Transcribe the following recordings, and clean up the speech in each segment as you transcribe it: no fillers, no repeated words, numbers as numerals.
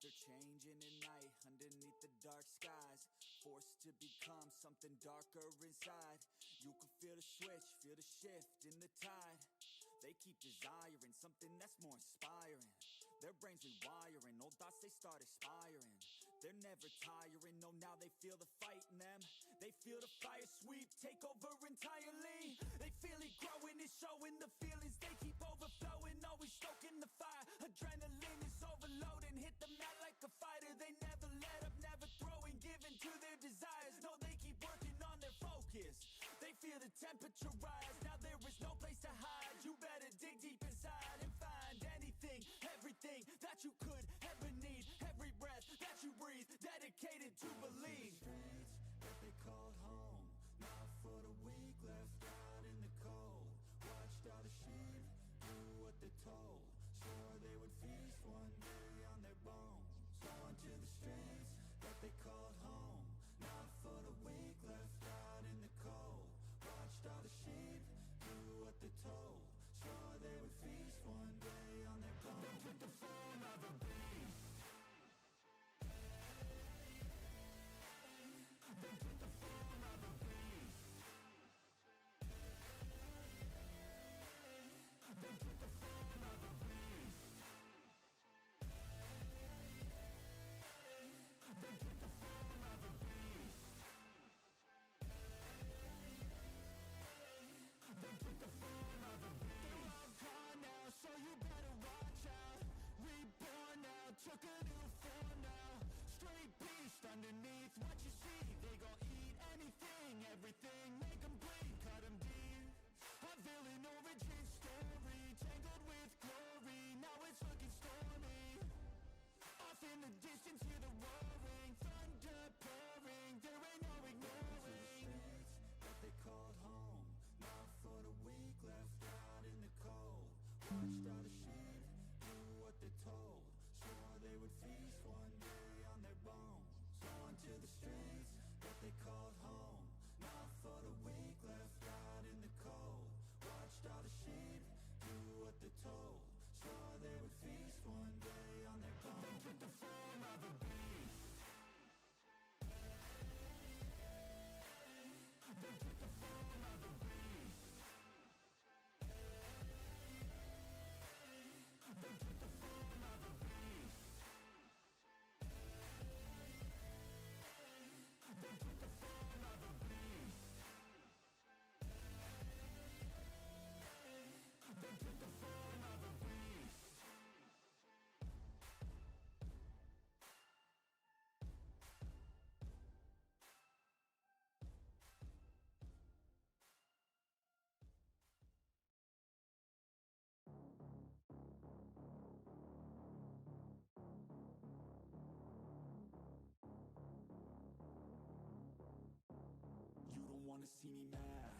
They're changing at night underneath the dark skies, forced to become something darker inside. You can feel the switch, feel the shift in the tide. They keep desiring something that's more inspiring. Their brains rewiring, old thoughts they start expiring. They're never tiring, no, now they feel the fight in them. They feel the fire sweep, take over entirely. They feel it growing, it's showing the feelings. They keep overflowing, always stoking the fire. Adrenaline is overloading, hit the mat like a fighter. They never let up, never throwing, giving to their desires. No, they keep working on their focus. They feel the temperature rise, now there is no place to hide. You better dig deep inside and find anything, everything that you could ever need. Every breath that you breathe, dedicated to believe. Streets that they called home, not for the weak, left out in the cold. Watched all the sheep do what they're told, swore they would feast one day on their bones. Going to the streets that they called home, not for the weak, left out in the cold. Watched all the sheep do what they're told, swore they would feast one day on their bones. They took the form of a beast. They took the form of a beast. They took the form of a beast. They took the form of a beast. They took the form of a beast. They're all gone now, so you better watch out. Reborn now, took a new form now. Straight beast underneath what you see. They gon' eat anything, everything, make them bleed, cut them deep. A villain origin story, tangled with glory, now it's looking stormy. Off in the distance, hear the roaring, thunder pouring, there ain't no ignoring. Streets that they called home, not for the weak, left out in the cold. Watched all the sheep do what they're told, swore they would feast one day on their bones. Going to the streets that they called home, not for the weak, left out in the cold. Watched all the sheep do what they're told, swore they would feast one day on their bones. They took the form of a beast. They took the form of a beast. They took the form of a beast. They took the form of a beast. They took the form of a beast. You don't wanna see me mad,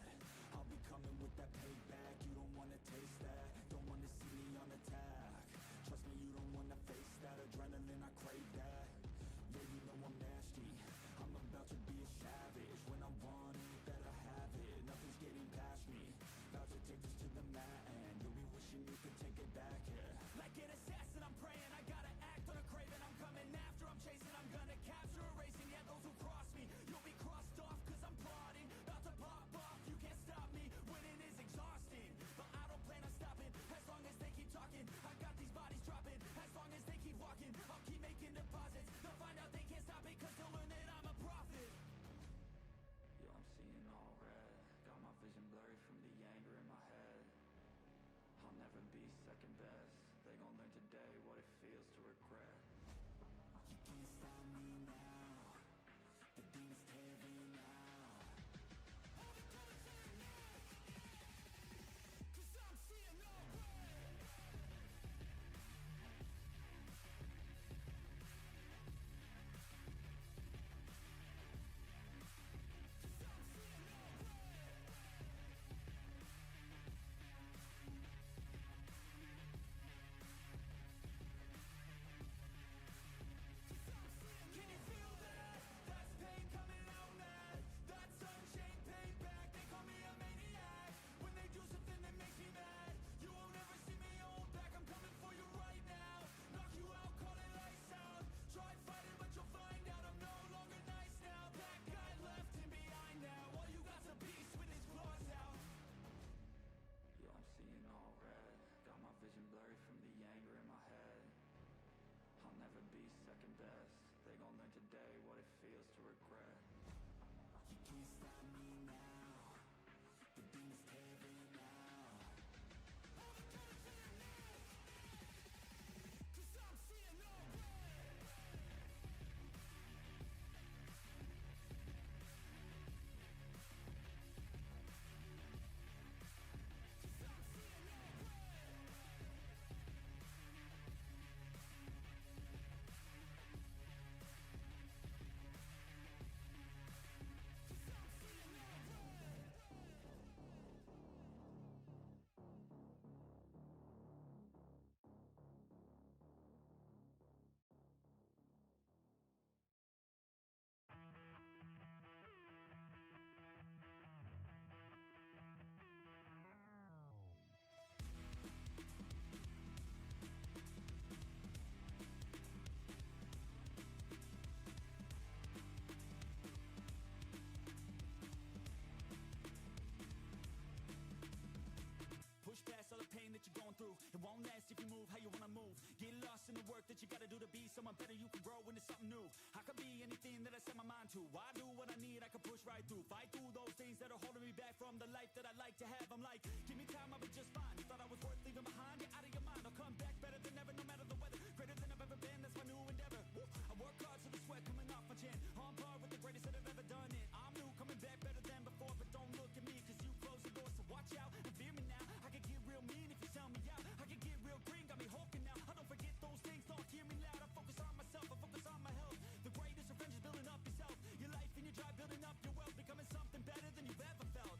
I'll be coming with that payback. You don't wanna taste that, don't wanna see me on attack. Trust me, you don't wanna face that adrenaline, I crave that. Yeah, you know I'm nasty, I'm about to be a savage. When I want it, better have it, nothing's getting past me. About to take this to the mat and you'll be wishing you could take it back, yeah. Like an assassin, I'm praying, I gotta act on a craving. I'm coming after, I'm chasing, I'm gonna capture, erasing. Yeah, those who cross me, you'll be crossed off, cause I'm plotting, about to pop off. You can't stop me, winning is exhausting, but I don't plan on stopping, as long as they keep talking. I got these bodies dropping, as long as they keep walking, I'll keep how you wanna move. Get lost in the work that you gotta do to be someone better. You can grow into something new. I could be anything that I set my mind to. I do what I need, I can push right through. Fight through those things that are holding me back from the life that I like to have. I'm like, give me time, I'll be just fine. You thought I was worth leaving behind? You're out of your mind. I'll come back better than ever, no matter the weather. Greater than I've ever been, that's my new endeavor. Woo. I work hard so the sweat coming off my chin. On par with the greatest that I've ever done it. I'm new, coming back better than before. But don't look at me, cause you close the door. So watch out and fear me now. I can get real mean if you sell me out. I can get real green, got me hulking now. I don't forget those things, don't hear me loud. I focus on myself, I focus on my health. The greatest revenge is building up yourself. Your life and your drive, building up your wealth. Becoming something better than you've ever felt.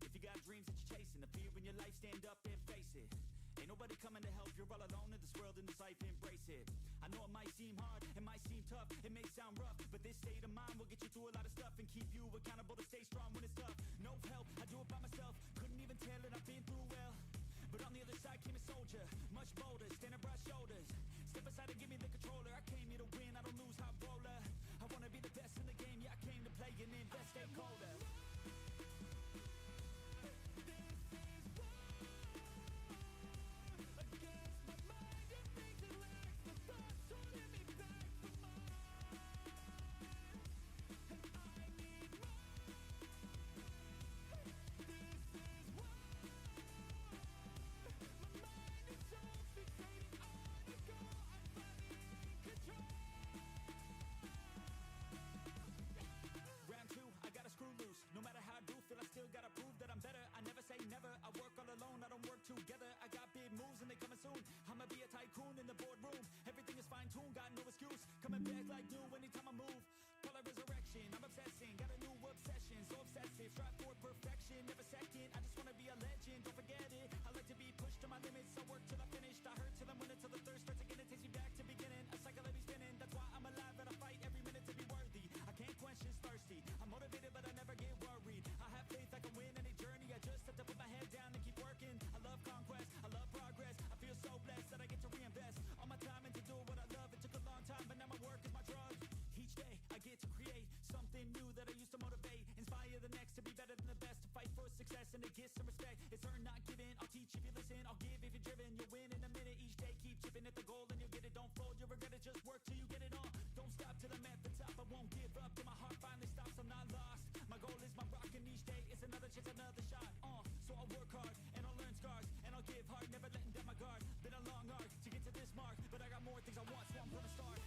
If you got dreams that you're chasing, the fear in your life, stand up and face it. Ain't nobody coming to help, you're all alone in this world, in this life, embrace it. I know it might seem hard, it might seem tough, it may sound rough, but this state of mind will get you through a lot of stuff and keep you accountable to stay strong when it's tough. No help, I do it by myself, couldn't even tell it, I've been through well. But on the other side came a soldier, much bolder, standing broad shoulders. Step aside and give me the controller, I came here to win, I don't lose, high roller. I wanna be the best in the game, yeah, I came to play and invest, stakeholder. No matter how I do feel, I still gotta prove that I'm better. I never say never, I work all alone, I don't work together. I got big moves and they coming soon. I'ma be a tycoon in the boardroom. Everything is fine-tuned, got no excuse. Coming back like new anytime I move. Call it resurrection, I'm obsessing. Got a new obsession, so obsessive. Strive for perfection, never second. I just wanna be a legend, don't forget it. I like to be pushed to my limits, I work till I finished. I hurt till I'm winning, till the thirst starts again. It takes me back to beginning, a cycle of me spinning. That's why I'm alive and I fight every minute to be worthy. I can't quench this thirsty, I'm motivated but I never get worried. I have faith I can win any journey. I just have to put my head down and keep working. I love conquest, I love progress. I feel so blessed that I get to reinvest all my time into doing what I love. It took a long time, but now my work is my drug. Each day I get to create something new that I used to motivate. Inspire the next to be better than the best. To fight for success and to get some respect. It's earned, not given. I'll teach if you listen, I'll give if you're driven. You'll win in a minute. Each day keep chipping at the goal and you'll get it. Don't fold, you'll regret it. Just work till you get it on. Don't stop till I'm at the top. I won't give up till my heart finally stops. I'm not lost. My goal is my rock and each day is another chance, another shot. So I'll work hard and I'll learn scars and I'll give hard, never letting down my guard. Been a long arc to get to this mark, but I got more things I want, so I'm gonna start.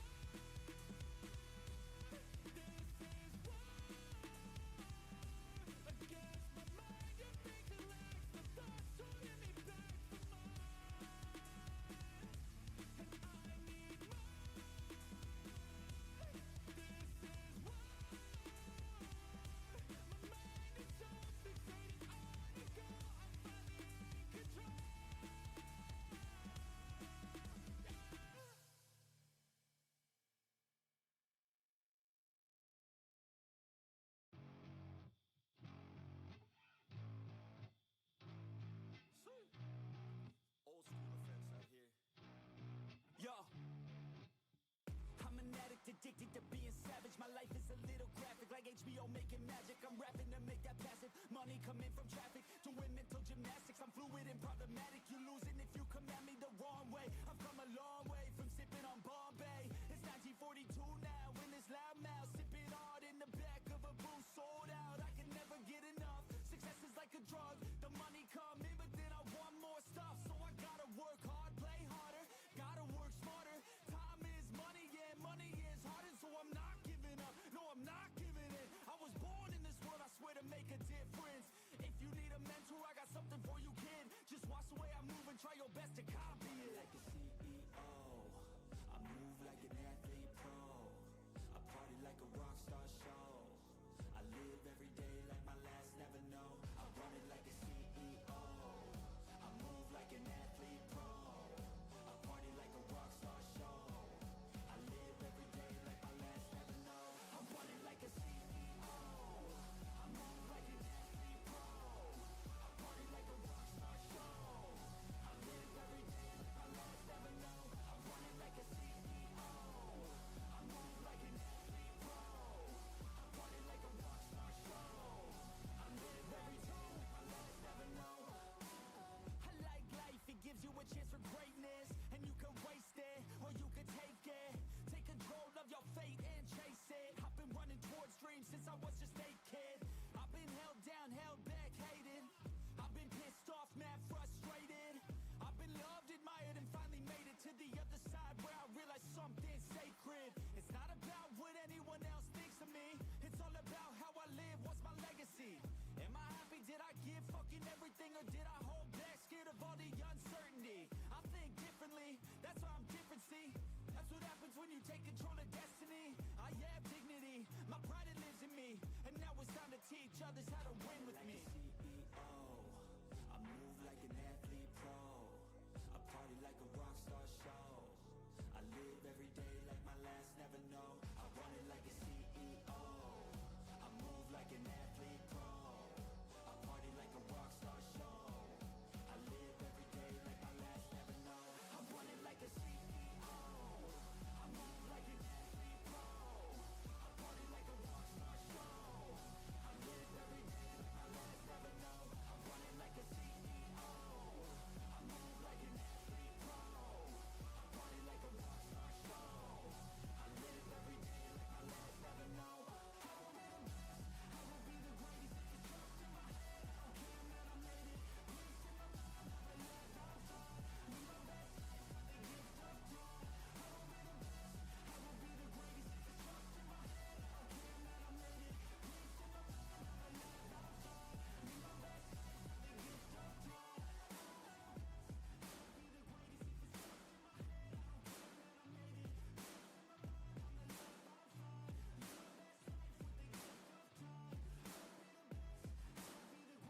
Old school effects out here. Yo, I'm an addict, addicted to being savage. My life is a little graphic, like HBO making magic. I'm rapping to make that passive money coming from traffic. Doing mental gymnastics, I'm fluid and problematic. You losing if you come at me the wrong way. I've come a long way from sipping on Bombay. It's 1942 now, in this loud mouth, sipping hard in the back of a booth, sold out. I can never get enough. Success is like a drug, the money come in, but then I want more stuff. So I gotta work hard, play harder, gotta work smarter. Time is money, yeah, money is harder. So I'm not giving up, no, I'm not giving in. I was born in this world, I swear, to make a difference. If you need a mentor, I got something for you, kid. Just watch the way I move and try your best to copy it. Like a CEO, I move like an athlete pro. I party like a rock star show. I live every day like my last, never know. I run it like a CEO. I move like an athlete pro. I party like a rock star show. I live every day like my last, never know. I'm running like a CEO. I move like an athlete pro. I party like a rock star show. I live every day when you take control of destiny. I have dignity, my pride it lives in me, and now it's time to teach others how to win with me. CEO, I move like an athlete pro, I party like a rock star show, I live every day like my last never know. I run it like a CEO, I move like an athlete pro, I party like a rock star show, I live every day like my last never know. I run it like a CEO, I move like an athlete pro, I party like a rock star show, I live every day like my last never know. I run it like a CEO, I move like an athlete pro, I party like a rock star show, I live every day like my last never know. I will be the best, I will be the greatest. It's trust in my head, I don't care man, I made it. Grace in my mind, never let down fall. Live my best life with the gift of God. I will be the best, I will be the greatest. It's trust in my head, I don't care man, I made it. Grace in my mind, never let down fall. Live my best life with the gift of God. I will be the best, I will be the greatest. It's trust in my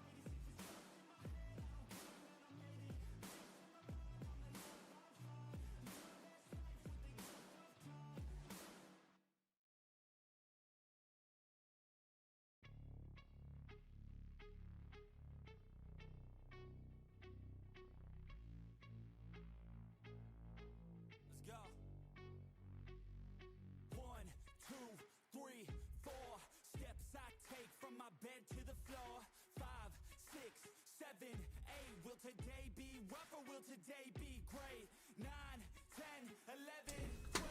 head, I don't care man, I made it. Grace in my mind, never let down fall. Live my best life with the gift of God. I will be the best, I will be the greatest. If it's trust in my head, I don't care man, I made it. Grace in my mind, never let down fall. Live my best life with the gift of God. Let's go. 1, 2, 3, 4 steps I take from my bed to the floor. 5, 6, 7, 8. Will today be rough or will today be great? 9, 10, 11, 12.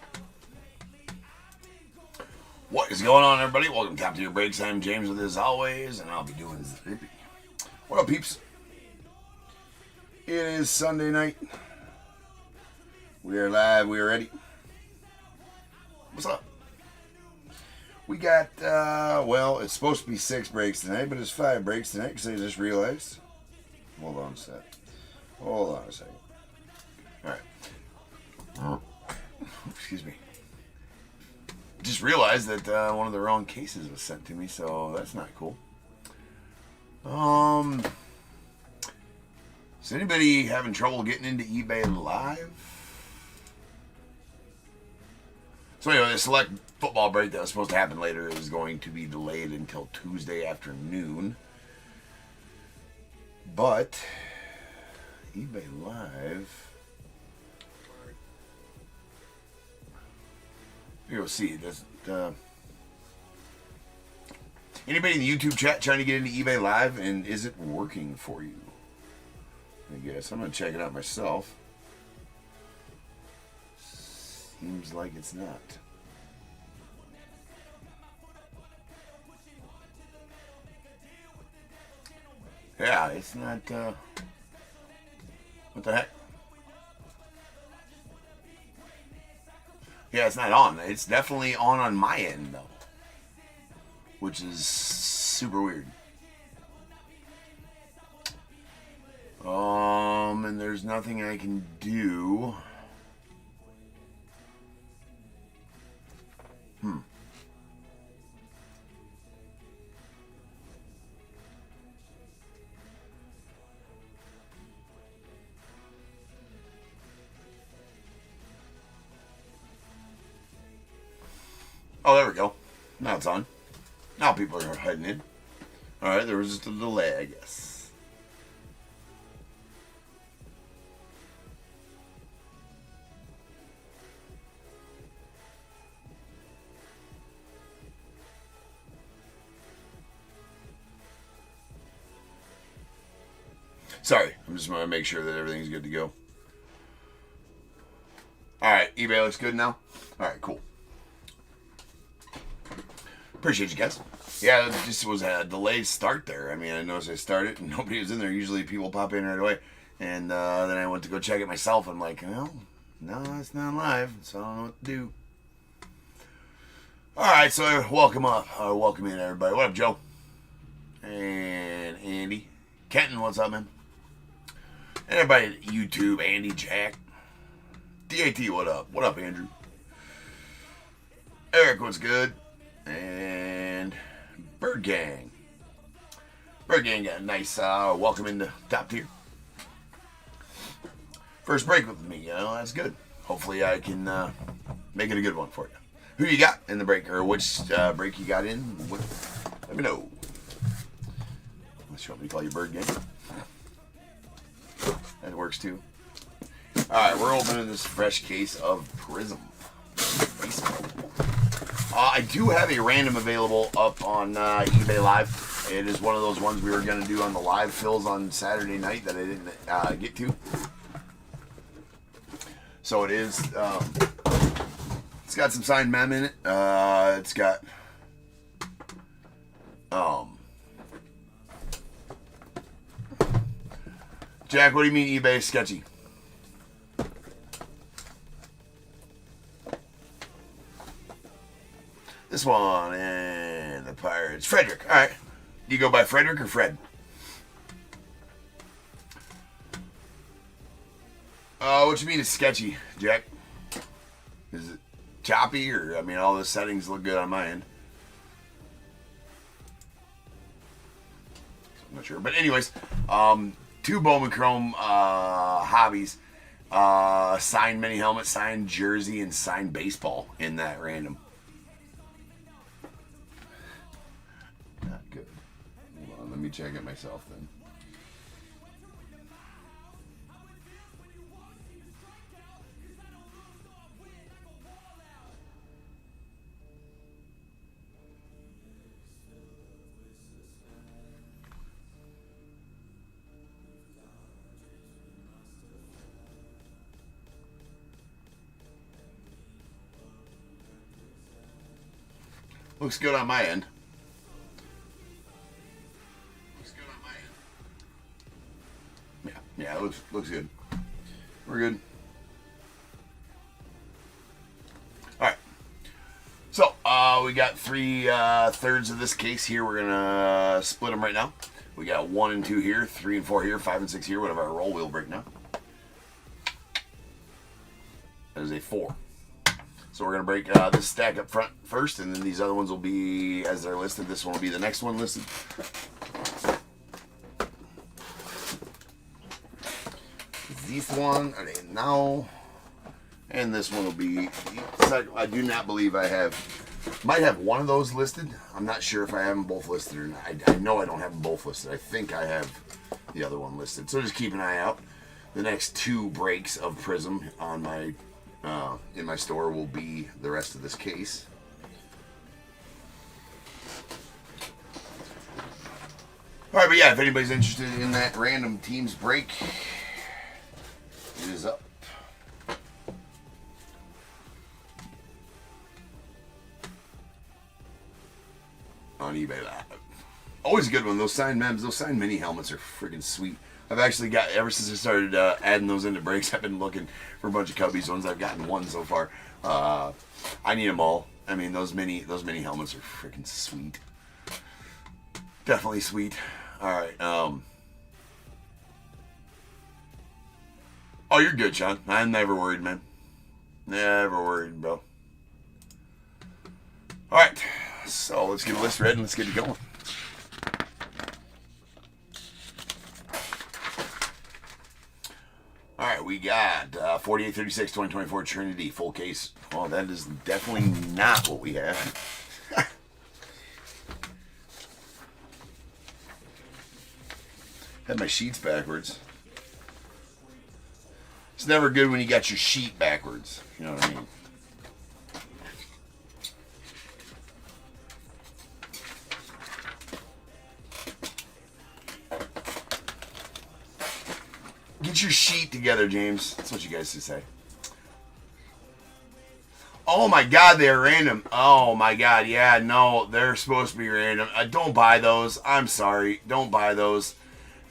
Lately I've been going through. What is going on, everybody? Welcome to Top Tier Breaks. I'm James with as always, and I'll be doing this. What up, peeps? It is Sunday night. We are live. We are ready. What's up? We got, well, it's supposed to be 6 breaks tonight, but it's 5 breaks tonight because I just realized. Hold on a sec. Hold on a second. All right. Excuse me. Just realized that one of the wrong cases was sent to me, so that's not cool. Is anybody having trouble getting into eBay Live? So anyway, the select football break that was supposed to happen later is going to be delayed until Tuesday afternoon. But eBay Live, you'll see. Anybody in the YouTube chat trying to get into eBay Live, and is it working for you? I guess I'm going to check it out myself. Seems like it's not. Yeah, it's not, what the heck? Yeah, it's not on. It's definitely on my end, though. Which is super weird. And there's nothing I can do. Oh, there we go. Now it's on. Now people are heading in. Alright, there was just a delay, I guess. Sorry, I'm just going to make sure that everything's good to go. Alright, eBay looks good now? Alright, cool. Appreciate you guys. Yeah, it just was a delayed start there. I mean, I noticed I started and nobody was in there. Usually people pop in right away. And then I went to go check it myself. I'm like, well, no, it's not live, so I don't know what to do. Alright, so welcome in, everybody. What up, Joe? And Andy. Kenton, what's up, man? And everybody at YouTube, Andy, Jack. DAT, what up? What up, Andrew? Eric, what's good? And Bird Gang. Bird Gang got a nice welcome into top tier. First break with me, that's good. Hopefully I can make it a good one for you. Who you got in the break, or which break you got in? Let me know. Unless you want me to call you Bird Gang. That works too. Alright, we're opening this fresh case of PRIZM. I do have a random available up on eBay Live. It is one of those ones we were going to do on the live fills on Saturday night that I didn't get to. So it is, it's got some signed mem in it. It's got, Jack, what do you mean eBay is sketchy? This one and the Pirates. Frederick. All right. Do you go by Frederick or Fred? What you mean is sketchy, Jack? Is it choppy, or I mean, all the settings look good on my end. I'm not sure, but anyways, 2 Bowman Chrome hobbies, signed mini helmet, signed jersey, and signed baseball in that random. Not good. Hold on, let me check it myself then. Looks good on my end. Yeah, it looks good. We're good. All right. So we got 3/3 of this case here. We're gonna split them right now. We got 1 and 2 here, 3 and 4 here, 5 and 6 here. Whatever our roll wheel break now. That is a 4. So we're going to break this stack up front first, and then these other ones will be, as they're listed, this one will be the next one listed. This one, now, and this one will be, I do not believe might have one of those listed. I'm not sure if I have them both listed or not. I know I don't have them both listed. I think I have the other one listed. So just keep an eye out. The next 2 breaks of PRIZM on my in my store will be the rest of this case. All right, but yeah, if anybody's interested in that random teams break, it is up. On eBay Live. Always a good one. Those signed mems, those signed mini helmets are freaking sweet. I've actually got, ever since I started adding those into breaks, I've been looking for a bunch of Cubbies ones. I've gotten 1 so far. I need them all. I mean, those mini helmets are freaking sweet. Definitely sweet. All right. Oh, you're good, Sean. I'm never worried, man. Never worried, bro. All right. So let's get the list read and let's get it going. All right, we got 4836 2024 Trinity full case. Oh, that is definitely not what we have. Had my sheets backwards. It's never good when you got your sheet backwards. You know what I mean? Get your sheet together, James. That's what you guys should say. Oh my God, they're random. Oh my God, yeah, no, they're supposed to be random. Don't buy those. I'm sorry. Don't buy those.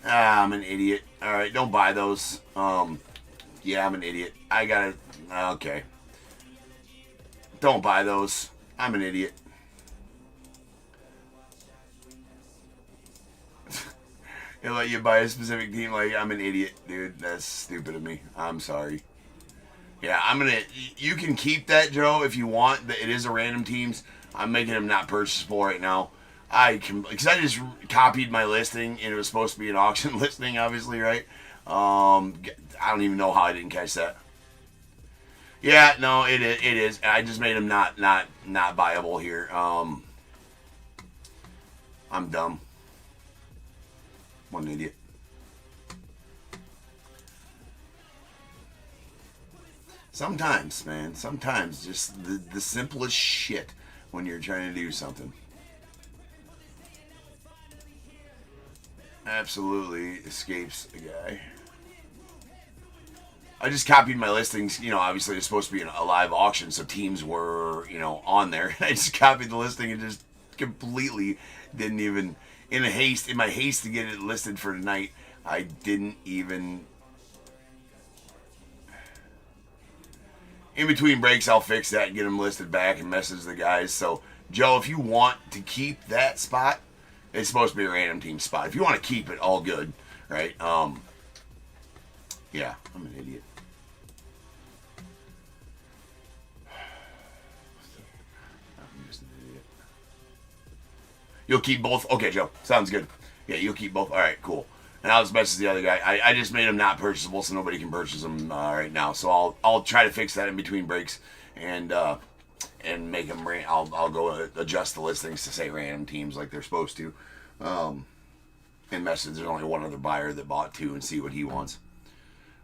I'm an idiot. All right, don't buy those. Yeah, I'm an idiot. I gotta. Okay. Don't buy those. I'm an idiot. He'll let you buy a specific team. Like, I'm an idiot, dude. That's stupid of me. I'm sorry. Yeah, you can keep that, Joe, if you want. It is a random teams. I'm making them not purchasable right now. Because I just copied my listing, and it was supposed to be an auction listing, obviously, right? I don't even know how I didn't catch that. Yeah, no, it is. I just made them not buyable here. I'm dumb. What an idiot. Sometimes, man. Sometimes just the simplest shit when you're trying to do something. Absolutely escapes a guy. I just copied my listings. You know, obviously it's supposed to be a live auction, so teams were, on there. I just copied the listing and just completely didn't even, in my haste to get it listed for tonight, I didn't even. In between breaks, I'll fix that and get them listed back and message the guys. So, Joe, if you want to keep that spot, it's supposed to be a random team spot. If you want to keep it, all good, right? Yeah, I'm an idiot. I'm just an idiot. You'll keep both? Okay, Joe. Sounds good. Yeah, you'll keep both. All right, cool. And I'll just message the other guy. I just made them not purchasable, so nobody can purchase them right now. So I'll try to fix that in between breaks and make them. I'll go adjust the listings to say random teams like they're supposed to, and message. There's only one other buyer that bought two and see what he wants.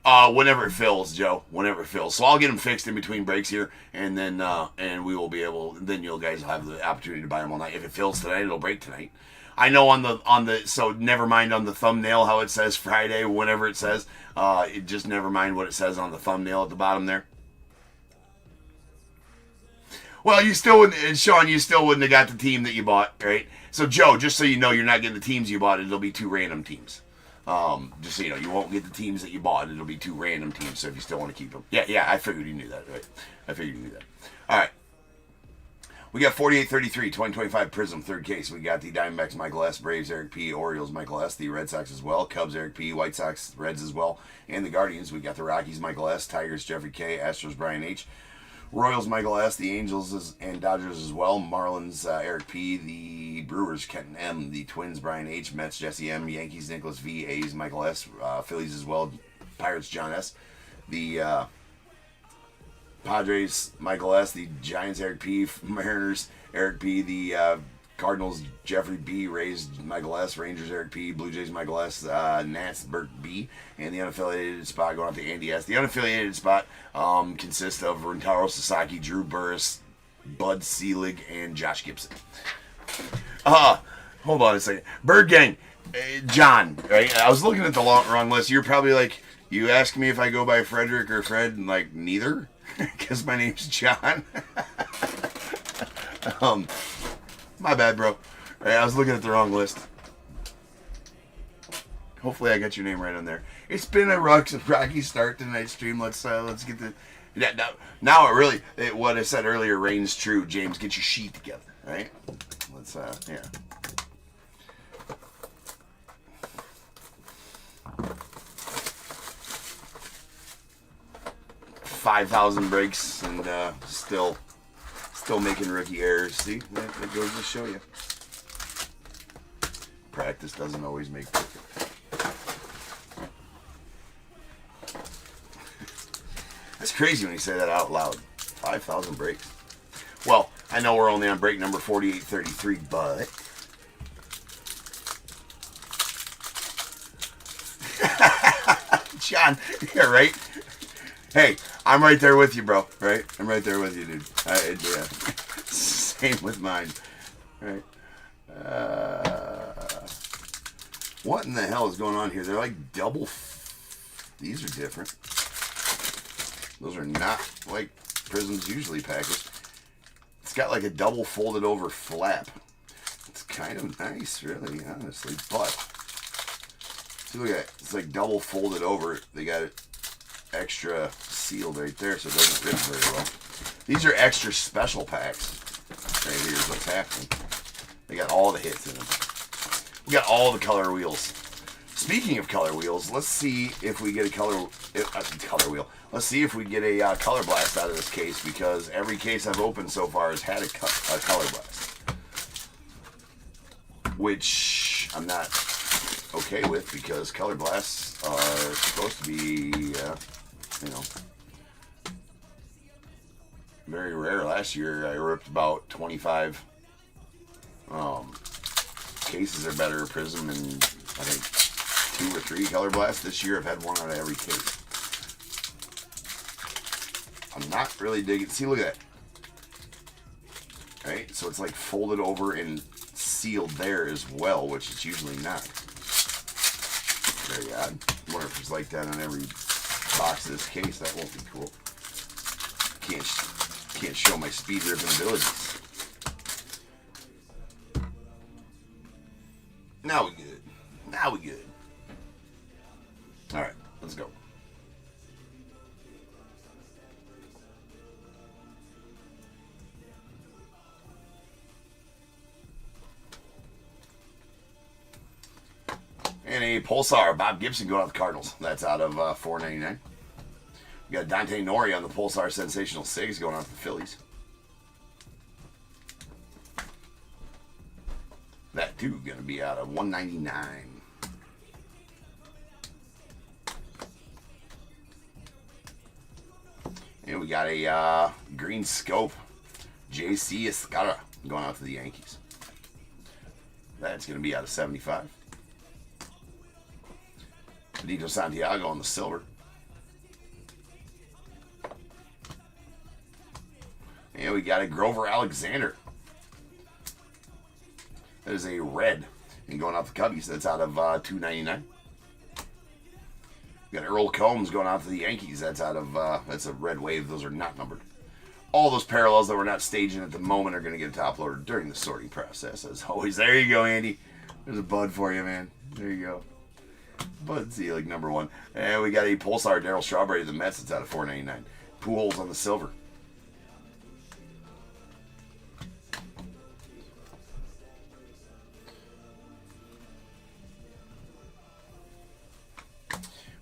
Whenever it fills, Joe. Whenever it fills. So I'll get them fixed in between breaks here, and then and we will be able. Then you guys will have the opportunity to buy them all night. If it fills tonight, it'll break tonight. I know on the so never mind on the thumbnail how it says Friday, whenever it says. It just never mind what it says on the thumbnail at the bottom there. Well, you still wouldn't, Sean. You still wouldn't have got the team that you bought, right? So Joe, just so you know, you're not getting the teams you bought. It'll be two random teams. Just so you know, you won't get the teams that you bought. It'll be two random teams. So if you still want to keep them, yeah, I figured you knew that, right? I figured you knew that. All right. We got 48-33, 2025 PRIZM, third case. We got the Diamondbacks, Michael S., Braves, Eric P., Orioles, Michael S., the Red Sox as well, Cubs, Eric P., White Sox, Reds as well, and the Guardians. We got the Rockies, Michael S., Tigers, Jeffrey K., Astros, Brian H., Royals, Michael S., the Angels and Dodgers as well, Marlins, Eric P., the Brewers, Kenton M., the Twins, Brian H., Mets, Jesse M., Yankees, Nicholas V., A's, Michael S., Phillies as well, Pirates, John S., the Padres, Michael S., the Giants, Eric P., Mariners, Eric P., the Cardinals, Jeffrey B., Rays, Michael S., Rangers, Eric P., Blue Jays, Michael S., Nats, Bert B., and the unaffiliated spot going out to Andy S. The unaffiliated spot consists of Rentaro Sasaki, Drew Burris, Bud Selig, and Josh Gibson. Hold on a second. Bird Gang, John, right? I was looking at the wrong list. You're probably like, you asked me if I go by Frederick or Fred, and like, neither. Because my name's John. My bad, bro. Right, I was looking at the wrong list. Hopefully I got your name right on there. It's been a rocky start to tonight's stream. Let's get the... Now it really... what I said earlier reigns true. James, get your sheet together, right? Let's, yeah. 5,000 breaks and still making rookie errors. See, that goes to show you. Practice doesn't always make perfect. That's crazy when you say that out loud. 5,000 breaks. Well, I know we're only on break number 4833, but John, yeah, right? Hey, I'm right there with you, bro. Right? I'm right there with you, dude. Yeah. Same with mine. Right? What in the hell is going on here? They're like double. These are different. Those are not like PRIZM's usually packaged. It's got like a double folded over flap. It's kind of nice, really, honestly. But see, look at it. It's like double folded over. They got it extra sealed right there, so it doesn't rip very well. These are extra special packs. Right here is what's happening. They got all the hits in them. We got all the color wheels. Speaking of color wheels, let's see if we get a color wheel. Let's see if we get a color blast out of this case, because every case I've opened so far has had a color blast, which I'm not okay with, because color blasts are supposed to be, you know, very rare. Last year I ripped about 25 cases are better PRIZM, and I think 2 or 3 color blasts. This year I've had 1 out of every case. I'm not really digging. See, look at that. Right? So it's like folded over and sealed there as well, which it's usually not. Very odd. I wonder if it's like that on every box of this case. That won't be cool. Can't show my speed ripping abilities. Now we good. Now we good. All right, let's go. And a Pulsar, Bob Gibson going out the Cardinals. That's out of $4.99. We got Dante Nori on the Pulsar Sensational Sigs going out to the Phillies. That too going to be out of $1.99. And we got a green scope, JC Escara going out to the Yankees. That's going to be out of $75. Benito Santiago on the silver. And we got a Grover Alexander. That is a red. And going out the Cubbies, that's out of $2.99. We got Earl Combs going out to the Yankees. That's out of, that's a red wave. Those are not numbered. All those parallels that we're not staging at the moment are going to get a top loader during the sorting process. As always, there you go, Andy. There's a bud for you, man. There you go. Bud Selig, number 1. And we got a Pulsar Darryl Strawberry of the Mets. That's out of $4.99. Pujols on the silver.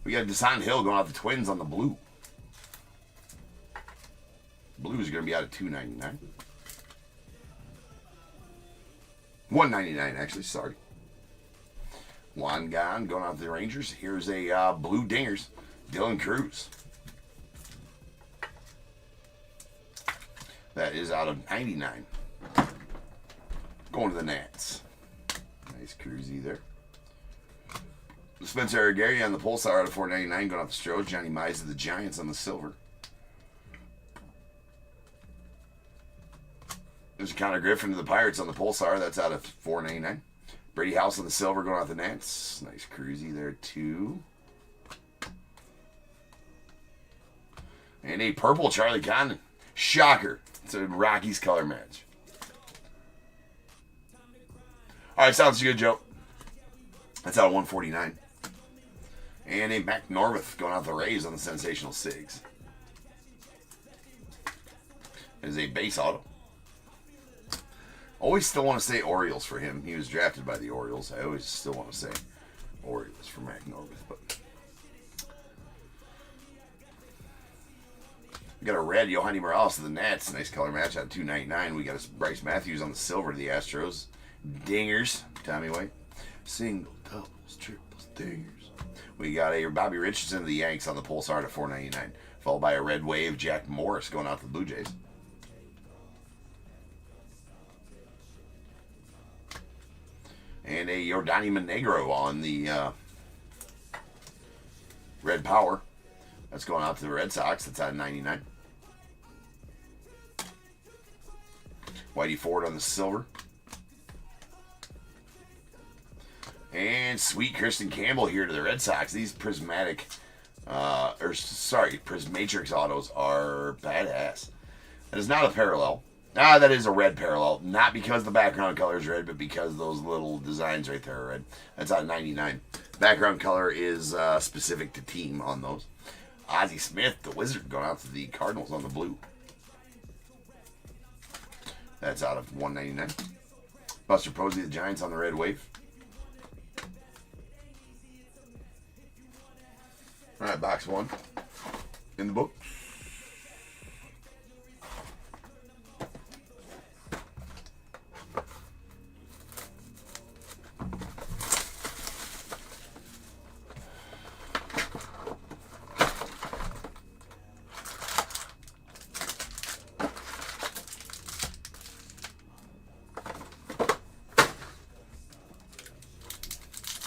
We got Deshaun Hill going out the Twins on the blue. Blue is going to be out of $2.99. $1.99 actually, sorry. Juan Gan going out to the Rangers. Here's a blue dingers, Dylan Cruz. That is out of $99. Going to the Nats. Nice cruisy there. Spencer Aguirre on the Pulsar out of $4.99 going off the Stros. Johnny Mize of the Giants on the silver. There's Connor Griffin to the Pirates on the Pulsar. That's out of $4.99. Brady House on the silver going off the Nats. Nice cruisy there too. And a purple Charlie Condon. Shocker. It's a Rockies color match. All right, sounds good, Joe. That's out of $149. And a Mac Norvith going out the Rays on the Sensational Sigs. It is a base auto. Always still want to say Orioles for him. He was drafted by the Orioles. I always still want to say Orioles for Mac Norvith. But we got a red Yohani Morales to the Nats. Nice color match out of $2.99. We got a Bryce Matthews on the silver to the Astros. Dingers, Tommy White. Single, doubles, triples, dingers. We got a Bobby Richardson to the Yanks on the Pulsar to $4.99. Followed by a red wave, Jack Morris going out to the Blue Jays. And a Yordani Monegro on the Red Power. That's going out to the Red Sox. That's out of $99. Whitey Ford on the silver. And sweet Kristen Campbell here to the Red Sox. These prismatic, Prismatrix autos are badass. That is not a parallel. That is a red parallel. Not because the background color is red, but because those little designs right there are red. That's out of $99. Background color is specific to team on those. Ozzie Smith, the Wizard, going out to the Cardinals on the blue. That's out of $199. Buster Posey, the Giants on the red wave. All right, box one in the book.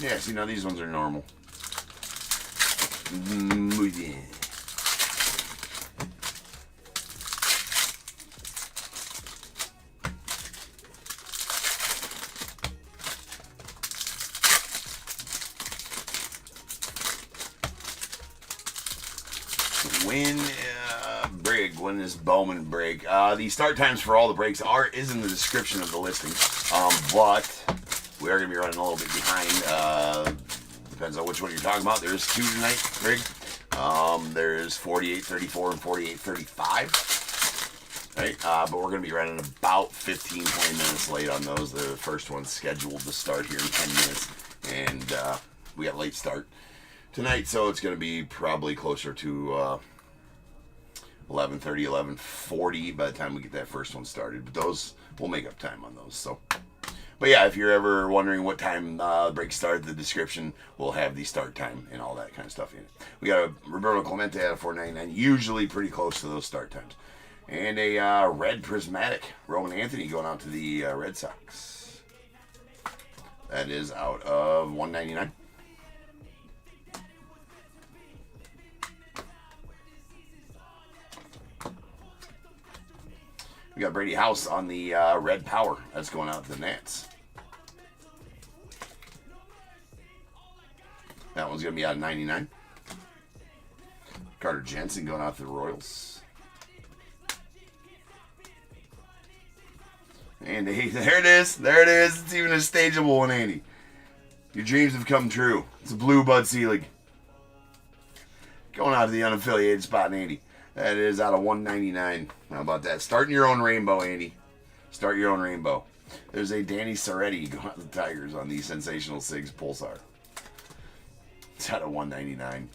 Yeah, see, now these ones are normal. Muy bien. When this BOMWAN break. The start times for all the breaks is in the description of the listing, but we are going to be running a little bit behind. Depends on which one you're talking about. There's two tonight, Greg. There's 48.34 and 48.35. Right, but we're going to be running about 15-20 minutes late on those. The first one's scheduled to start here in 10 minutes, and we got late start tonight, so it's going to be probably closer to 11:30, 11:40 by the time we get that first one started. But those, we'll make up time on those. So, but yeah, if you're ever wondering what time breaks start, the description will have the start time and all that kind of stuff in it. We got a Roberto Clemente at a 4.99, usually pretty close to those start times, and a red prismatic Roman Anthony going out to the Red Sox. That is out of 199. We got Brady House on the Red Power. That's going out to the Nats. That one's going to be out of 99. Carter Jensen going out to the Royals. And there it is. There it is. It's even a stageable one, Andy. Your dreams have come true. It's a blue Bud Selig. Going out to the unaffiliated spot, Andy. That is out of 199. How about that? Starting your own rainbow, Andy. Start your own rainbow. There's a Danny Soretti going out to the Tigers on the Sensational Sigs Pulsar. It's out of 199.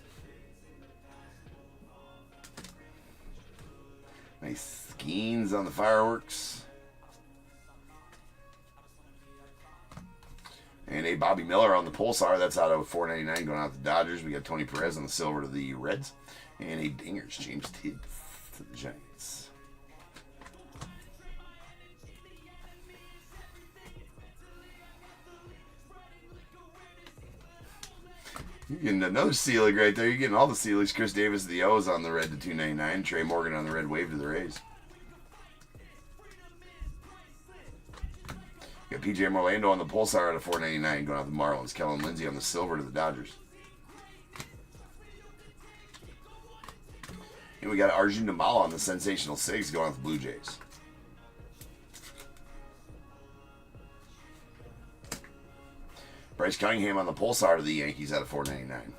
Nice skeins on the fireworks. And a Bobby Miller on the Pulsar. That's out of 499 going out to the Dodgers. We got Tony Perez on the silver to the Reds. And a Dingers, James Tibbs to the Giants. You're getting another Selig right there. You're getting all the Seligs. Chris Davis, the O's on the red to 299. Trey Morgan on the red wave to the Rays. You got PJ Orlando on the Pulsar out of 499 going out to the Marlins. Kellen Lindsey on the silver to the Dodgers. And we got Arjun Namala on the Sensational Sigs going out to the Blue Jays. Bryce Cunningham on the Pulsar to the Yankees out of 499.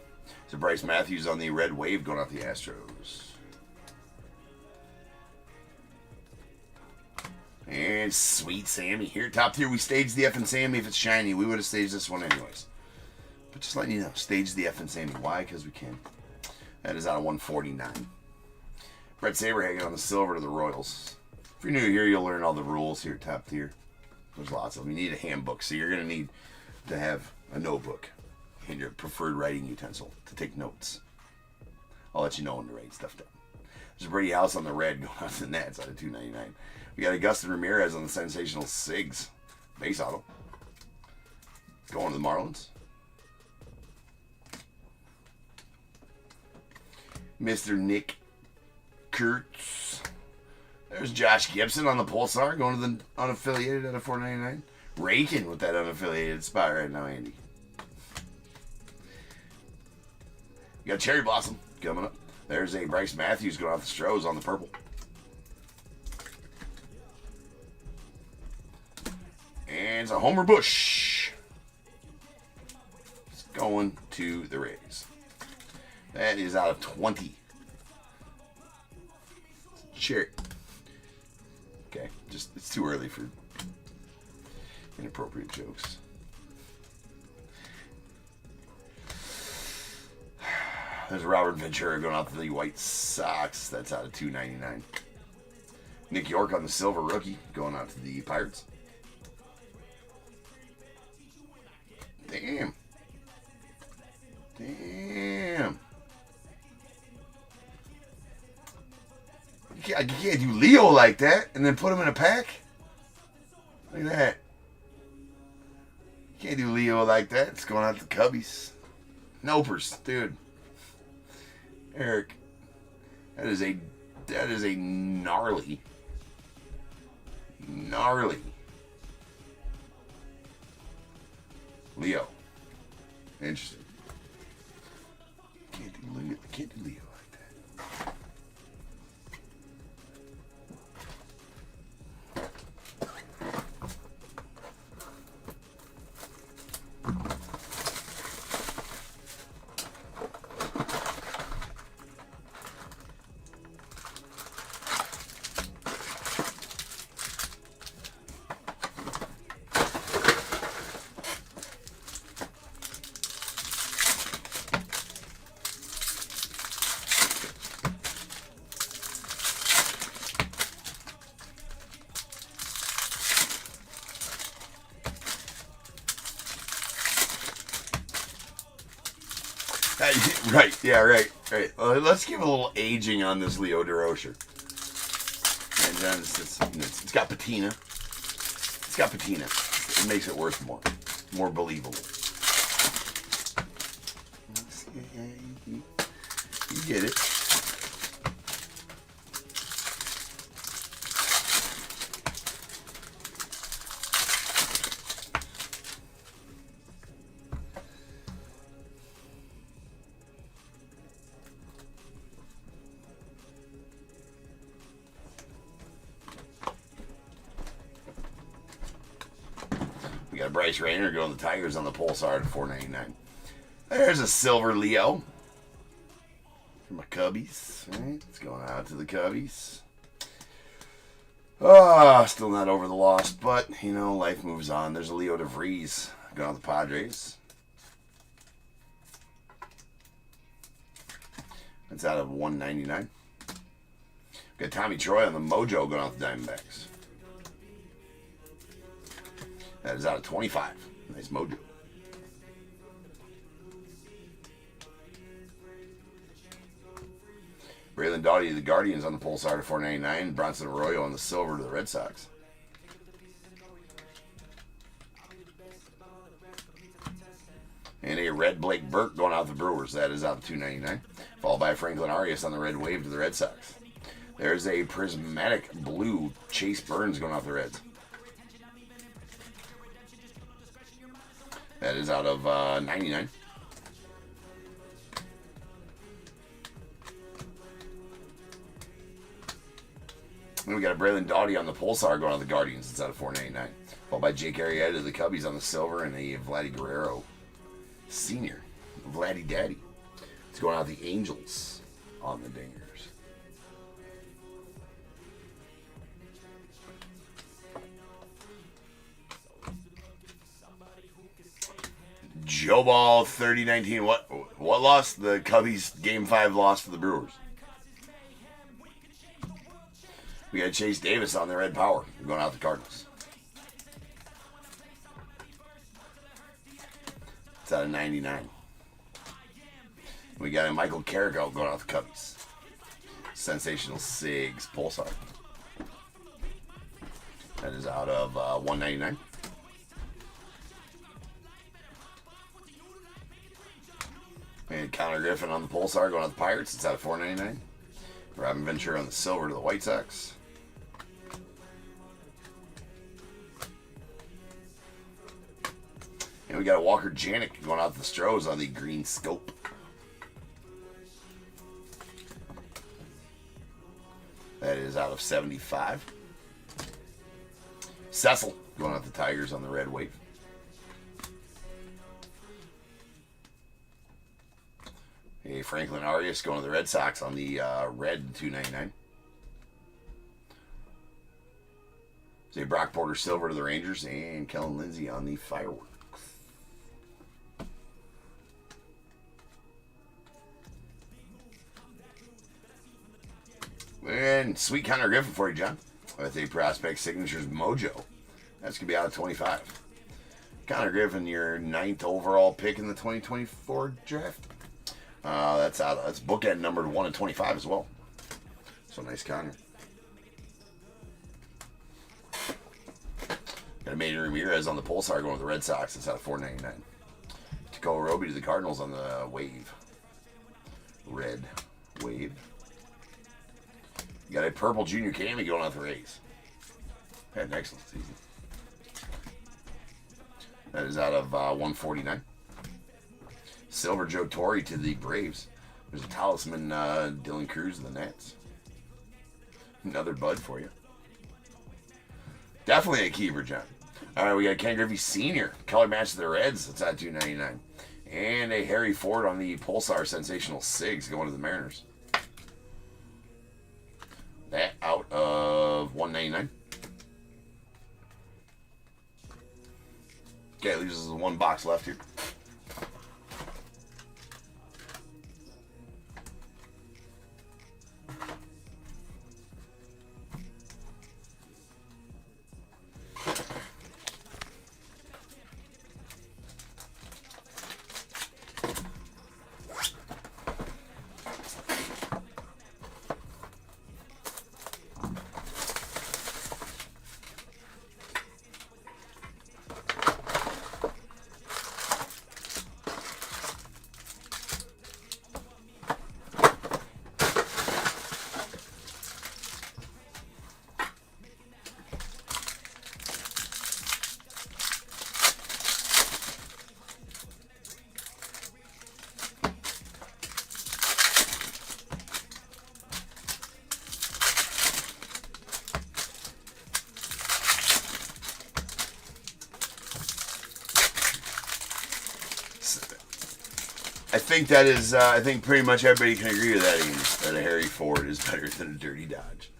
So Bryce Matthews on the red wave going out to the Astros. And Sweet Sammy here. Top tier, we staged the F and Sammy. If it's shiny, we would have staged this one anyways. But just letting you know, stage the F and Sammy. Why? Because we can. That is out of 149. Brett Saberhagen on the silver to the Royals. If you're new here, you'll learn all the rules here, top tier. There's lots of them. You need a handbook, so you're going to need to have a notebook and your preferred writing utensil to take notes. I'll let you know when to write stuff down. There's Brady House on the red going out to the Nats out of 299. We got Augustin Ramirez on the Sensational Sigs base auto. Going to the Marlins. Mr. Nick Kurtz. There's Josh Gibson on the Pulsar going to the unaffiliated at a 499. Raking with that unaffiliated spot right now, Andy. You got Cherry Blossom coming up. There's a Bryce Matthews going off the Stros on the purple. And it's a Homer Bush. It's going to the Rays. That is out of 20. Cherry. Okay, just it's too early for inappropriate jokes. There's Robert Ventura going out to the White Sox. That's out of $2.99. Nick York on the silver rookie going out to the Pirates. Damn. Damn. You can't do Leo like that and then put him in a pack. Look at that. You can't do Leo like that. It's going out to Cubbies. Nopers, dude. Eric, that is a gnarly Leo. Interesting. Can't do Leo like that. Right, yeah, right. Let's give a little aging on this Leo DeRocher. And then it's got patina. It's got patina. It makes it worth more believable. You get it. We got Bryce Rayner going the Tigers on the Pulsar at $4.99. There's a silver Leo for my Cubbies. Right? It's going out to the Cubbies. Still not over the loss, but, life moves on. There's a Leo DeVries going out to the Padres. That's out of $1.99. Got Tommy Troy on the Mojo going out the Diamondbacks. That is out of 25. Nice Mojo. Braylon Doughty to the Guardians on the Pulsar to $4.99. Bronson Arroyo on the silver to the Red Sox. And a red Blake Burke going out to the Brewers. That is out to $2.99. Followed by Franklin Arias on the red wave to the Red Sox. There's a prismatic blue Chase Burns going out the Reds. That is out of $99. And we got a Braylon Doughty on the Pulsar going on the Guardians. It's out of $4.99. Followed by Jake Arrieta of the Cubbies on the silver and a Vladdy Guerrero Senior. Vladdy Daddy. It's going out the Angels on the Dingers. Joe Ball 30-19. What lost? The Cubbies Game 5 loss to the Brewers. We got Chase Davis on the Red Power going out the Cardinals. It's out of 99. We got a Michael Carrico going out the Cubbies. Sensational Sigs Pulsar. That is out of $1.99. And Connor Griffin on the Pulsar going out the Pirates. It's out of $4.99. Robin Ventura on the silver to the White Sox. And we got a Walker Janik going out the Stros on the green scope. That is out of 75. Cecil going out the Tigers on the red wave. A Franklin Arias going to the Red Sox on the red $2.99. Say Brock Porter silver to the Rangers and Kellen Lindsay on the Fireworks. And sweet Connor Griffin for you, John. With a Prospect Signatures Mojo. That's going to be out of 25. Connor Griffin, your 9th overall pick in the 2024 draft. That's bookend numbered 1 in 25 as well. So nice, Connor. Got a Major Ramirez on the Pulsar going with the Red Sox. It's out of $4.99. Takao Roby to the Cardinals on the Wave. Red Wave. You got a purple Junior Cammy going out the Rays. Had an excellent season. That is out of 149. Silver Joe Torre to the Braves. There's a Talisman Dylan Cruz to the Nats. Another Bud for you. Definitely a keeper, John. All right, we got Ken Griffey Sr. Color match to the Reds. That's at $2.99. And a Harry Ford on the Pulsar Sensational Sigs going to the Mariners. That out of $1.99. Okay, leaves us one box left here. I think that is, I think pretty much everybody can agree with that, Ian, that a Harry Ford is better than a Dirty Dodge.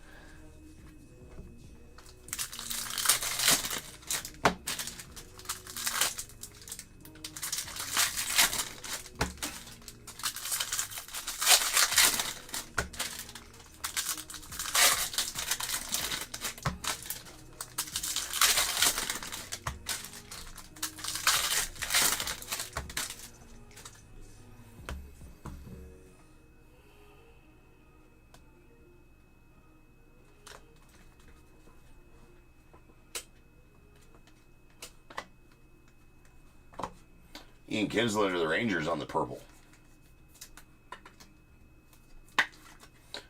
Ian Kinsler to the Rangers on the purple.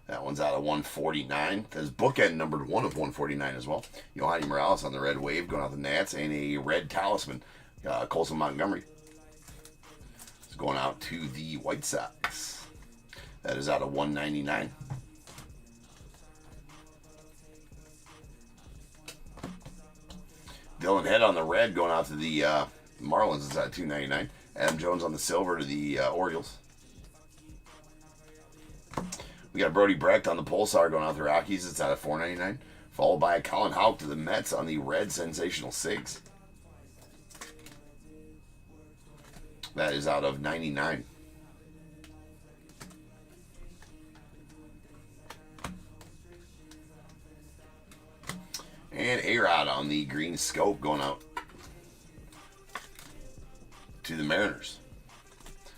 That one's out of 149. That's bookend numbered 1 of 149 as well. Yohani Morales on the Red Wave going out the Nats. And a red Talisman, Colson Montgomery. It's going out to the White Sox. That is out of 199. Dylan Head on the red going out to the Marlins. It's at $2.99. Adam Jones on the silver to the Orioles. We got Brody Brecht on the Pulsar going out to the Rockies. It's out of $4.99. Followed by a Colin Houck to the Mets on the red Sensational Sigs. That is out of 99. And A-Rod on the green scope going out to the Mariners.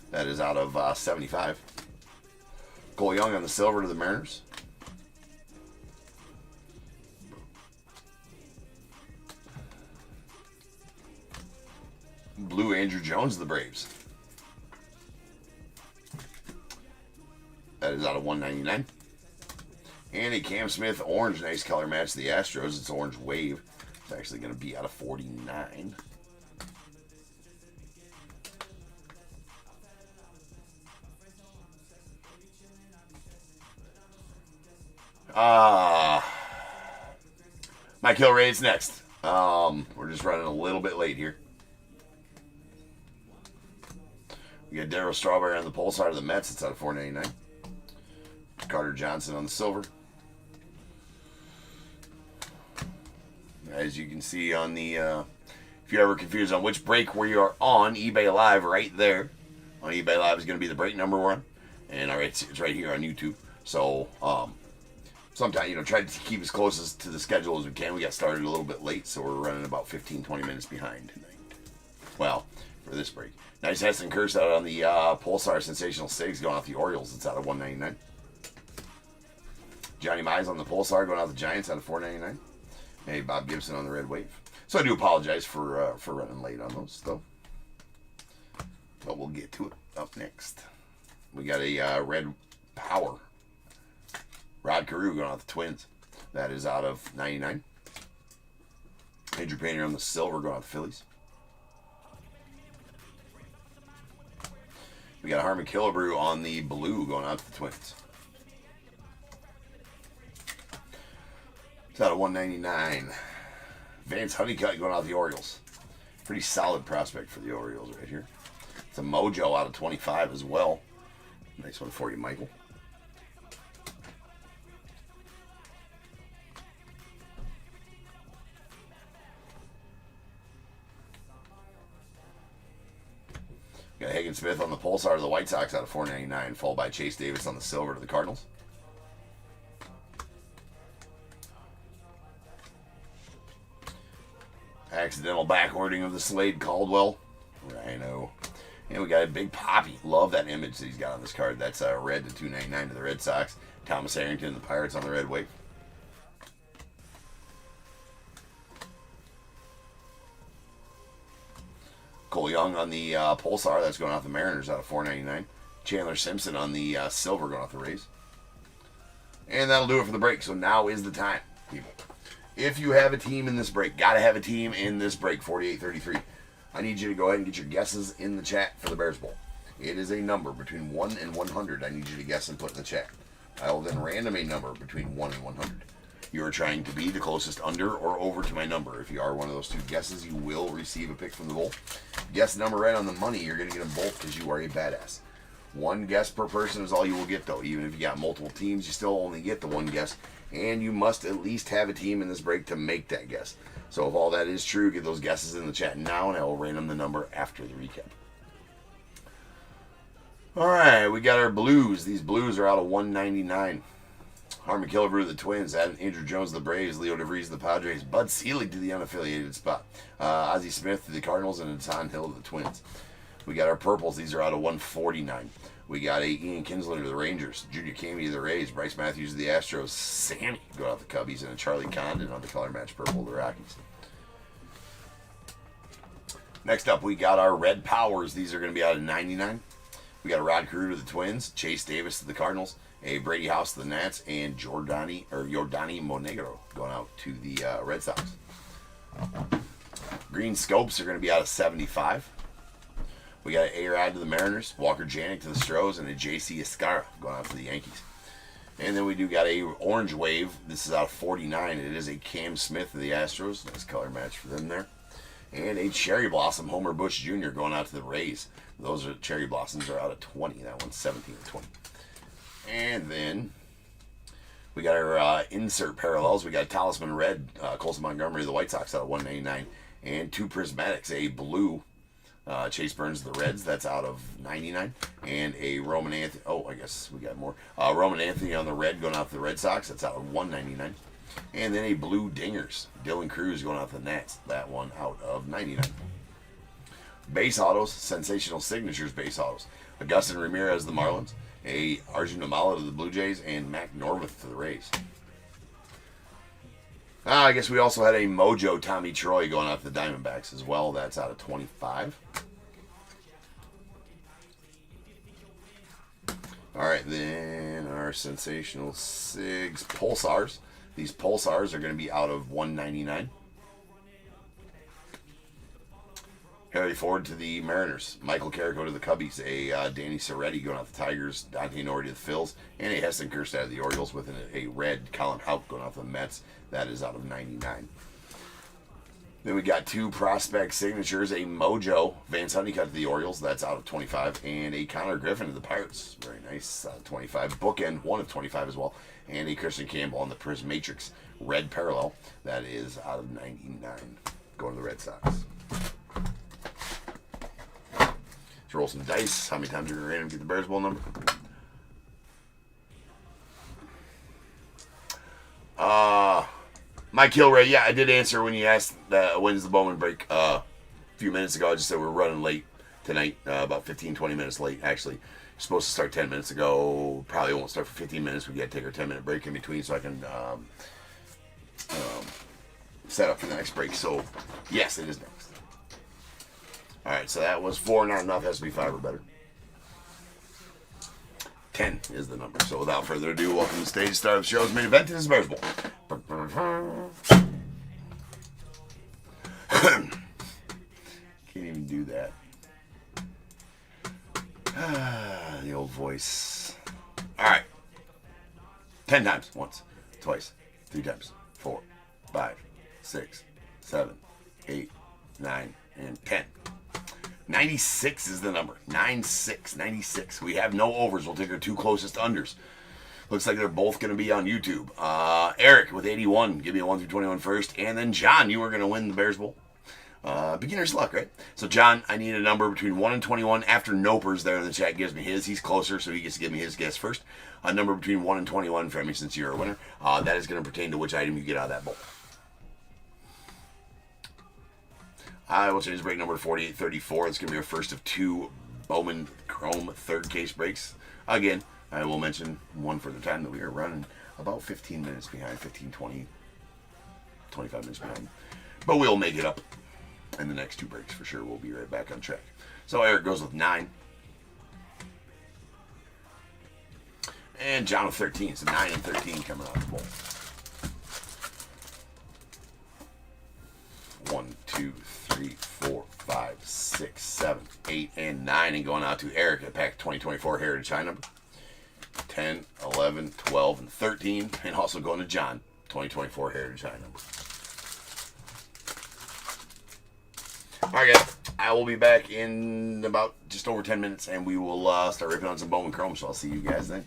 That is out of 75. Cole Young on the silver to the Mariners. Blue Andrew Jones to the Braves. That is out of 199. And a Cam Smith orange, nice color match to the Astros. It's orange wave. It's actually going to be out of 49. Mike Hillray's next. We're just running a little bit late here. We got Darryl Strawberry on the Pulsar of the Mets. It's out of $4.99. Carter Johnson on the silver. As you can see on the, if you're ever confused on which break we are on, eBay Live right there. On eBay Live is going to be the break number 1. And all right, it's right here on YouTube. So, Sometimes, you know, try to keep as close as to the schedule as we can. We got started a little bit late, so we're running about 15-20 minutes behind tonight. Well, for this break. Nice Heston Curse out on the Pulsar Sensational Sigs going off the Orioles. It's out of $199. Johnny Mize on the Pulsar going out the Giants out of $4.99. Maybe Bob Gibson on the Red Wave. So I do apologize for running late on those, though. But we'll get to it up next. We got a Red Power. Rod Carew going out the Twins. That is out of $99. Andrew Painter on the Silver going out the Phillies. We got a Harmon Killebrew on the Blue going out to the Twins. It's out of $199. Vance Honeycutt going out the Orioles. Pretty solid prospect for the Orioles right here. It's a Mojo out of 25 as well. Nice one for you, Michael. Got Hagen Smith on the Pulsar to the White Sox out of $4.99, followed by Chase Davis on the Silver to the Cardinals. Accidental backwarding of the Slade Caldwell. Rhino. And we got a Big Poppy. Love that image that he's got on this card. That's red to $2.99 to the Red Sox. Thomas Harrington and the Pirates on the Red Wave. Cole Young on the Pulsar. That's going off the Mariners out of $4.99. Chandler Simpson on the Silver going off the Rays. And that'll do it for the break. So now is the time, people. If you have a team in this break, got to have a team in this break, 48-33. I need you to go ahead and get your guesses in the chat for the Bears Bowl. It is a number between 1 and 100. I need you to guess and put in the chat. I will then random a number between 1 and 100. You are trying to be the closest under or over to my number. If you are one of those two guesses, you will receive a pick from the bowl. Guess the number right on the money, you're going to get them both because you are a badass. One guess per person is all you will get, though. Even if you got multiple teams, you still only get the one guess. And you must at least have a team in this break to make that guess. So if all that is true, get those guesses in the chat now, and I will random the number after the recap. All right, we got our Blues. These Blues are out of $199. Harmon Killebrew to the Twins, Andrew Jones to the Braves, Leo DeVries to the Padres, Bud Selig to the unaffiliated spot, Ozzie Smith to the Cardinals, and Tom Hill to the Twins. We got our Purples. These are out of $149. We got a Ian Kinsler to the Rangers, Junior Camey to the Rays, Bryce Matthews to the Astros, Sammy going out the Cubbies, and a Charlie Condon on the color match purple to the Rockies. Next up, we got our Red Powers. These are going to be out of $99. We got a Rod Carew to the Twins, Chase Davis to the Cardinals, a Brady House to the Nats, and Jordani Monegro going out to the Red Sox. Green Scopes are going to be out of $75. We got an A-Rod to the Mariners, Walker Janik to the Stros, and a J.C. Escara going out to the Yankees. And then we do got a Orange Wave. This is out of $49. It is a Cam Smith of the Astros. Nice color match for them there. And a Cherry Blossom, Homer Bush Jr. going out to the Rays. Those are Cherry Blossoms are out of 20. That one's 17 to 20. And then we got our insert parallels. We got Talisman Red, Colson Montgomery of the White Sox out of $199. And two Prismatics, a blue Chase Burns of the Reds, that's out of $99. And a Roman Anthony, I guess we got more. Roman Anthony on the red going out to the Red Sox, that's out of $199. And then a blue Dingers, Dylan Cruz going out to the Nats, that one out of $99. Base autos, Sensational Signatures base autos. Augustin Ramirez to the Marlins, a Arjun Amala to the Blue Jays, and Mac Norvith to the Rays. I guess we also had a Mojo Tommy Troy going out to the Diamondbacks as well. That's out of $25. All right, then our Sensational Sigs Pulsars. These Pulsars are going to be out of $199. Harry Ford to the Mariners, Michael Carrico to the Cubbies, a Danny Soretti going out to the Tigers, Dante Norrie to the Phils, and a Heston Kjerstad to the Orioles with a red Colin Houck going out to the Mets. That is out of $99. Then we got two prospect signatures, a Mojo Vance Honeycutt to the Orioles, that's out of $25, and a Connor Griffin to the Pirates, very nice, out of $25. Bookend, one of $25 as well, and a Christian Campbell on the Prismatrix red parallel, that is out of $99, going to the Red Sox. Let's roll some dice. How many times are we going to get the Bears Bowl number? My kill rate, yeah, I did answer when you asked when's the Bowman break a few minutes ago. I just said we're running late tonight, about 15, 20 minutes late, actually. Supposed to start 10 minutes ago. Probably won't start for 15 minutes. We got to take our 10-minute break in between so I can set up for the next break. So, yes, it is next. All right, so that was 4, not enough. Has to be 5 or better. 10 is the number. So without further ado, welcome to the stage. Start of the show's main event. This is Bears Bowl. Can't even do that. The old voice. All right. 10 times. Once, twice, 3 times, 4, 5, 6, 7, 8, 9, and 10. 96 is the number. 96. We have no overs. We'll take our 2 closest unders. Looks like they're both going to be on YouTube. Eric with 81. Give me a 1 through 21 first. And then John, you are going to win the Bears Bowl. Beginner's luck, right? So John, I need a number between 1 and 21. After Nopers there in the chat gives me his. He's closer, so he gets to give me his guess first. A number between 1 and 21 for me since you're a winner. That is going to pertain to which item you get out of that bowl. I will change break number 4834. It's going to be our first of 2 Bowman Chrome third case breaks. Again, I will mention one for the time that we are running about 15 minutes behind, 15, 20, 25 minutes behind. But we'll make it up in the next 2 breaks for sure. We'll be right back on track. So Eric goes with 9. And John with 13. So 9 and 13 coming out of the bowl. 1, 2, 3, 4, 5, 6, 7, 8, and 9. And going out to Eric at Pack 2024 Heritage High number. 10, 11, 12, and 13. And also going to John, 2024 Heritage High number. All right, guys. I will be back in about just over 10 minutes, and we will start ripping on some Bowman Chrome, so I'll see you guys then.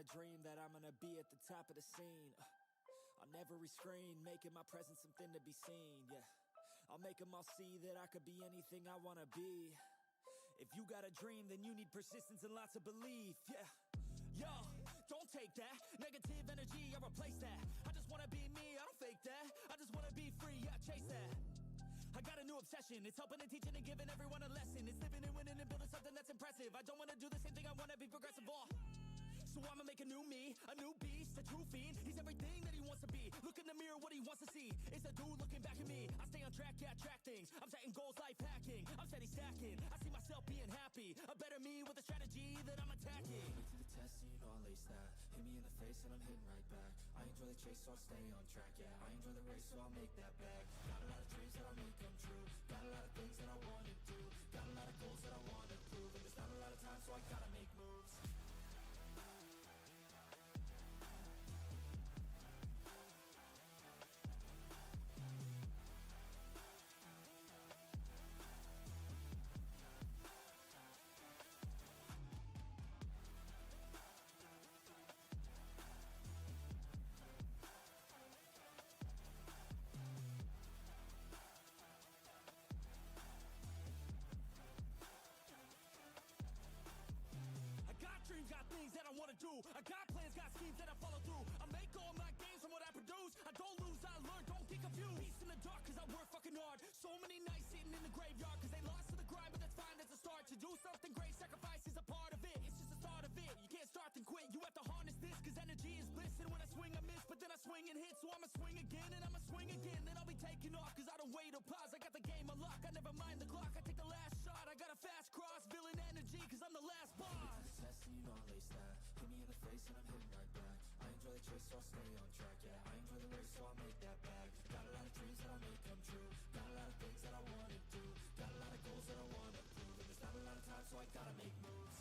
a dream that I'm gonna be at the top of the scene. On every screen, making my presence something to be seen, yeah. I'll make them all see that I could be anything I wanna be. If you got a dream, then you need persistence and lots of belief, yeah. Yo, don't take that negative energy, I replace that. I just wanna be me, I don't fake that. I just wanna be free, yeah, chase that. I got a new obsession, it's helping and teaching and giving everyone a lesson. It's living and winning and building something that's impressive. I don't wanna do the same thing, I wanna be progressive, so I'ma make a new me, a new beast, a true fiend. He's everything that he wants to be. Look in the mirror, what he wants to see is a dude looking back at me. I stay on track, yeah, track things. I'm setting goals, life hacking. I'm steady stacking. I see myself being happy. A better me with a strategy that I'm attacking. To the test, and you know I'll ace that. Hit me in the face and I'm hitting right back. I enjoy the chase, so I'll stay on track, yeah. I enjoy the race, so I'll make that bag. Got a lot of dreams that I'll make come true. Got a lot of things that I wanna do. Got a lot of goals that I wanna prove. And there's not a lot of time, so I gotta make moves. Dreams, got things that I wanna do. I got plans, got schemes that I follow through. I make all my gains from what I produce. I don't lose, I learn, don't get confused. Peace in the dark, cause I work fucking hard. So many nights sitting in the graveyard, cause they lost to the grind, but that's fine, that's a start. To do something great, sacrifice is a part of it. It's just the start of it. You can't start then quit, you have to harness this, cause energy is bliss. And when I swing, I miss, but then I swing and hit. So I'ma swing again, and I'ma swing again. Then I'll be taking off, cause I don't wait or pause. I got the game unlocked, I never mind the clock. I take the last shot, I got a fast cross. Villain energy, cause I'm the last boss. Test, and you know I'll ace that. Hit me in the face and I'm hitting right back. I enjoy the chase, so I'll stay on track, yeah. I enjoy the race, so I'll make that bag. Got a lot of dreams that I'll make come true. Got a lot of things that I wanna do. Got a lot of goals that I wanna prove. And there's not a lot of time, so I gotta make moves.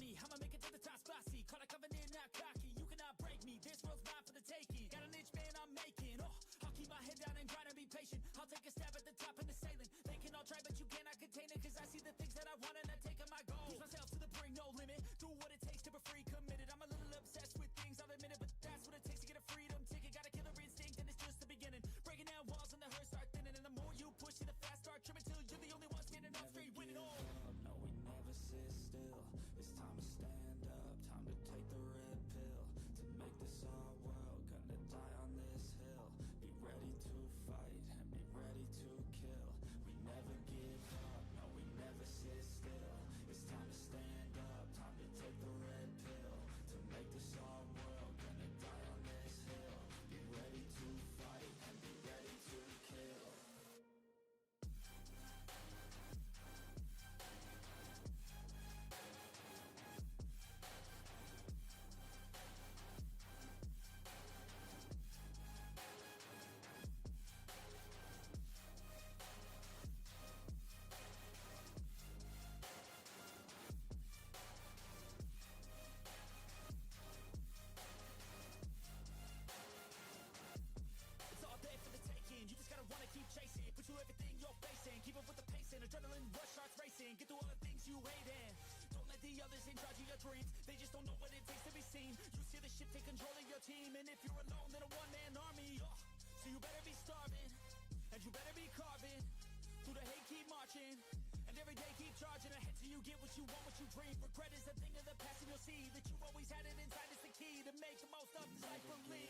me, I'ma make it to the top spicy. Call a covenant, not cocky. You cannot break me. This world's mine for the taking. Got an itch, man, I'm making. Oh, I'll keep my head down and grind and be patient. I'll take a stab at the top and the sailing. They can all try, but you cannot contain it. Cause I see the things that I want and I take on my goal. Push myself to the brink, no limit. Do what it takes to be free, committed. I'm a little obsessed with things, I'll admit it. But that's what it takes to get a freedom ticket. Got a killer instinct and it's just the beginning. Breaking down walls and the hurt start thinning. And the more you push, see the fast start trimming. Till you're the only one standing up straight, winning all. No, we never sit still. It's time to stand up, time to take the red pill. To make this our world, gonna die on this hill. Be ready to fight and be ready to kill. We never give up, no, we never sit still. It's time to stand up, time to take the red pill. To make this our world, gonna die on this hill. Be ready to fight and be ready to kill. It's all there for the taking. You just gotta wanna keep chasing. Put you everything you're facing. Keep up with the pace and adrenaline rush starts racing. Get through all the things you hate and don't let the others in charge of your dreams. They just don't know what it takes to be seen. You see the shit take control of your team. And if you're alone, then a one-man army. So you better be starving and you better be carving. Through the hate, keep marching. And every day keep charging ahead till you get what you want, what you dream. Regret is a thing of the past and you'll see that you always had it inside. It's the key to make the most of this life for me.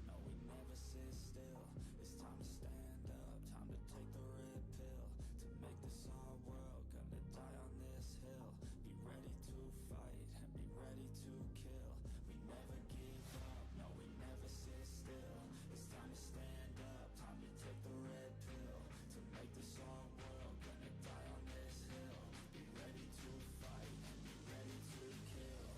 No, we never sit still. It's time to stand up, time to take the red pill. To make this our world, gonna die on this hill. Be ready to fight and be ready to kill. We never give up, no, we never sit still. It's time to stand up, time to take the red pill. To make this our world, gonna die on this hill. Be ready to fight and be ready to kill.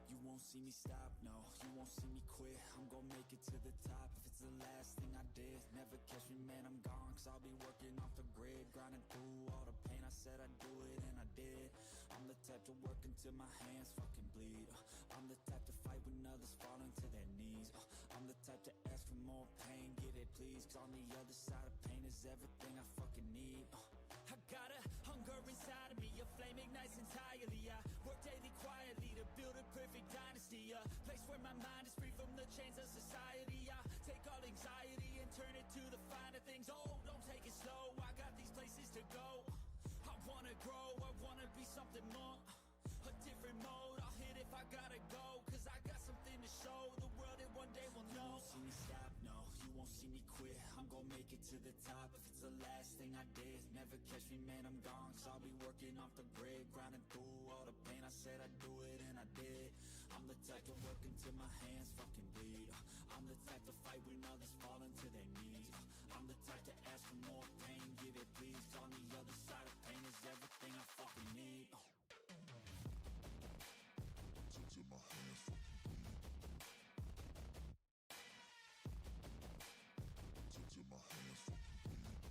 You won't see me stop, no, you won't see me quit. I'm gonna make it to the top if it's the last thing I did. Never catch me, man, I'm gone, cause I'll be working off the grid. Grinding through all the pain, I said I'd do it and I did. I'm the type to work until my hands fucking bleed. I'm the type to fight when others fall into their knees. I'm the type to ask for more pain, get it please. Cause on the other side of pain is everything I fucking need. I got a hunger inside of me, a flame ignites entirely. I work daily quietly to build a perfect dynasty. A place where my mind is free from the chains of society. I take all anxiety and turn it to the finer things. Oh, don't take it slow, I got these places to go. I wanna grow, I wanna be something more. A different mode, I'll hit if I gotta go. Cause I got something to show the world that one day will know. You won't see me stop, no, you won't see me quit. I'm gonna make it to the top if it's the last thing I did. Never catch me, man, I'm gone, cause I'll be working off the grid. Grinding through all the pain, I said I'd do it and I did. I'm the type to work until my hands fucking bleed. I'm the type to fight when others fall into their knees. I'm the type to ask for more pain, give it please. On the other side of pain is everything I fucking need. Till my hands fucking bleed. Till my hands fucking bleed.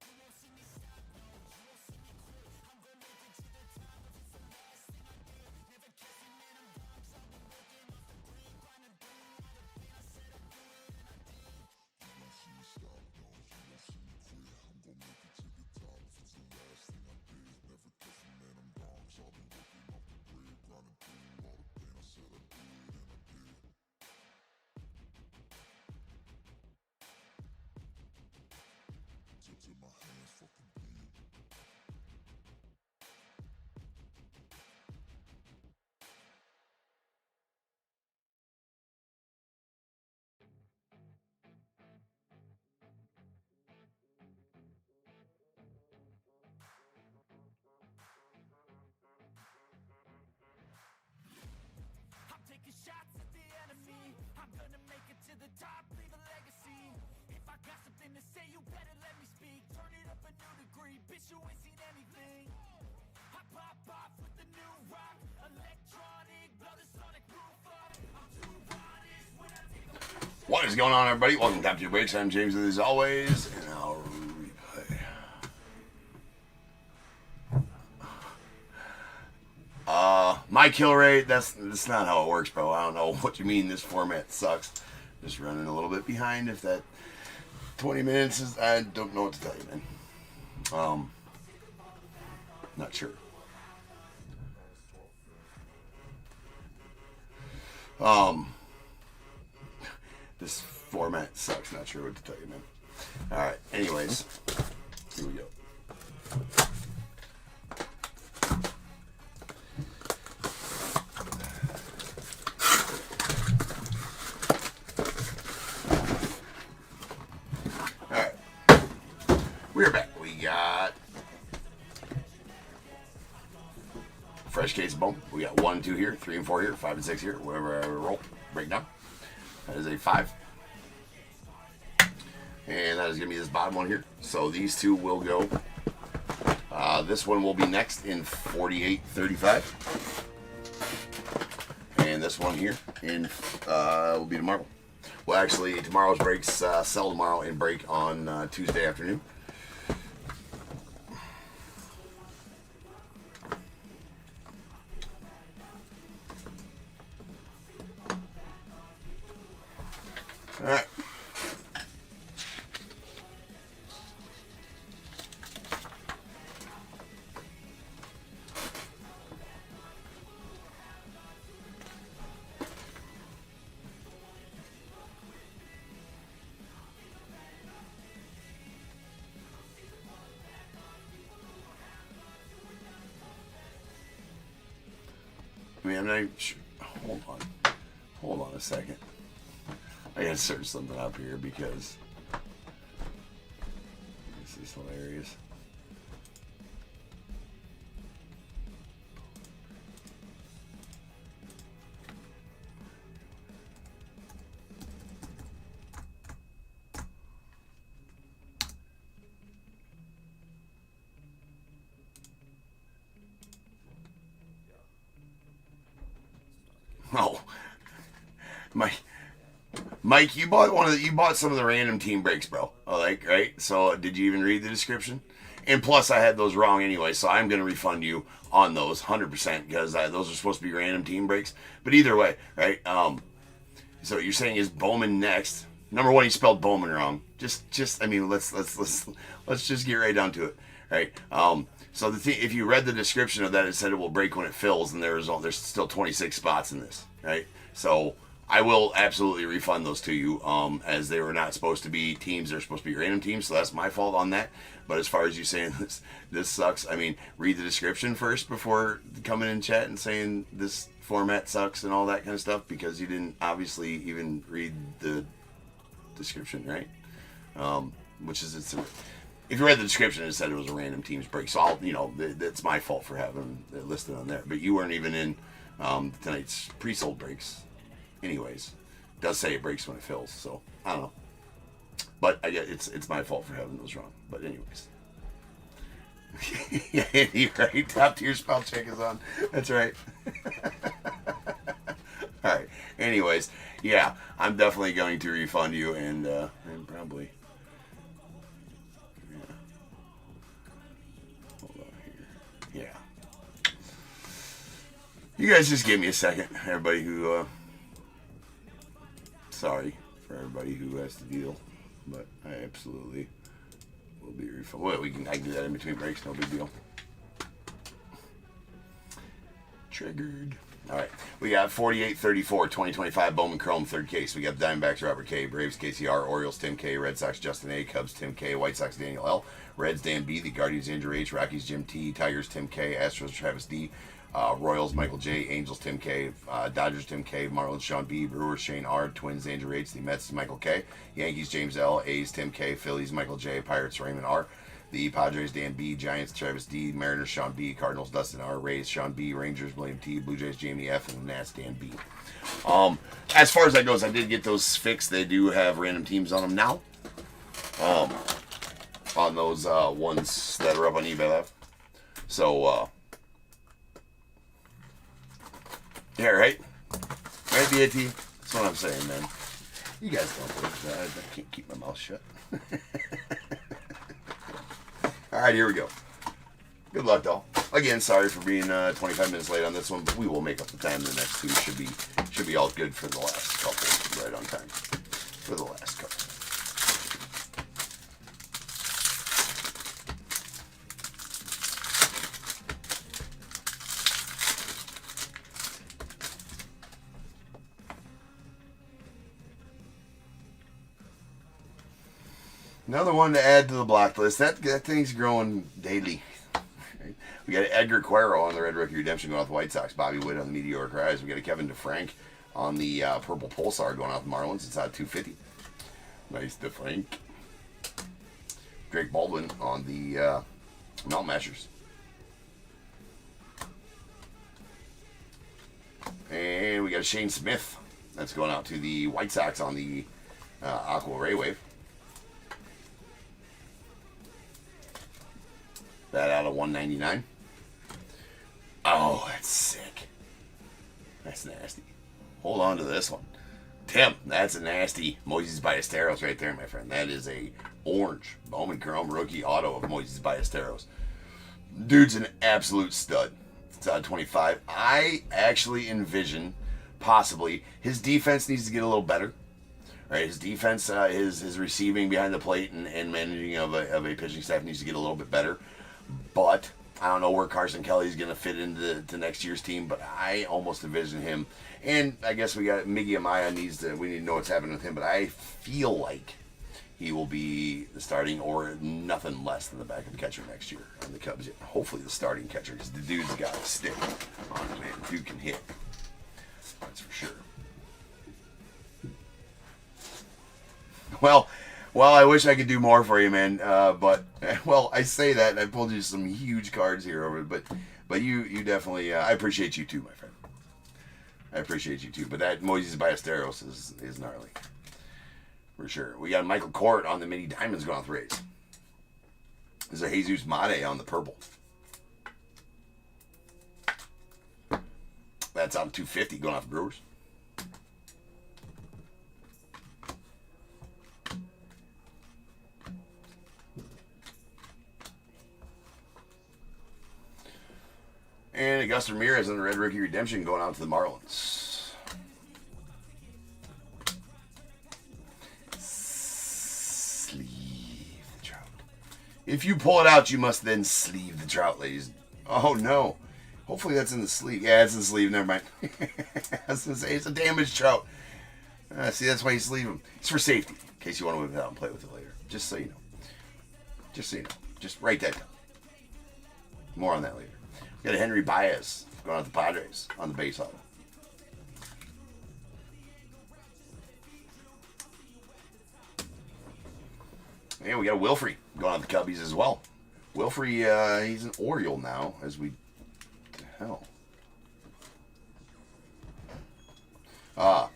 You won't see me stop, no, you won't see me quit. I'm gonna make it to the top if it's the last thing I did. Never catch me, man, I'm gone, cause I'll be working off the grid. Grinding through all the pain, I new degree, bitch, you ain't seen anything. I pop off with the new rock, electronic, blow the sonic roof up. I'm too honest when I take a few shots. What is going on, everybody? Welcome to Top 2 Breaks. I'm James, as always, and I'll replay. My kill rate, that's not how it works, bro. I don't know what you mean this format sucks. Just running a little bit behind. If that 20 minutes is, I don't know what to tell you, man. Not sure. This format sucks. Not sure what to tell you, man. All right. Anyways, here we go. All right. We're back. We got fresh case of BOMWAN. We got 1, 2 here, 3 and 4 here, 5 and 6 here. Wherever I roll, break down. That is a 5. And that is going to be this bottom one here. So these two will go. This one will be next in 48.35. And this one here in will be tomorrow. Well, actually, tomorrow's breaks sell tomorrow and break on Tuesday afternoon. All right. I mean, I'm not even sure. Hold on a second. I gotta search something up here because this is hilarious. Oh, Mike, you bought some of the random team breaks, bro. Like, right? So did you even read the description? And plus, I had those wrong anyway, so I'm gonna refund you on those 100% because those are supposed to be random team breaks. But either way, right? So what you're saying is BOMWAN next. Number one, you spelled BOMWAN wrong. Just I mean, let's just get right down to it, right? So the thing, if you read the description of that, it said it will break when it fills, and there's still 26 spots in this, right? So I will absolutely refund those to you, as they were not supposed to be teams. They're supposed to be random teams, so that's my fault on that. But as far as you saying this sucks, I mean, read the description first before coming in chat and saying this format sucks and all that kind of stuff, because you didn't obviously even read the description, right? Which is if you read the description, it said it was a random teams break. So that's my fault for having it listed on there. But you weren't even in tonight's pre-sold breaks. Anyways, it does say it breaks when it fills, so I don't know. But I guess it's my fault for having those wrong. But anyways. Yeah, you're right. Top tier spell check is on. That's right. Alright. Anyways, yeah, I'm definitely going to refund you and probably yeah. You guys just give me a second, everybody who sorry for everybody who has to deal, but I absolutely will be refunded. Well, I can do that in between breaks, no big deal. Triggered. All right, we got 48-34, 2025 BOMWAN Chrome, third case. We got Diamondbacks, Robert K, Braves, KCR, Orioles, Tim K, Red Sox, Justin A, Cubs, Tim K, White Sox, Daniel L, Reds, Dan B, the Guardians, Andrew H, Rockies, Jim T, Tigers, Tim K, Astros, Travis D, Royals, Michael J, Angels, Tim K, Dodgers, Tim K, Marlins, Sean B, Brewers, Shane R, Twins, Andrew H, the Mets, Michael K, Yankees, James L, A's, Tim K, Phillies, Michael J, Pirates, Raymond R, the Padres, Dan B, Giants, Travis D, Mariners, Sean B, Cardinals, Dustin R, Rays, Sean B, Rangers, William T, Blue Jays, Jamie F, and the Nats, Dan B. As far as that goes, I did get those fixed. They do have random teams on them now. on those ones that are up on eBay Live. So, yeah, right? Right, BAT? That's what I'm saying, man. You guys don't believe that. I can't keep my mouth shut. All right, here we go. Good luck, though. Again, sorry for being 25 minutes late on this one, but we will make up the time. The next two should be all good for the last couple. Right on time for the last couple. Another one to add to the block list. That thing's growing daily. We got Edgar Cuero on the Red Rookie Redemption going off the White Sox. Bobby Witt on the Meteoric Rise. We got a Kevin DeFrank on the Purple Pulsar going off the Marlins. It's at 250. Nice DeFrank. Drake Baldwin on the Mountain Mashers. And we got a Shane Smith. That's going out to the White Sox on the Aqua Ray Wave. That out of 199. Oh, that's sick. That's nasty. Hold on to this one. Tim, that's a nasty Moises Ballesteros right there, my friend. That is a orange Bowman Chrome rookie auto of Moises Ballesteros. Dude's an absolute stud. It's out of 25. I actually envision possibly his defense needs to get a little better. Right, his defense, his receiving behind the plate and managing of a pitching staff needs to get a little bit better. But I don't know where Carson Kelly's going to fit into next year's team, but I almost envision him. And I guess we got Miggy Amaya we need to know what's happening with him, but I feel like he will be the starting or nothing less than the backup catcher next year on the Cubs. Hopefully the starting catcher, because the dude's got a stick on him, man. The dude can hit. That's for sure. Well, I wish I could do more for you, man. But I say that, and I pulled you some huge cards here over it. But you definitely, I appreciate you too, my friend. I appreciate you too. But that Moises Ballesteros is gnarly, for sure. We got Michael Court on the Mini Diamonds going off the Rays. There's a Jesus Mate on the purple. That's out of 250 going off the Brewers. And Augusta Ramirez on the Red Rookie Redemption going out to the Marlins. Sleeve the trout. If you pull it out, you must then sleeve the trout, ladies. Oh, no. Hopefully that's in the sleeve. Yeah, it's in the sleeve. Never mind. I was going to say, it's a damaged trout. See, that's why you sleeve them. It's for safety, in case you want to whip it out and play with it later. Just so you know. Just so you know. Just write that down. More on that later. Got a Henry Baez going out the Padres on the base auto. And we got a Wilfrey going out the Cubbies as well. Wilfrey, he's an Oriole now, as we... What the hell?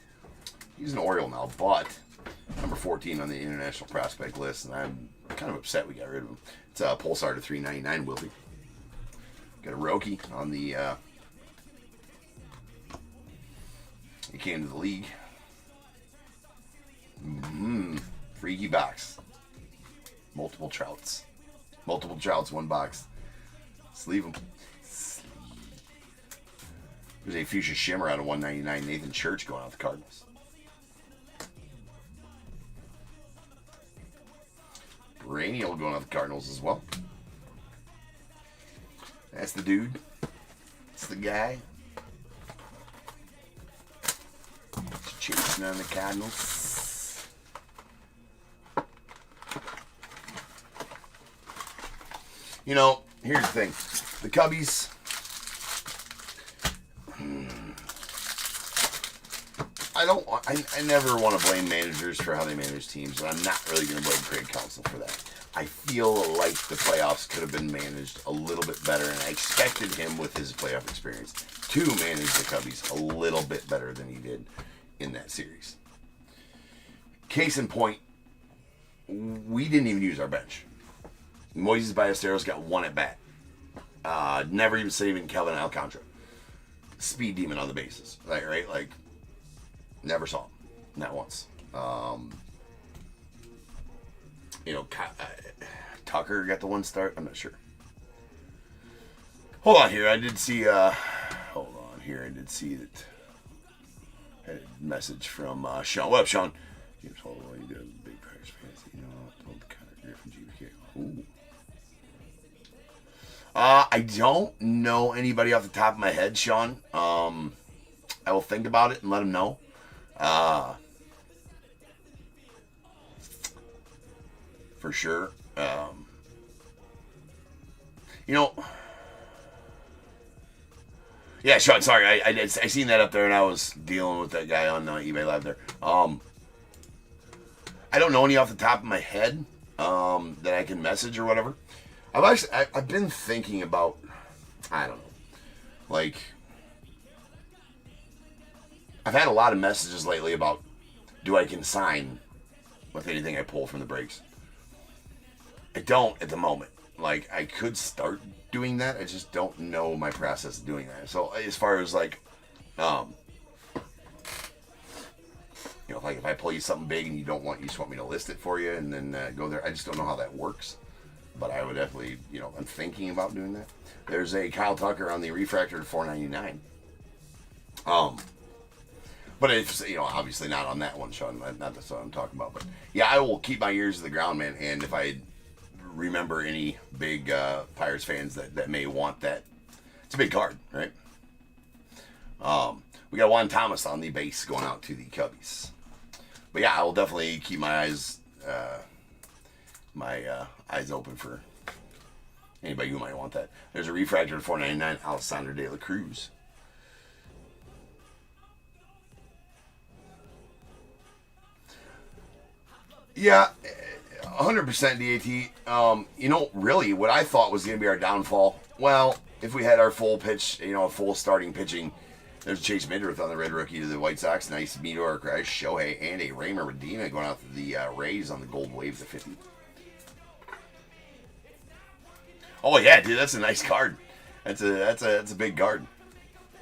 He's an Oriole now, but number 14 on the international prospect list, and I'm kind of upset we got rid of him. It's a Pulsar to 399, Wilfrey. Got a Roki on the, he came to the league. Freaky box. Multiple trouts, one box. Sleeve them. There's a Fuchsia Shimmer out of 199, Nathan Church going out the Cardinals. Rainiel going out the Cardinals as well. That's the dude. That's the guy. Chasing on the Cardinals. You know, here's the thing. The Cubbies. I never want to blame managers for how they manage teams, and I'm not really going to blame Craig Counsell for that. I feel like the playoffs could have been managed a little bit better, and I expected him, with his playoff experience, to manage the Cubbies a little bit better than he did in that series. Case in point, we didn't even use our bench. Moises Ballesteros got one at bat. Never even saving Kelvin Alcantara. Speed demon on the bases. Right? Like, never saw him. Not once. Tucker got the one start. I'm not sure. Hold on here. I did see that. I had a message from Sean. What up, Sean? James Holloway, you do big Pirates fans. You know, don't kind of Griffin GBK. Ooh. I don't know anybody off the top of my head, Sean. I will think about it and let him know. For sure. Yeah, Sean, sorry. I seen that up there, and I was dealing with that guy on eBay Live there. I don't know any off the top of my head that I can message or whatever. I've been thinking about, I don't know, like, I've had a lot of messages lately about, do I consign with anything I pull from the breaks? I don't at the moment. Like, I could start doing that. I just don't know my process of doing that. So as far as like, like if I pull you something big and you just want me to list it for you and then go there. I just don't know how that works. But I would definitely, I'm thinking about doing that. There's a Kyle Tucker on the refractor at $4.99. But it's, obviously not on that one, Sean. Not that's what I'm talking about. But yeah, I will keep my ears to the ground, man. And if I remember any big Pirates fans that may want that, it's a big card, right? We got Juan Thomas on the base going out to the Cubbies. But yeah, I will definitely keep my eyes open for anybody who might want that. There's a refractor at $4.99, Alessandro De La Cruz. Yeah, 100% DAT. Really, what I thought was going to be our downfall, well, if we had our full pitch, full starting pitching, there's Chase Midrith on the red rookie to the White Sox. Nice meteoric rise. Shohei and a Raymer Medina going out to the Rays on the gold wave to 50. Oh yeah, dude, that's a nice card. That's a big card.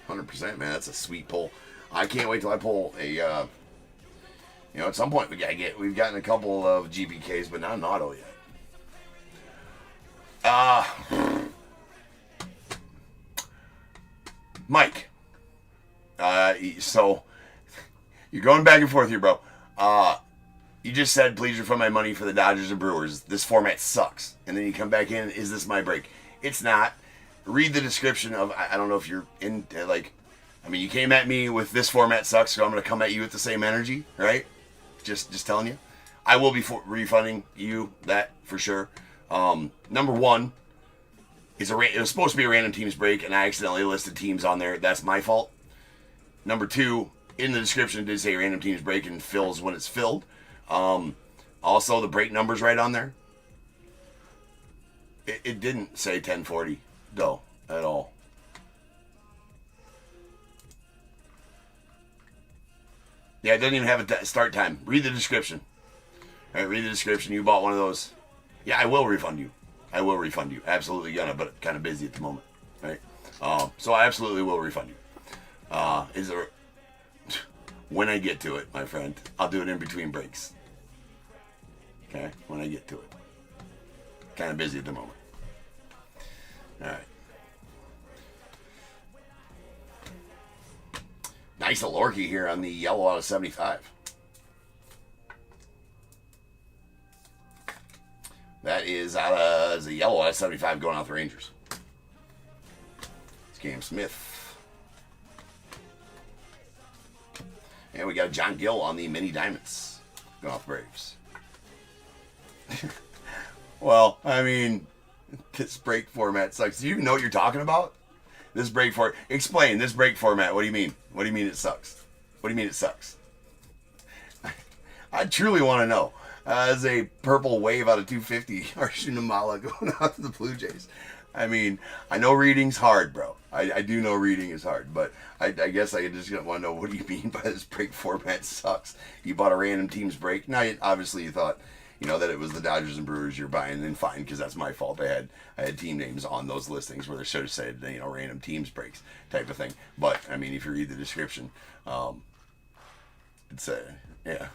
100%, man. That's a sweet pull. I can't wait till I pull a. At some point we've gotten a couple of GBKs, but not an auto yet. Mike. So you're going back and forth here, bro. You just said, please refund my money for the Dodgers and Brewers. This format sucks. And then you come back in, is this my break? It's not. Read the description of, I don't know if you're in, you came at me with this format sucks, so I'm going to come at you with the same energy, right? Just telling you. I will be refunding you that for sure. Number one, it was supposed to be a random teams break, and I accidentally listed teams on there. That's my fault. Number two, in the description it did say random teams break and fills when it's filled. Also, the break number's right on there. It didn't say 1040, though, at all. Yeah, it doesn't even have a start time. Read the description. All right, read the description. You bought one of those. Yeah, I will refund you. Absolutely gonna, but kind of busy at the moment. Right? So I absolutely will refund you. When I get to it, my friend, I'll do it in between breaks. Okay? When I get to it. Kind of busy at the moment. All right. Nice Alorki here on the yellow out of 75. That is a yellow out of 75 going out the Rangers. It's Cam Smith. And we got John Gill on the mini diamonds going off Braves. Well, this break format sucks. Do you even know what you're talking about? Explain this break format. What do you mean? What do you mean it sucks? What do you mean it sucks? I truly want to know. As a purple wave out of 250, Arjun Namala going out to the Blue Jays. I know reading's hard, bro. I do know reading is hard, but I guess I just want to know, what do you mean by this break format sucks? You bought a random teams break. Now, obviously you thought, you know, that it was the Dodgers and Brewers you're buying, then fine, because that's my fault. I had team names on those listings where they should have said, you know, random teams breaks type of thing. But I mean, if you read the description, it's yeah.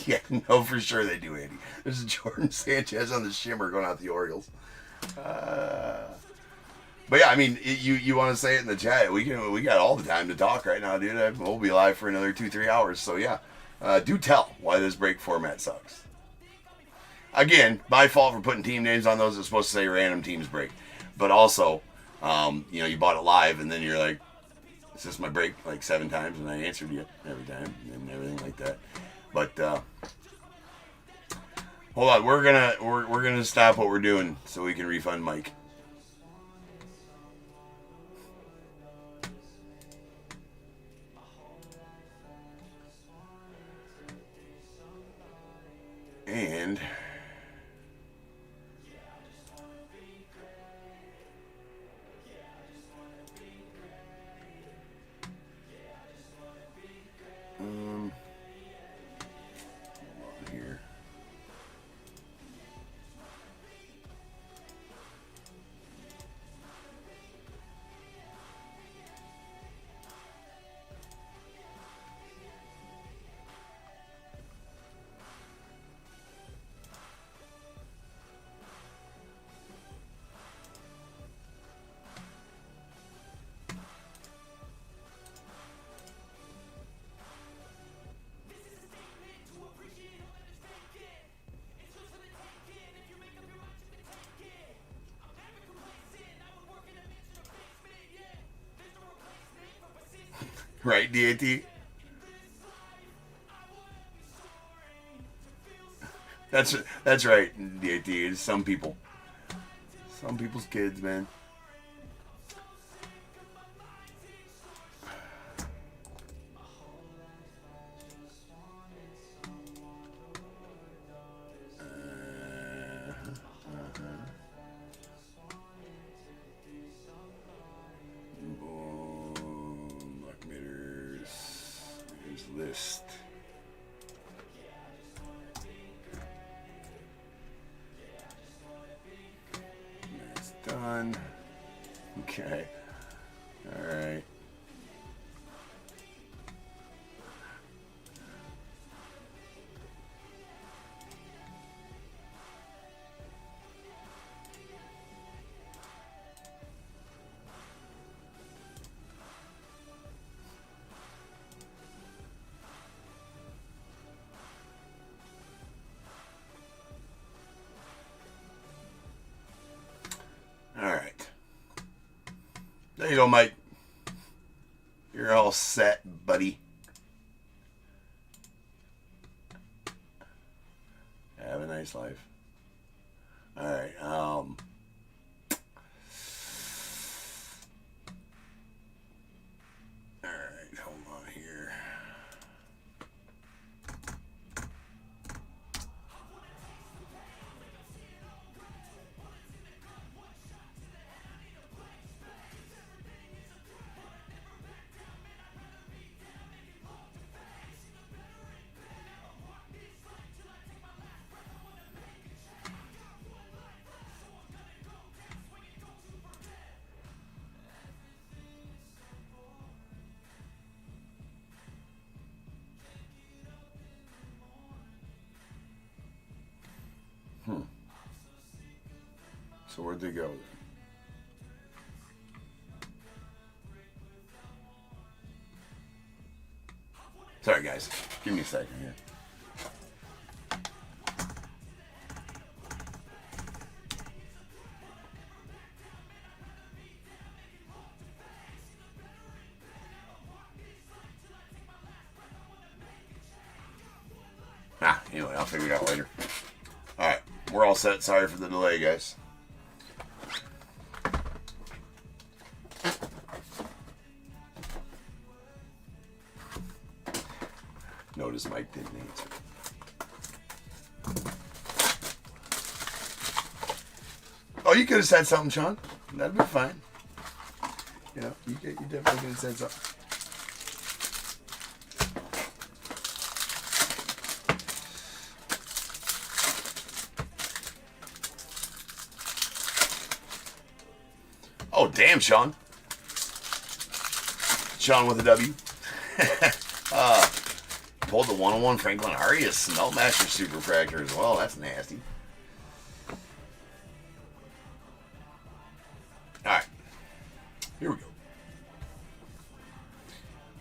Yeah, no, for sure they do, Andy. There's a Jordan Sanchez on the shimmer going out the Orioles. But yeah, I mean, you want to say it in the chat? We got all the time to talk right now, dude. We'll be live for another 2-3 hours. So yeah, do tell why this break format sucks. Again, my fault for putting team names on those. It's supposed to say random teams break, but also, you know, you bought it live and then you're like, "Is this my break?" like 7 times, and I answered you every time and everything like that. But hold on, we're gonna stop what we're doing so we can refund Mike. And hold on here. Right, DAT? That's right, DAT. It's some people's kids, man. List. That's done. Okay. All right. There you go, Mike. You're all set, buddy. Have a nice life. All right. All right. Hold on here. So where'd they go? Sorry, guys. Give me a second here. Anyway, I'll figure it out later. All right, we're all set. Sorry for the delay, guys. Notice Mike didn't answer. Oh, you could have said something, Sean. That'd be fine. You know, you definitely could have said something. Oh, damn, Sean. Sean with a W. Pulled the 101 Franklin Arias Smeltmaster Super Fractor as well. That's nasty. Alright. Here we go.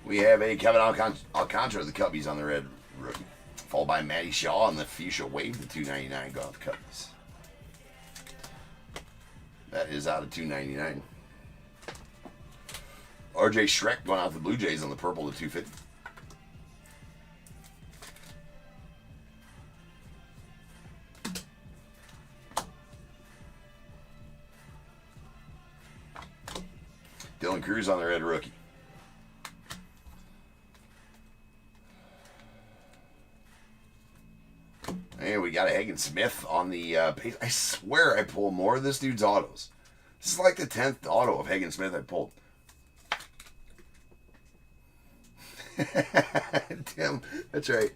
We have a Kevin Alcantara of the Cubbies on the red rookie. Followed by Matty Shaw on the Fuchsia Wave, the $2.99 go out the Cubbies. That is out of $2.99. RJ Schreck going out the Blue Jays on the purple to $2.50. Dylan Cruz on the red rookie. And we got a Hagen Smith on the base. I swear I pull more of this dude's autos. This is like the 10th auto of Hagen Smith I pulled. Tim, that's right.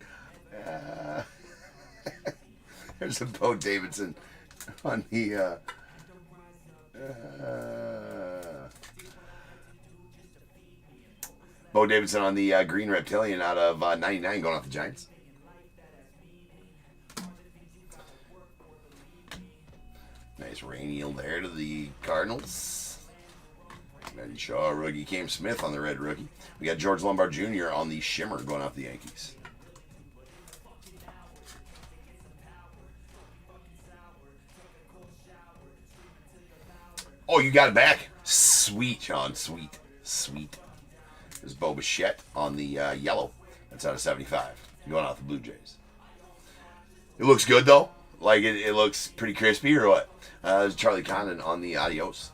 There's a Bo Davidson on the Bo Davidson on the green reptilian out of 99 going off the Giants. Nice rain yield there to the Cardinals. Matty Shaw, rookie. Cam Smith on the red rookie. We got George Lombard Jr. on the shimmer going off the Yankees. Oh, you got it back. Sweet, Sean. Sweet. Sweet. There's Bo Bichette on the yellow. That's out of 75. Going off the Blue Jays. It looks good, though. Like, it looks pretty crispy, or what? There's Charlie Condon on the Adios.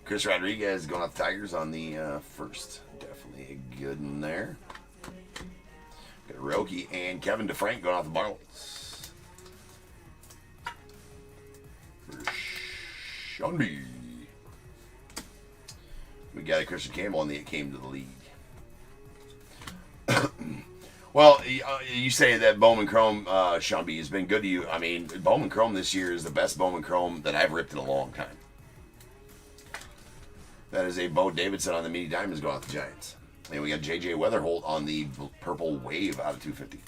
Chris Rodriguez going off the Tigers on the first. Definitely a good one there. Got Roki and Kevin DeFrank going off the Marlins. For Shandy. We got a Christian Campbell on the It Came to the League. Well, you say that Bowman Chrome, Shanby, has been good to you. I mean, Bowman Chrome this year is the best Bowman Chrome that I've ripped in a long time. That is a Bo Davidson on the Mini Diamonds going off the Giants. And we got J.J. Weatherholt on the purple Wave out of 250.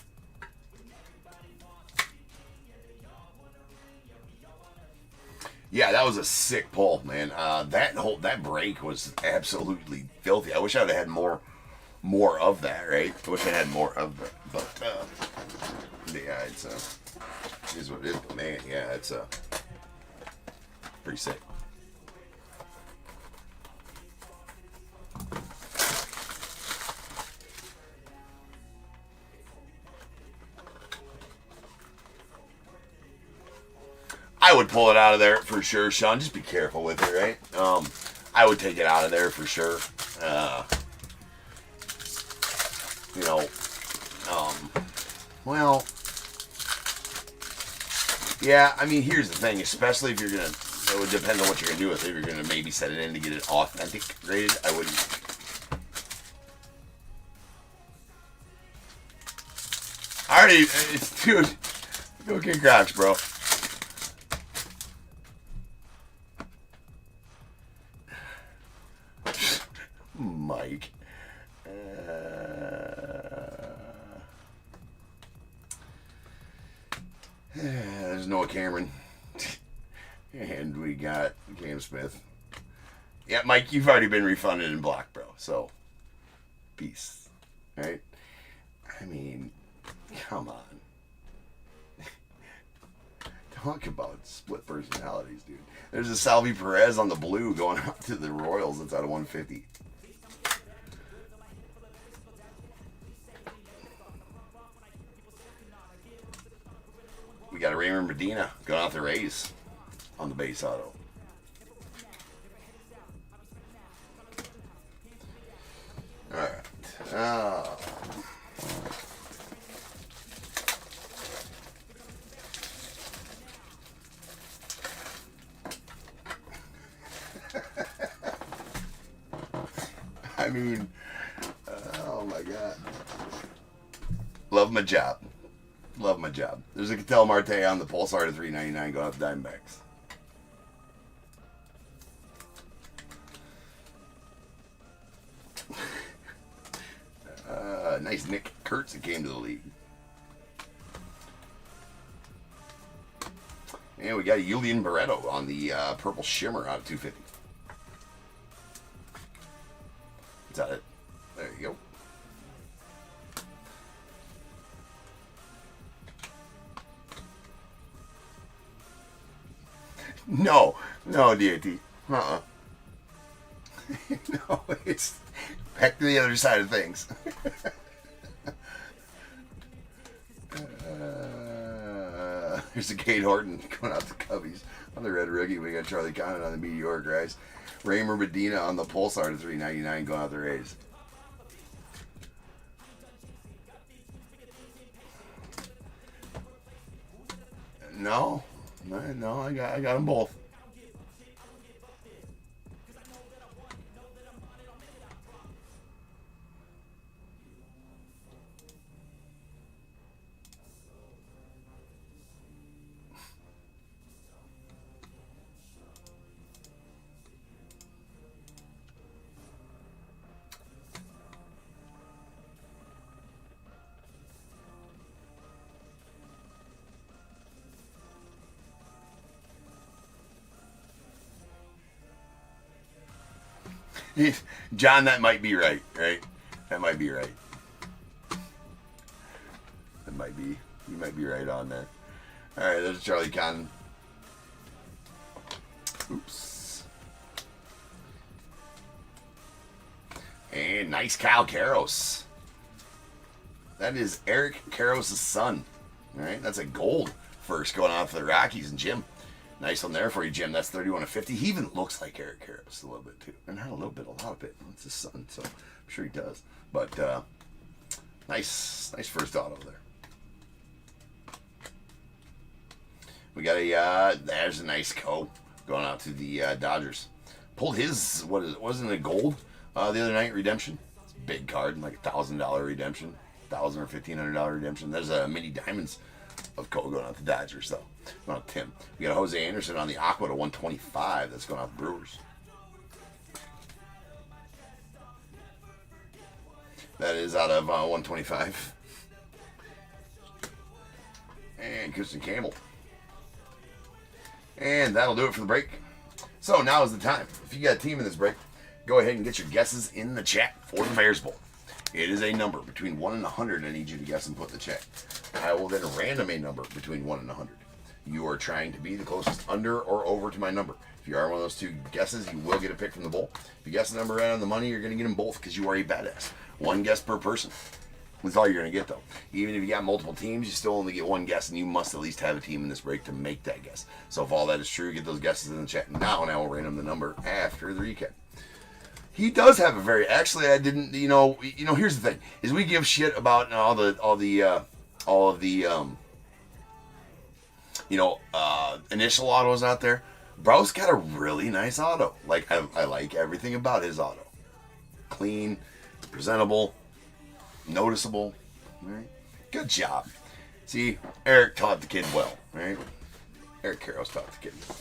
Yeah, that was a sick pull, man. That break was absolutely filthy. I wish I would have had more of that, right? I wish I had more of it, but yeah, it's is what it is. But man, yeah, it's pretty sick. I would pull it out of there for sure, Sean. Just be careful with it, right? I would take it out of there for sure. You know, well, yeah, I mean, here's the thing, especially if you're going to, it would depend on what you're going to do with it. If you're going to maybe set it in to get it authentic graded, I wouldn't. I already, dude, go kick rocks, bro. Mike. There's Noah Cameron. And we got Cam Smith. Yeah, Mike, you've already been refunded in block, bro. So, peace. Right? I mean, come on. Talk about split personalities, dude. There's a Salvi Perez on the blue going out to the Royals. That's out of 150. We got a Raymond Medina going off the Rays on the base auto. All right. I mean, oh my God. Love my job. Love my job. There's a Cattell Marte on the Pulsar to $3.99 going off Diamondbacks. nice Nick Kurtz that came to the league. And we got Julian Barreto on the purple shimmer out of 250. Is that it? There you go. No, DAT. No, it's back to the other side of things. Here's a Kate Horton going out to Cubbies on the red rookie. We got Charlie Connon on the Meteor guys. Raymer Medina on the Pulsar to 399 going out the Rays. No, I got them both. John, that might be right? That might be right. That might be. You might be right on there. All right, there's Charlie Connon. Oops. And nice Kyle Karros. That is Eric Karros' son. All right, that's a gold first going on for the Rockies. And Jim, nice one there for you, Jim. That's 31 of 50. He even looks like Eric Karros a little bit, too. And not a little bit, a lot of it. It's his son, so I'm sure he does. But nice first auto there. We got there's a nice Co going out to the Dodgers. Pulled his, wasn't it gold the other night, redemption? Big card, like $1,000 redemption. $1,000 or $1,500 redemption. There's a mini diamonds of Co going out to Dodgers, though. Not Tim. We got Jose Anderson on the Aqua to 125. That's going out the Brewers. That is out of 125. And Kristen Campbell. And that'll do it for the break. So now is the time. If you got a team in this break, go ahead and get your guesses in the chat for the Bears Bowl. It is a number between 1 and 100 I need you to guess and put in the chat. I will then random a number between 1 and 100. You are trying to be the closest under or over to my number. If you are one of those two guesses, you will get a pick from the bowl. If you guess the number right on the money, you're going to get them both because you are a badass. One guess per person. That's all you're going to get, though. Even if you got multiple teams, you still only get one guess, and you must at least have a team in this break to make that guess. So if all that is true, get those guesses in the chat now, and I will random the number after the recap. He does have a very, actually, I didn't, here's the thing, is we give shit about all of the initial autos out there. Bro's got a really nice auto. Like, I like everything about his auto. Clean, presentable, noticeable, right? Good job. See, Eric taught the kid well, right? Eric Karros taught the kid well.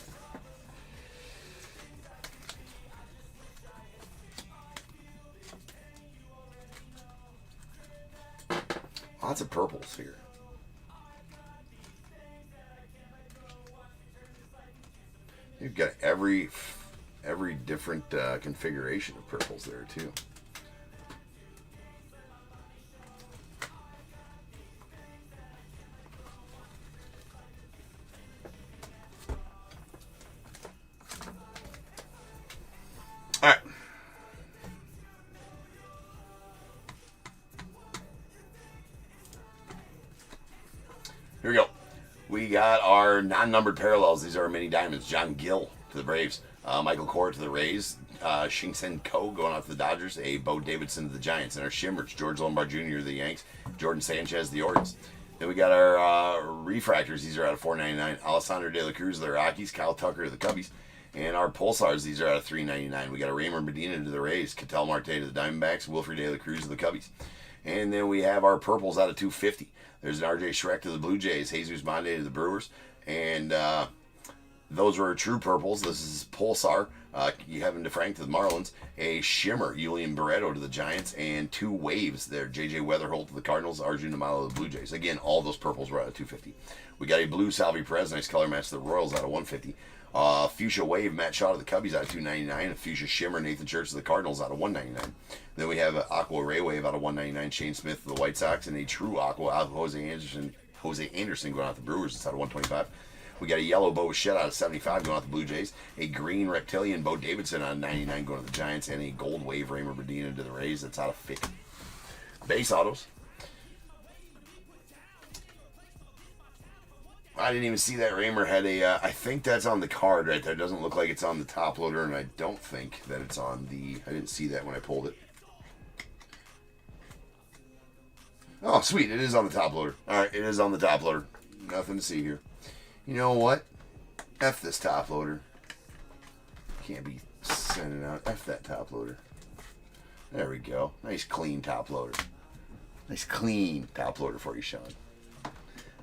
Lots of purples here. You've got every different configuration of purples there too. All right. Here we go. We got our non-numbered parallels. These are our mini diamonds. John Gill to the Braves. Michael Cora to the Rays. Shin-Sen Ko going out to the Dodgers. A Bo Davidson to the Giants. And our shimmers. George Lombard Jr. to the Yanks. Jordan Sanchez to the Orioles. Then we got our refractors. These are out of $4.99. Alessandro De La Cruz to the Rockies. Kyle Tucker to the Cubbies. And our Pulsars, these are out of $3.99. We got a Raymer Medina to the Rays. Ketel Marte to the Diamondbacks. Wilfred De La Cruz to the Cubbies. And then we have our purples out of $2.50. There's an RJ Schreck to the Blue Jays. Jesus Monde to the Brewers. And those were true purples. This is Pulsar Kevin DeFrank to the Marlins, a Shimmer, Julian Barreto to the Giants, and 2 Waves there. J.J. Weatherholt to the Cardinals, Arjun Amalo to the Blue Jays. Again, all those purples were out of 250. We got a blue Salvi Perez, nice color match to the Royals out of 150. Fuchsia Wave, Matt Shaw to the Cubbies out of 299. A Fuchsia Shimmer, Nathan Church to the Cardinals out of 199. Then we have Aqua Ray Wave out of 199. Shane Smith to the White Sox, and a True Aqua out of Jose Anderson going out to the Brewers. It's out of 125. We got a yellow Bo Bichette out of 75 going out to the Blue Jays. A green Reptilian Bo Davidson out of 99 going to the Giants. And a gold Wave Raymer Medina to the Rays. That's out of 50. Base autos. I didn't even see that Raymer had a, I think that's on the card right there. It doesn't look like it's on the top loader, and I don't think that it's on the, I didn't see that when I pulled it. Oh, sweet, it is on the top loader. Alright, it is on the top loader. Nothing to see here. You know what? F this top loader. Can't be sending out. F that top loader. There we go. Nice clean top loader. Nice clean top loader for you, Sean.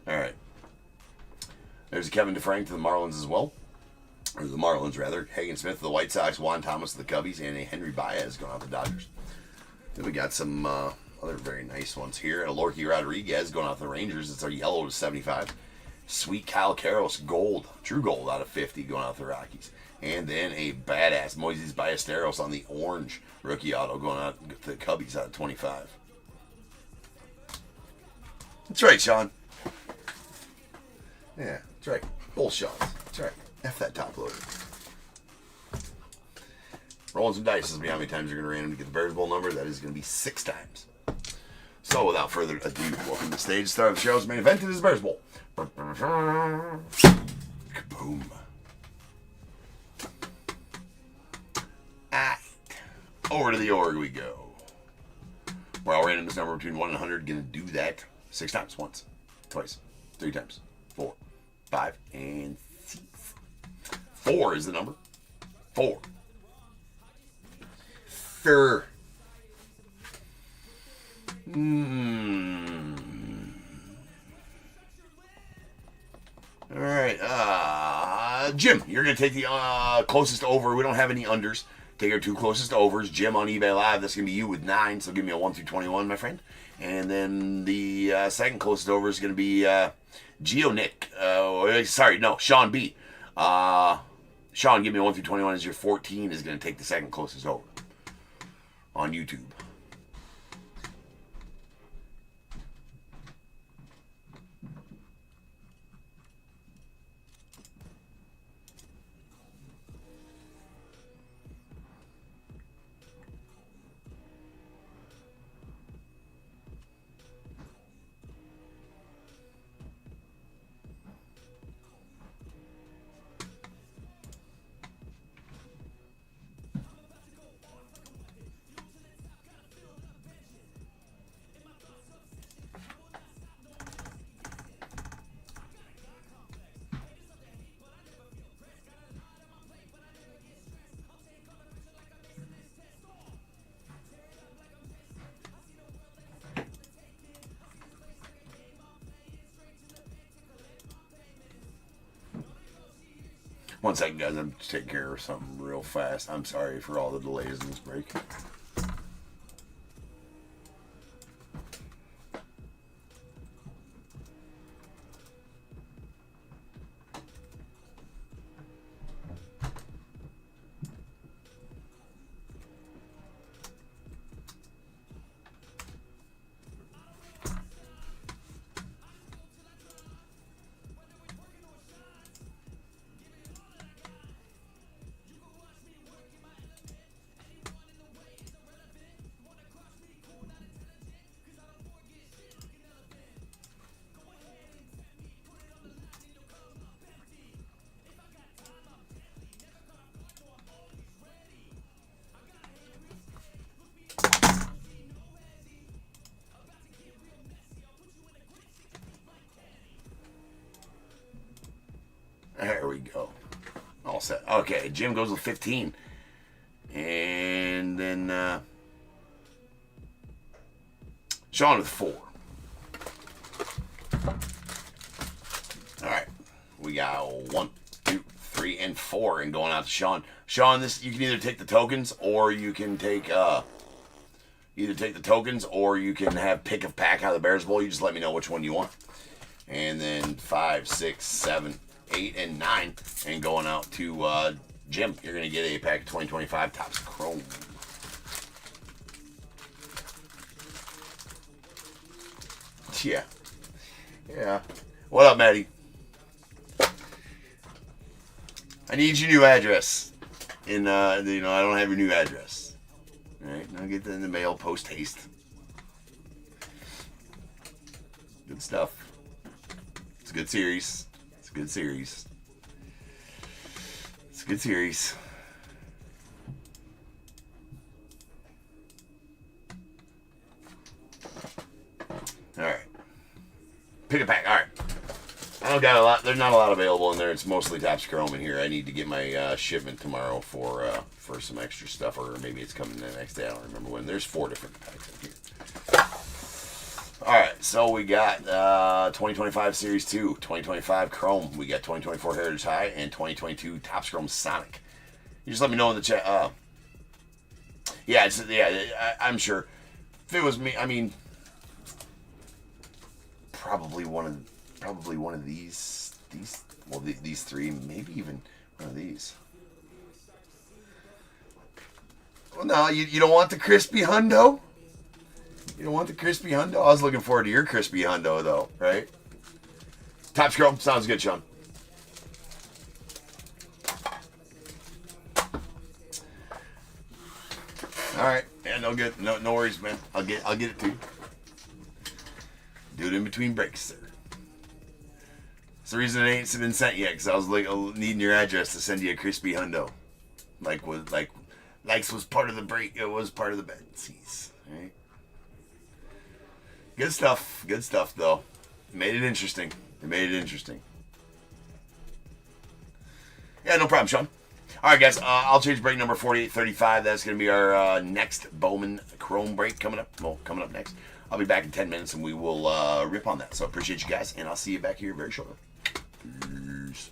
Alright. There's a Kevin DeFrank to the Marlins as well. Or the Marlins, rather. Hagen Smith to the White Sox. Juan Thomas to the Cubbies. And a Henry Baez going out to the Dodgers. Then we got some other very nice ones here. A Lorky Rodriguez going out to the Rangers. It's our yellow to 75. Sweet Kyle Karros gold, true gold out of 50 going out to the Rockies. And then a badass Moises Ballesteros on the orange rookie auto going out to the Cubbies out of 25. That's right, Sean. Yeah, that's right. Both shots. That's right. F that top loader. Rolling some dice. This is how many times you're going to randomly get the Bears Bowl number. That is going to be 6 times. So without further ado, welcome to the stage. Start of the show's main event. It is Bears Bowl. Kaboom. Alright. Over to the org we go. Where I'll random this number between 1 and 100. Gonna do that 6 times. Once, twice, 3 times, 4, 5, and 6. 4 is the number. 4. Third. All right, Jim, you're going to take the closest over. We don't have any unders. Take our 2 closest overs. Jim on eBay Live, that's going to be you with 9, so give me a 1 through 21, my friend. And then the second closest over is going to be Geo Nick. Sean B. Sean, give me a 1 through 21 as your 14 is going to take the second closest over on YouTube. One second, guys. I'm just taking care of something real fast. I'm sorry for all the delays in this break. There we go. All set. Okay, Jim goes with 15. And then Sean with 4. Alright. We got 1, 2, 3. 3 and 4, and going out to Sean. Sean, this you can either take the tokens or you can take have pick of pack out of the Bears Bowl. You just let me know which one you want. And then 5, 6, 7, 8, and 9, and going out to Jim. You're gonna get a pack of 2025 Topps Chrome. Yeah. Yeah. What up, Maddie? I need your new address. I don't have your new address. Alright, I'll get that in the mail post haste. Good stuff. It's a good series. It's a good series. It's a good series. Alright. Pick a pack. Alright. I don't got a lot. There's not a lot available in there. It's mostly Topps Chrome in here. I need to get my shipment tomorrow for some extra stuff, or maybe it's coming the next day. I don't remember when. There's 4 different packs in here. All right, so we got 2025 Series 2, 2025 Chrome. We got 2024 Heritage High and 2022 Topps Chrome Sonic. You just let me know in the chat. I'm sure. If it was me, I mean, probably one of these. These 3, maybe even one of these. Well, no, you don't want the crispy hundo? You don't want the crispy hundo? I was looking forward to your crispy hundo, though, right? Topps Chrome, sounds good, Sean. All right, yeah, no good, no worries, man. I'll get it to you. Do it in between breaks, sir. It's the reason it ain't been sent yet, because I was like needing your address to send you a crispy hundo, likes was part of the break. It was part of the bed. Jeez, right? Good stuff, though. It made it interesting. Yeah, no problem, Sean. All right, guys. I'll change break number 4835. That's going to be our next Bowman Chrome break coming up. Well, coming up next. I'll be back in 10 minutes, and we will rip on that. So appreciate you guys, and I'll see you back here very shortly. Peace.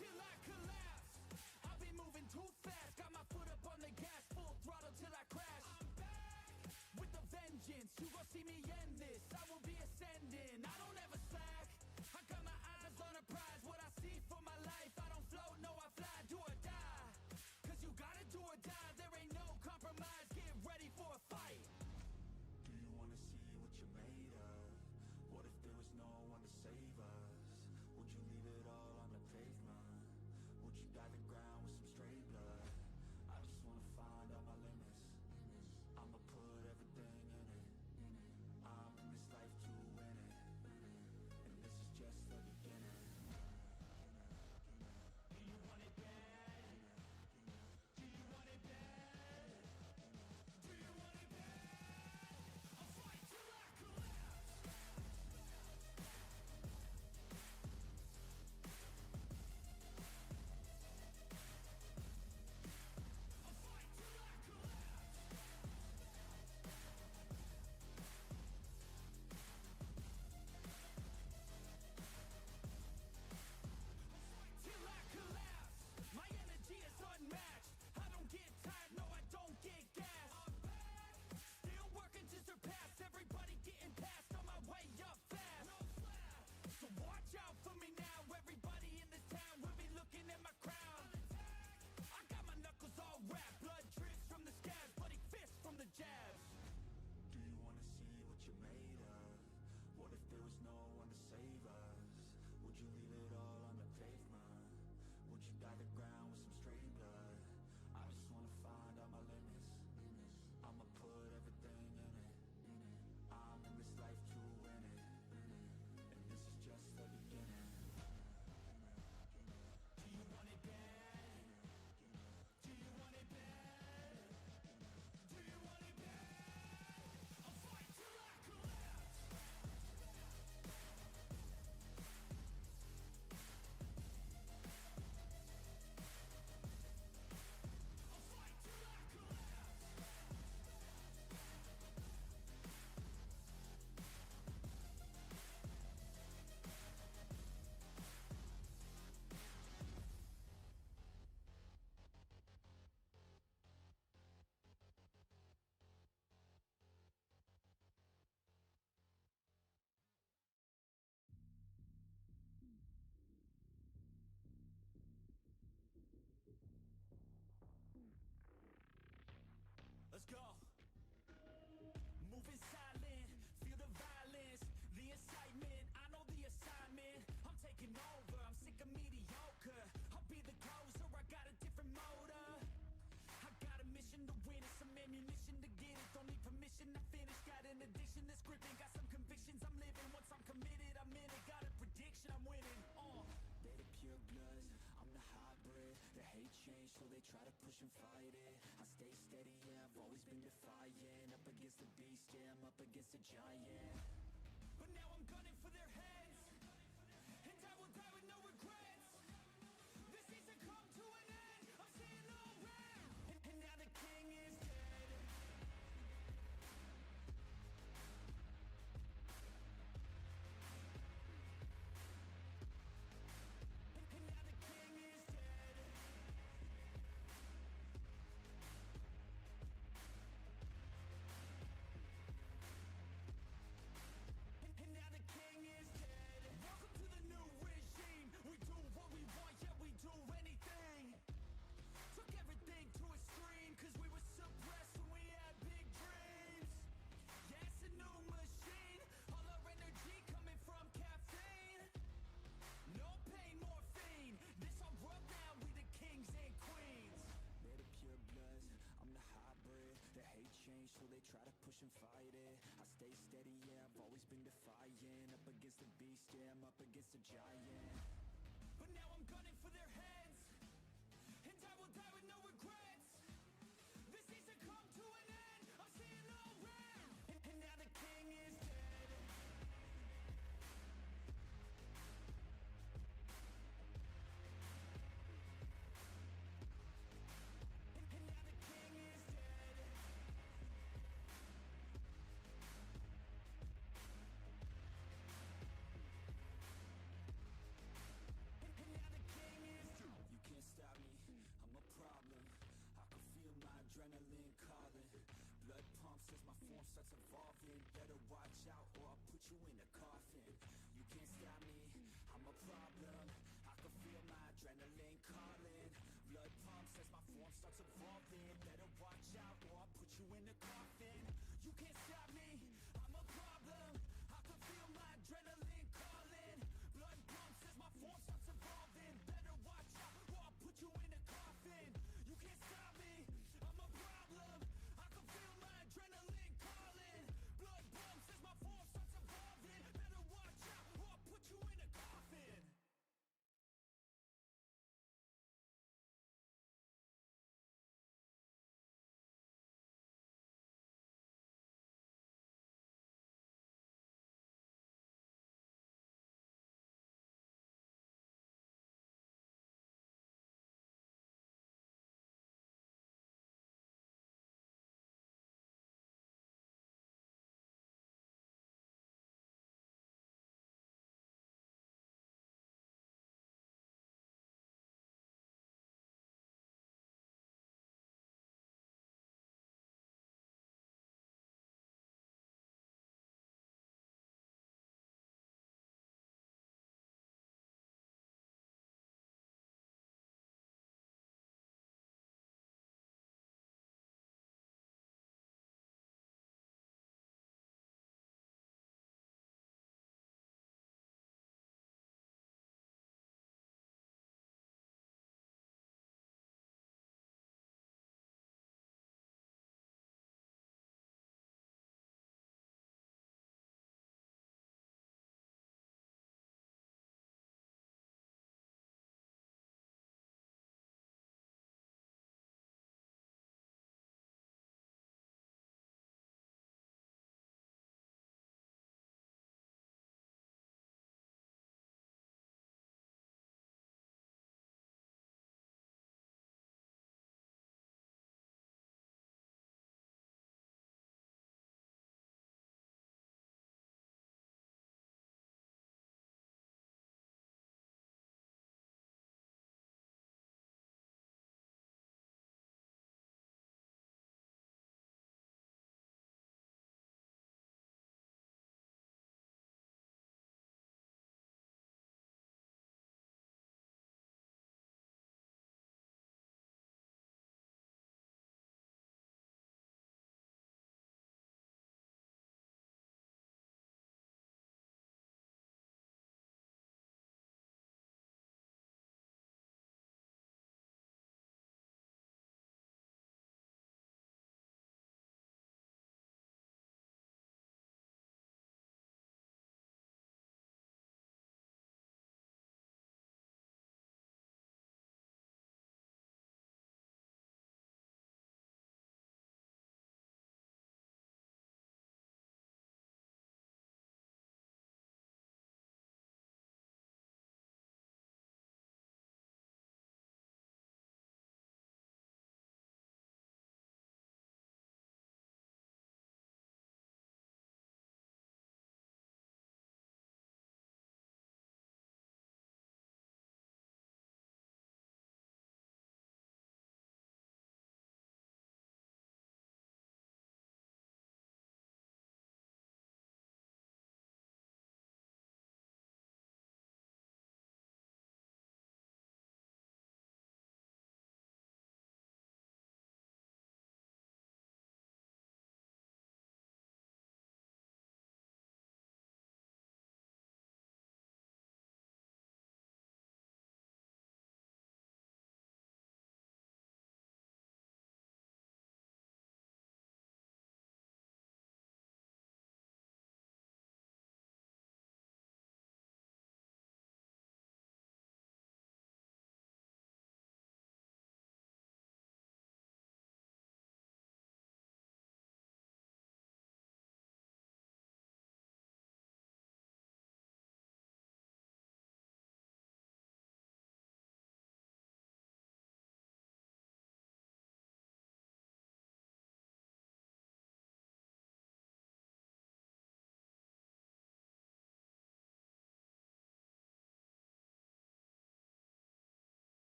Till I collapse, I'll be moving too fast. Got my foot up on the gas, full throttle till I crash. I'm back with a vengeance. You gon' see me end this. I will be ascending. I don't ever slack. I got my eyes on a prize. What I see for my life. I don't float, no I fly. Do or die. Cause you gotta do or die. There ain't no compromise. Get ready for a fight. Do you wanna see what you're made of? What if there was no one to save us? Would you leave it all on the pavement? Would you dye the ground with some stray blood? I just wanna find all my limits. I'ma put everything in it. I'm in this mission, I finished. Got an addiction that's gripping. Got some convictions I'm living. Once I'm committed, I'm in it. Got a prediction, I'm winning. They the pure bloods, I'm the hybrid. The hate change, so they try to push and fight it. I stay steady, yeah, I've always been defiant. Up against the beast, yeah, I'm up against a giant. But now I'm gunning for their heads, and I will die with no regrets. This needs to come to an end, I'm seeing all red. And now the king is dead. And now the king is dead. And now the king is dead. Welcome to the new regime. We do what we want, yeah, we do anything. Took everything to extreme, cause we were suppressed when we had big dreams. Yeah, it's a new machine. All our energy coming from caffeine. No pain, morphine. This our world now, we the kings and queens. They're the pure bloods, I'm the hybrid. The hate change, so they try to push and fight it. I stay steady, yeah, I've always been defiant. Up against the beast, yeah, I'm up against a giant. But now I'm gunning for their heads, and I will die with no regrets. This needs to come to an end, I'm seeing all red. And now the king is dead. And now the king is dead.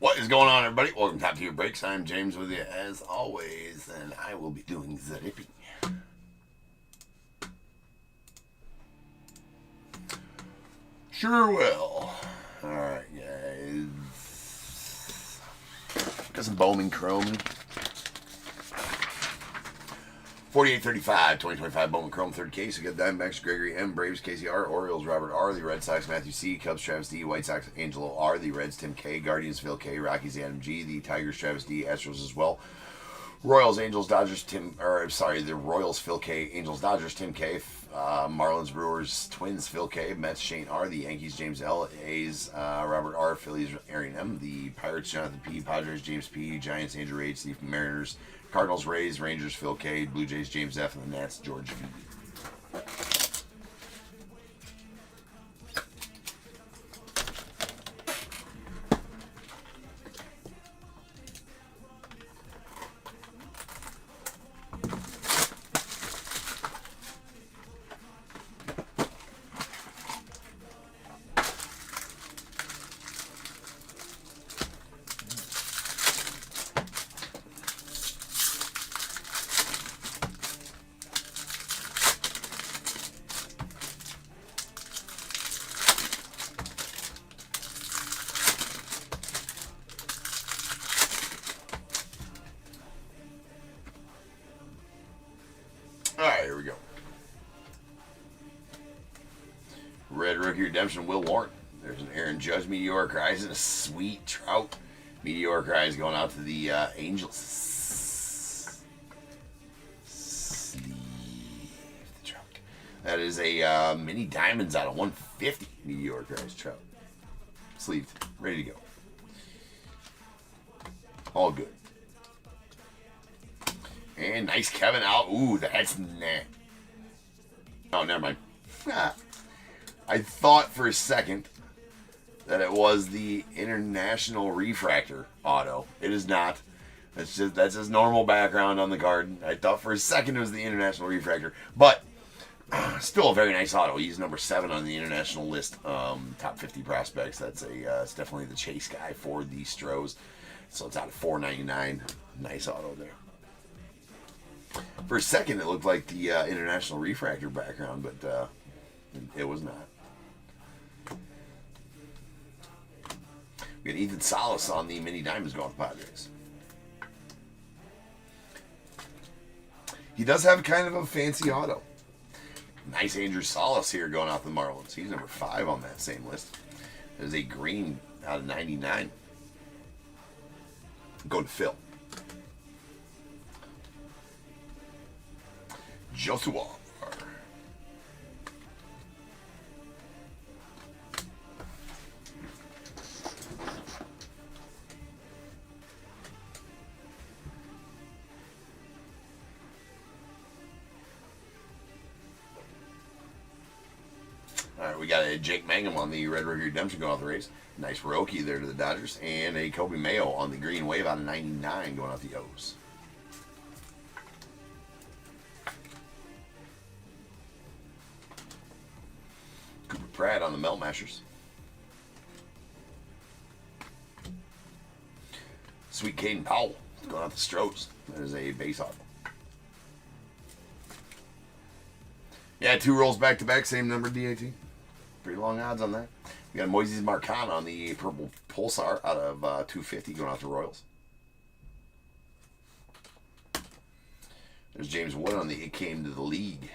What is going on, everybody? Welcome to Top Tier Breaks. I'm James with you as always, and I will be doing the ripping. Sure will. Alright, guys. Got some BOMWAN Chrome. 4835, 2025 BOMWAN Chrome, third case. We got Diamondbacks, Gregory M, Braves, KCR, Orioles, Robert R, the Red Sox, Matthew C, Cubs, Travis D, White Sox, Angelo R, the Reds, Tim K, Guardians, Phil K, Rockies, Adam G, the Tigers, Travis D, Astros as well. Royals, Angels, Dodgers, the Royals, Phil K, Angels, Dodgers, Tim K, Marlins, Brewers, Twins, Phil K, Mets, Shane R, the Yankees, James L, A's, Robert R, Phillies, Arian M, the Pirates, Jonathan P, Padres, James P, Giants, Andrew H, the Mariners, Cardinals, Rays, Rangers, Phil K, Blue Jays, James F, and the Nats, George V. Alright, here we go. Red Rookie Redemption, Will Warren. There's an Aaron Judge, Meteor Cries, and a sweet Trout. Meteor Cries going out to the Angels. Sleeve the Trout. That is a mini diamonds out of 150. Meteor Cries Trout. Sleeved. Ready to go. All good. And nice Kevin out. Ooh, that's nah. Oh, never mind. I thought for a second that it was the International Refractor auto. It is not. That's just normal background on the card. I thought for a second it was the International Refractor, but still a very nice auto. He's number 7 on the international list. Top 50 prospects. That's it's definitely the chase guy for the Stros. So it's out of $4.99. Nice auto there. For a second, it looked like the International Refractor background, but it was not. We got Ethan Salas on the Mini Diamonds going to Padres. He does have kind of a fancy auto. Nice Andrew Salas here going out the Marlins. He's number 5 on that same list. There's a green out of 99. Go to Phil. Joshua. Alright, we got a Jake Mangum on the Red Rookie Redemption going off the race. Nice Roki there to the Dodgers. And a Kobe Mayo on the Green Wave out of 99 going out the O's. Cooper Pratt on the Melt Mashers. Sweet Caden Powell going out the Stros. That is a base auto. Yeah, 2 rolls back to back, same number DAT. Pretty long odds on that. We got Moises Marcano on the Purple Pulsar out of 250 going out to Royals. There's James Wood on the It Came to the League.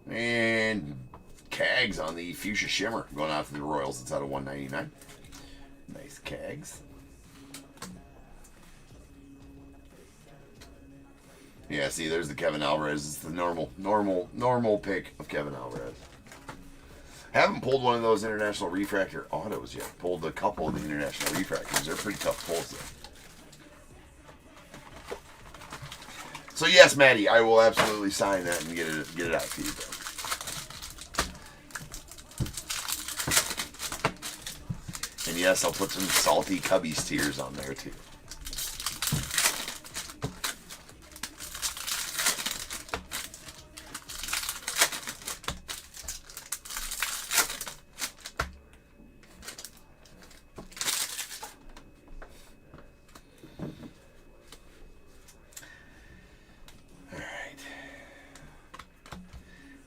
And Cags on the Fuchsia Shimmer going out to the Royals. It's out of 199. Nice Cags. Yeah, see, there's the Kevin Alvarez. It's the normal pick of Kevin Alvarez. Haven't pulled one of those International Refractor autos yet. Pulled a couple of the International Refractors. They're pretty tough pulls though. So yes, Maddie, I will absolutely sign that and get it out to you, bro. And yes, I'll put some salty Cubbies tears on there too.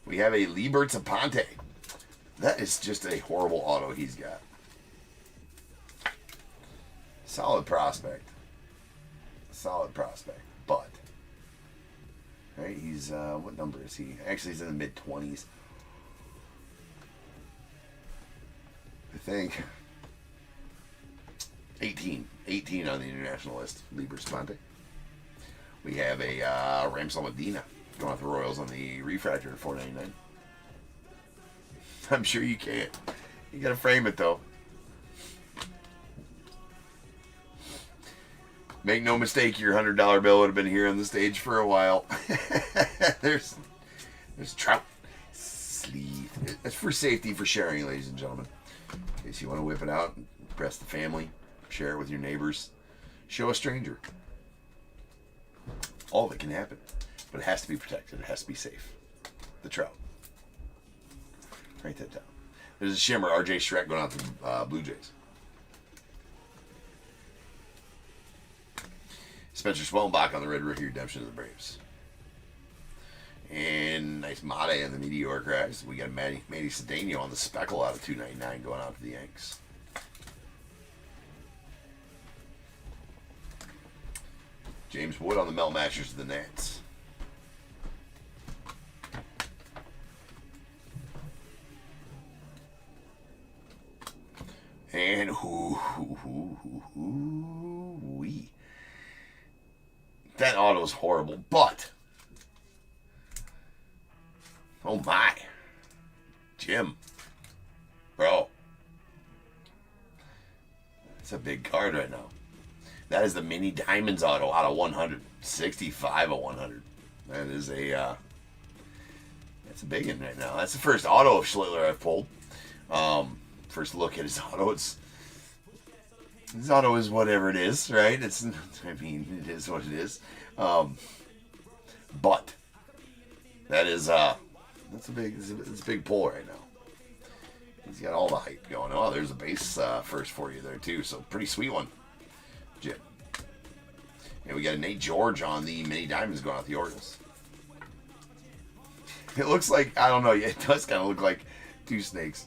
We have a Libertz Aponte. That is just a horrible auto he's got. Solid prospect. Solid prospect. But, right, he's, what number is he? Actually, he's in the mid-20s. I think. 18. 18 on the international list. Libertz Aponte. We have a Ramsel Medina going off the Royals on the refractor at $4.99. I'm sure you can't. You gotta frame it though. Make no mistake, your $100 bill would have been here on the stage for a while. there's Trout. Sleeve. That's for safety, for sharing, ladies and gentlemen. In case you want to whip it out, impress the family, share it with your neighbors, show a stranger. All of it can happen, but it has to be protected. It has to be safe. The Trout. Write that down. There's a shimmer, R.J. Shrek going out to Blue Jays. Spencer Schwellenbach on the Red Rookie Redemption of the Braves. And nice Mate in the Meteoric Rise. We got Matty Cedeno on the Speckle out of $2.99 going out to the Yanks. James Wood on the Mel Masters of the Nats. And that auto is horrible, but oh my, Jim, bro, it's a big card right now. That is the Mini Diamonds auto out of 100, 65 of 100. That is a that's a big one right now. That's the first auto of Schlittler I've pulled. First look at his auto. His auto is whatever it is, right? It is what it is. But that is it's a big pull right now. He's got all the hype going. Oh, there's a base first for you there too. So pretty sweet one, Jim. And we got a Nate George on the Mini Diamonds going out the Orioles. It looks like, I don't know, it does kind of look like two snakes.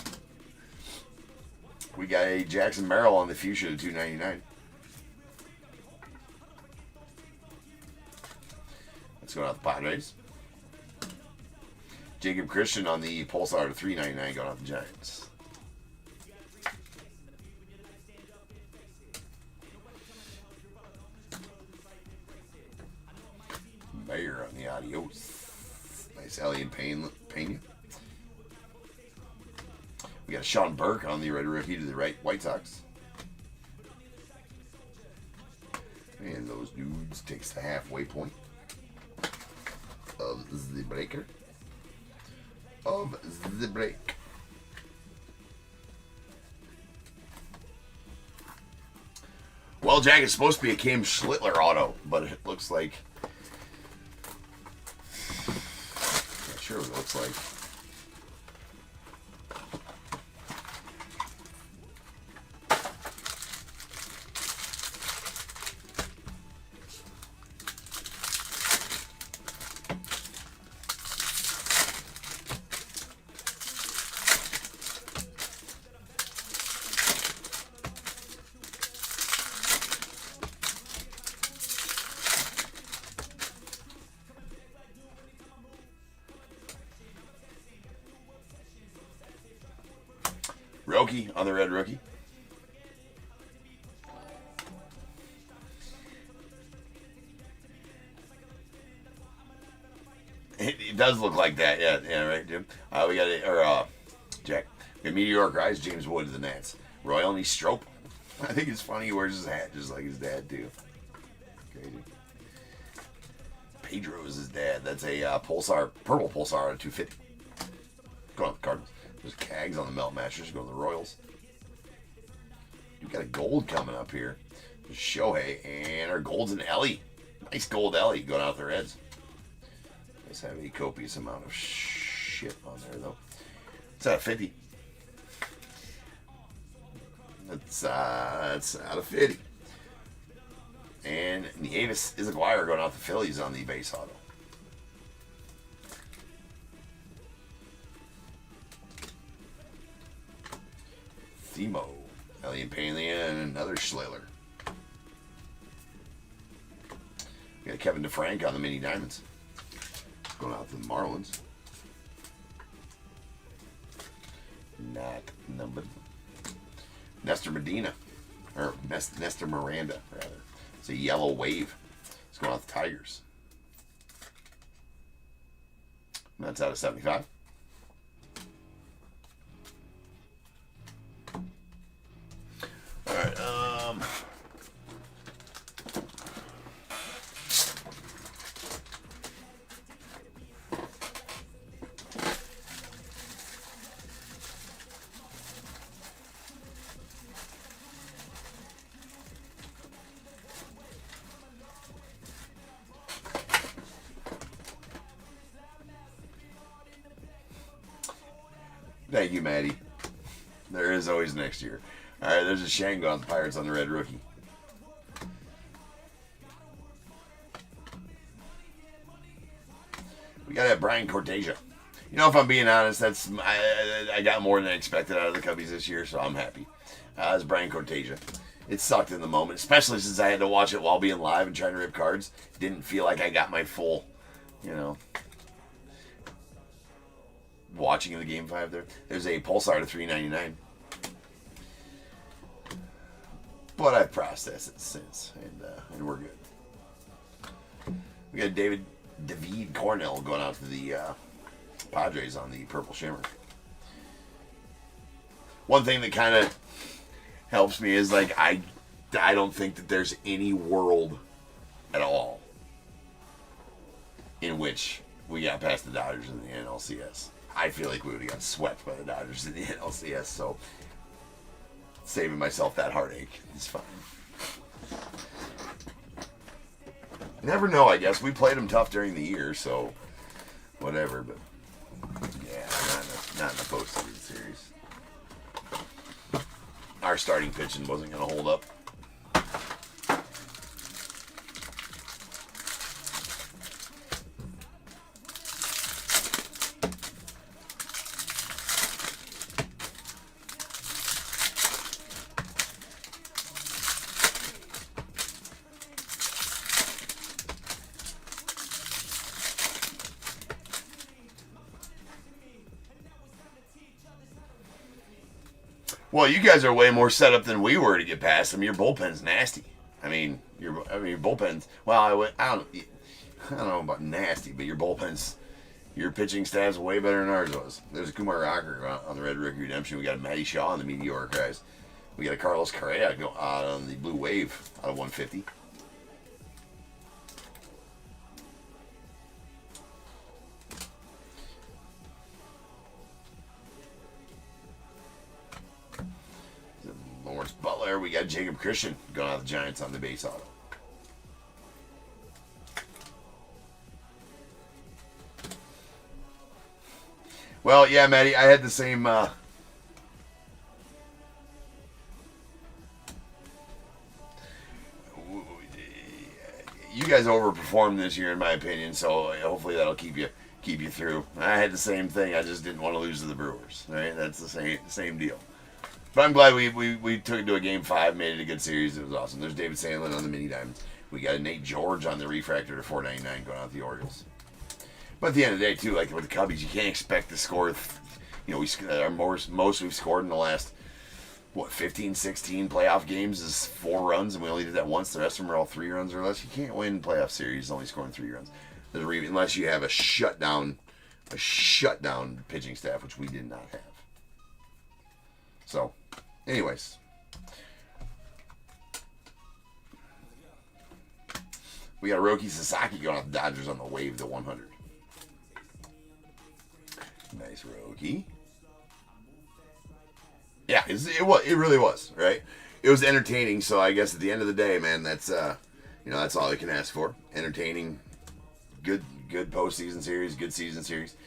We got a Jackson Merrill on the Fuchsia to $2.99. Let's go out the Padres. Jacob Christian on the Pulsar to $3.99 going out the Giants. Bayer on the Adios. Nice Alien Pena. We got Sean Burke on the Red Rookie to the White Sox. And those dudes takes the halfway point of the breaker. Well, Jack, it's supposed to be a Cam Schlittler auto, but it looks like... Not sure what it looks like. Roki on the Red Rookie. It does look like that, yeah, right, Jim. We got Jack. We got Meteoric Rise, James Wood to the Nats. Royal and Strope. I think it's funny he wears his hat just like his dad too. Crazy. Pedro is his dad. That's a Pulsar, purple Pulsar at $2.50. Going on the Cardinals. There's Cags on the Melt Masters going to the Royals. We've got a gold coming up here. There's Shohei and our golds and Ellie. Nice gold Ellie going out the Reds. Let's have a copious amount of shit on there though. It's out of 50. That's out of 50. And Nieves Izaguirre going out the Phillies on the base auto. Themo, Alien Palin, and another Schleller. We got Kevin DeFrank on the Mini Diamonds. Going out to the Marlins. Not numbered. Nestor Medina. Or Nestor Miranda, rather. It's a yellow wave. It's going out to the Tigers. And that's out of 75. All right. Thank you, Maddie. There is always next year. All right, there's a Shango on the Pirates on the red rookie. We got to have Brian Cortesia. You know, if I'm being honest, I got more than I expected out of the Cubbies this year, so I'm happy. It's Brian Cortesia. It sucked in the moment, especially since I had to watch it while being live and trying to rip cards. Didn't feel like I got my full, watching the Game 5 there. There's a Pulsar to $3.99. But I've processed it since, and we're good. We got David Cornell going out to the Padres on the Purple Shimmer. One thing that kind of helps me is, like, I don't think that there's any world at all in which we got past the Dodgers in the NLCS. I feel like we would have got swept by the Dodgers in the NLCS, so saving myself that heartache is fine. Never know, I guess. We played them tough during the year, so whatever, but yeah, not in the postseason series. Our starting pitching wasn't going to hold up. Well, you guys are way more set up than we were to get past them. Your bullpen's nasty. Your bullpen's. Well, I don't know about nasty, but your pitching staff's way better than ours was. There's a Kumar Rocker on the Red Rick Redemption. We got a Matty Shaw on the Meteor guys. We got a Carlos Correa out on the Blue Wave out of 150. Lawrence Butler. We got Jacob Christian going out the Giants on the base auto. Well, yeah, Maddie, I had the same. You guys overperformed this year, in my opinion, so hopefully that'll keep you through. I had the same thing. I just didn't want to lose to the Brewers. Right? That's the same deal. But I'm glad we took it to a Game 5, made it a good series. It was awesome. There's David Sandlin on the Mini Diamonds. We got a Nate George on the Refractor to $4.99 going out the Orioles. But at the end of the day, too, like with the Cubbies, you can't expect to score. Our most we've scored in the last 15, 16 playoff games is 4 runs, and we only did that once. The rest of them are all 3 runs or less. You can't win playoff series only scoring 3 runs. Unless you have a shutdown pitching staff, which we did not have. So, anyways. We got Roki Sasaki going out the Dodgers on the Wave to 100. Nice Roki. Yeah, it really was, right? It was entertaining, so I guess at the end of the day, man, that's that's all I can ask for. Entertaining, good postseason series, good season series,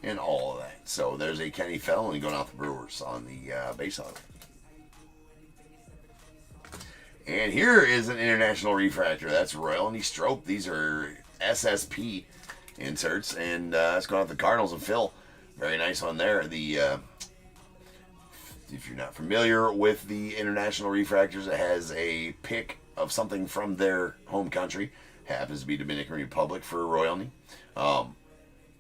and all of that. So there's a Kenny Felon going out the Brewers on the base auto. And here is an international refractor. That's Royalty Strope. These are SSP inserts, and it's going out the Cardinals and Phil. Very nice one there. The if you're not familiar with the International Refractors, it has a pick of something from their home country. Happens to be Dominican Republic for royalty.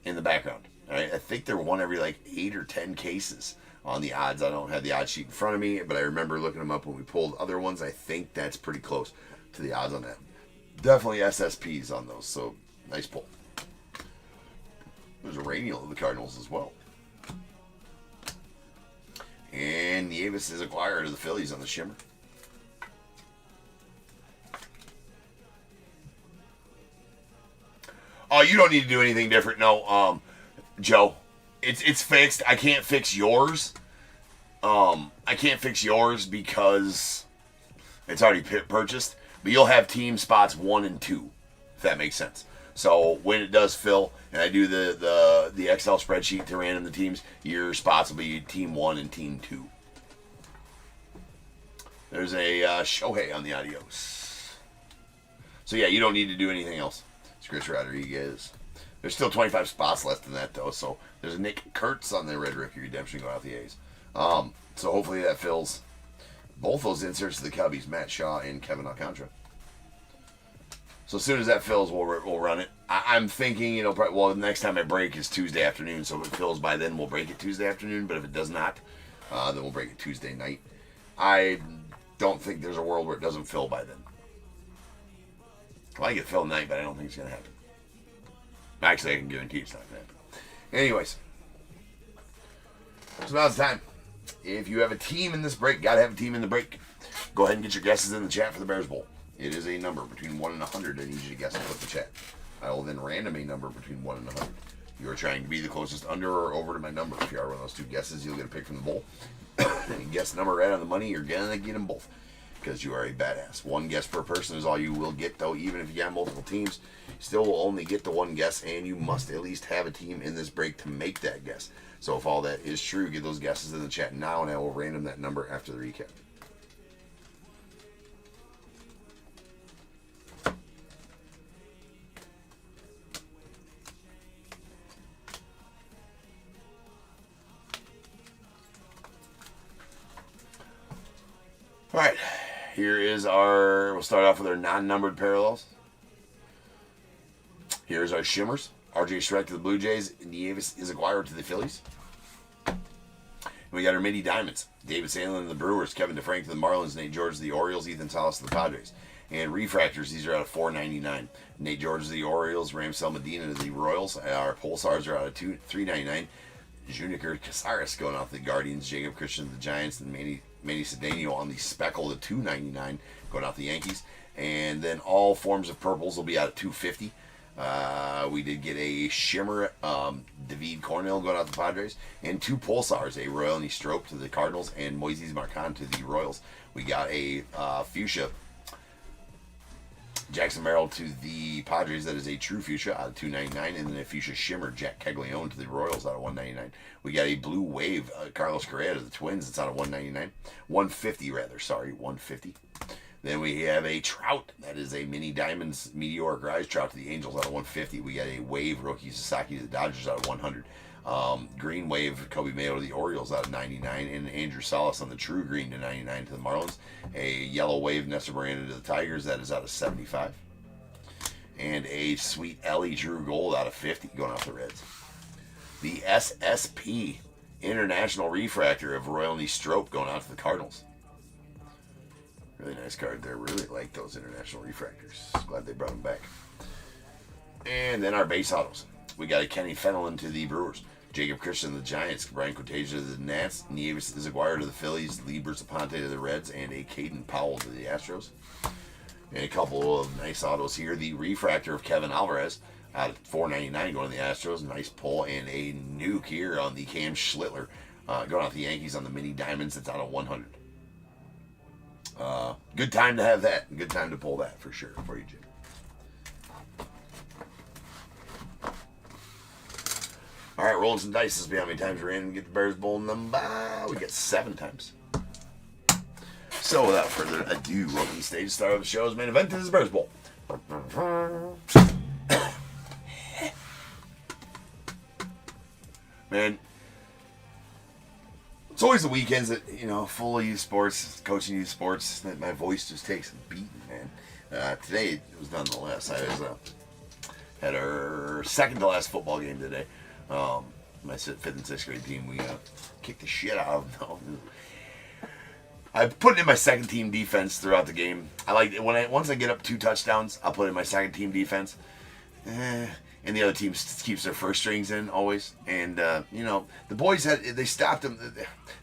In the background. Right? I think they're one every like 8 or 10 cases on the odds. I don't have the odds sheet in front of me, but I remember looking them up when we pulled other ones. I think that's pretty close to the odds on that. Definitely SSPs on those, so nice pull. There's a radial of the Cardinals as well. And Nieves is acquired to the Phillies on the shimmer. Oh, you don't need to do anything different. No, Joe, it's fixed. I can't fix yours. I can't fix yours because it's already purchased. But you'll have team spots 1 and 2, if that makes sense. So when it does fill, and I do the Excel spreadsheet to random the teams, your spots will be team 1 and team 2. There's a Shohei on the adios. So yeah, you don't need to do anything else. It's Chris Rodriguez. There's still 25 spots left in that though. So there's a Nick Kurtz on the Red Rookie redemption going out the A's. So hopefully that fills both those inserts to the Cubbies, Matt Shaw and Kevin Alcantara. So as soon as that fills, we'll run it. I'm thinking, probably, well, the next time I break is Tuesday afternoon. So if it fills by then, we'll break it Tuesday afternoon. But if it does not, then we'll break it Tuesday night. I don't think there's a world where it doesn't fill by then. Well, I get filled tonight, but I don't think it's going to happen. Actually, I can guarantee it's not going to happen. Anyways. So now it's time. If you have a team in this break, got to have a team in the break. Go ahead and get your guesses in the chat for the Bears Bowl. It is a number between 1 and 100. I need you to guess and put the chat. I will then random a number between 1 and 100. You are trying to be the closest under or over to my number. If you are one of those two guesses, you'll get a pick from the bowl. And you guess the number right on the money, you're going to get them both. Because you are a badass. One guess per person is all you will get, though. Even if you got multiple teams, you still will only get the one guess, and you must at least have a team in this break to make that guess. So if all that is true, get those guesses in the chat now, and I will random that number after the recap. All right. Here is we'll start off with our non-numbered parallels. Here's our shimmers. R.J. Schreck to the Blue Jays. Nieves is acquired to the Phillies. And we got our mini diamonds. David Sandlin to the Brewers. Kevin DeFrank to the Marlins. Nate George to the Orioles. Ethan Salas to the Padres. And refractors, these are out of $4.99. Nate George to the Orioles. Ramsel Medina to the Royals. Our pulsars are out of $3.99. Junior Casares going out to the Guardians. Jacob Christian to the Giants. And Manny Cedeno on the speckle to $2.99 going out the Yankees. And then all forms of purples will be out at $2.50. We did get a shimmer David Cornell going out to the Padres, and 2 pulsars, a Royal and Strope to the Cardinals and Moises Marcant to the Royals. We got a fuchsia Jackson Merrill to the Padres. That is a true fuchsia out of $2.99, and then a fuchsia shimmer Jack Caglione to the Royals out of $1.99. We got a blue wave Carlos Correa to the Twins. It's out of $1.99, $150. Then we have a Trout. That is a mini diamonds meteoric rise Trout to the Angels out of $150. We got a wave rookie Sasaki to the Dodgers out of $100. Green wave Kobe Mayo to the Orioles out of $99, and Andrew Salas on the true green to $99 to the Marlins. A yellow wave Nestor Miranda to the Tigers. That is out of $75. And a sweet Ellie Drew Gold out of $50 going off the Reds. The SSP International Refractor of Royal and Strope going out to the Cardinals. Really nice card there. Really like those international refractors. Glad they brought them back. And then our base autos. We got a Kenny Fenelon to the Brewers. Jacob Christian to the Giants. Brian Cortez to the Nats. Nieves Aguirre to the Phillies. Lieber Zaponte to the Reds. And a Caden Powell to the Astros. And a couple of nice autos here. The refractor of Kevin Alvarez out of $4.99 going to the Astros. Nice pull. And a nuke here on the Cam Schlittler going out the Yankees on the mini diamonds. That's out of $100. Good time to have that. Good time to pull that for sure for you, Jim. All right, rolling some dice. This will be how many times we're in and get the Bears Bowl number. We got 7 times. So without further ado, welcome to the stage. Start of the show's main event. This is Bears Bowl. Man, It's always the weekends that, full of youth sports, coaching youth sports, that my voice just takes a beating, man. Today it was nonetheless. I was had our second to last football game today. My fifth and sixth grade team, we kicked the shit out of them. I put in my second team defense throughout the game. I like once I get up 2 touchdowns, I'll put in my second team defense. And the other team keeps their first strings in always. And the boys they stopped them.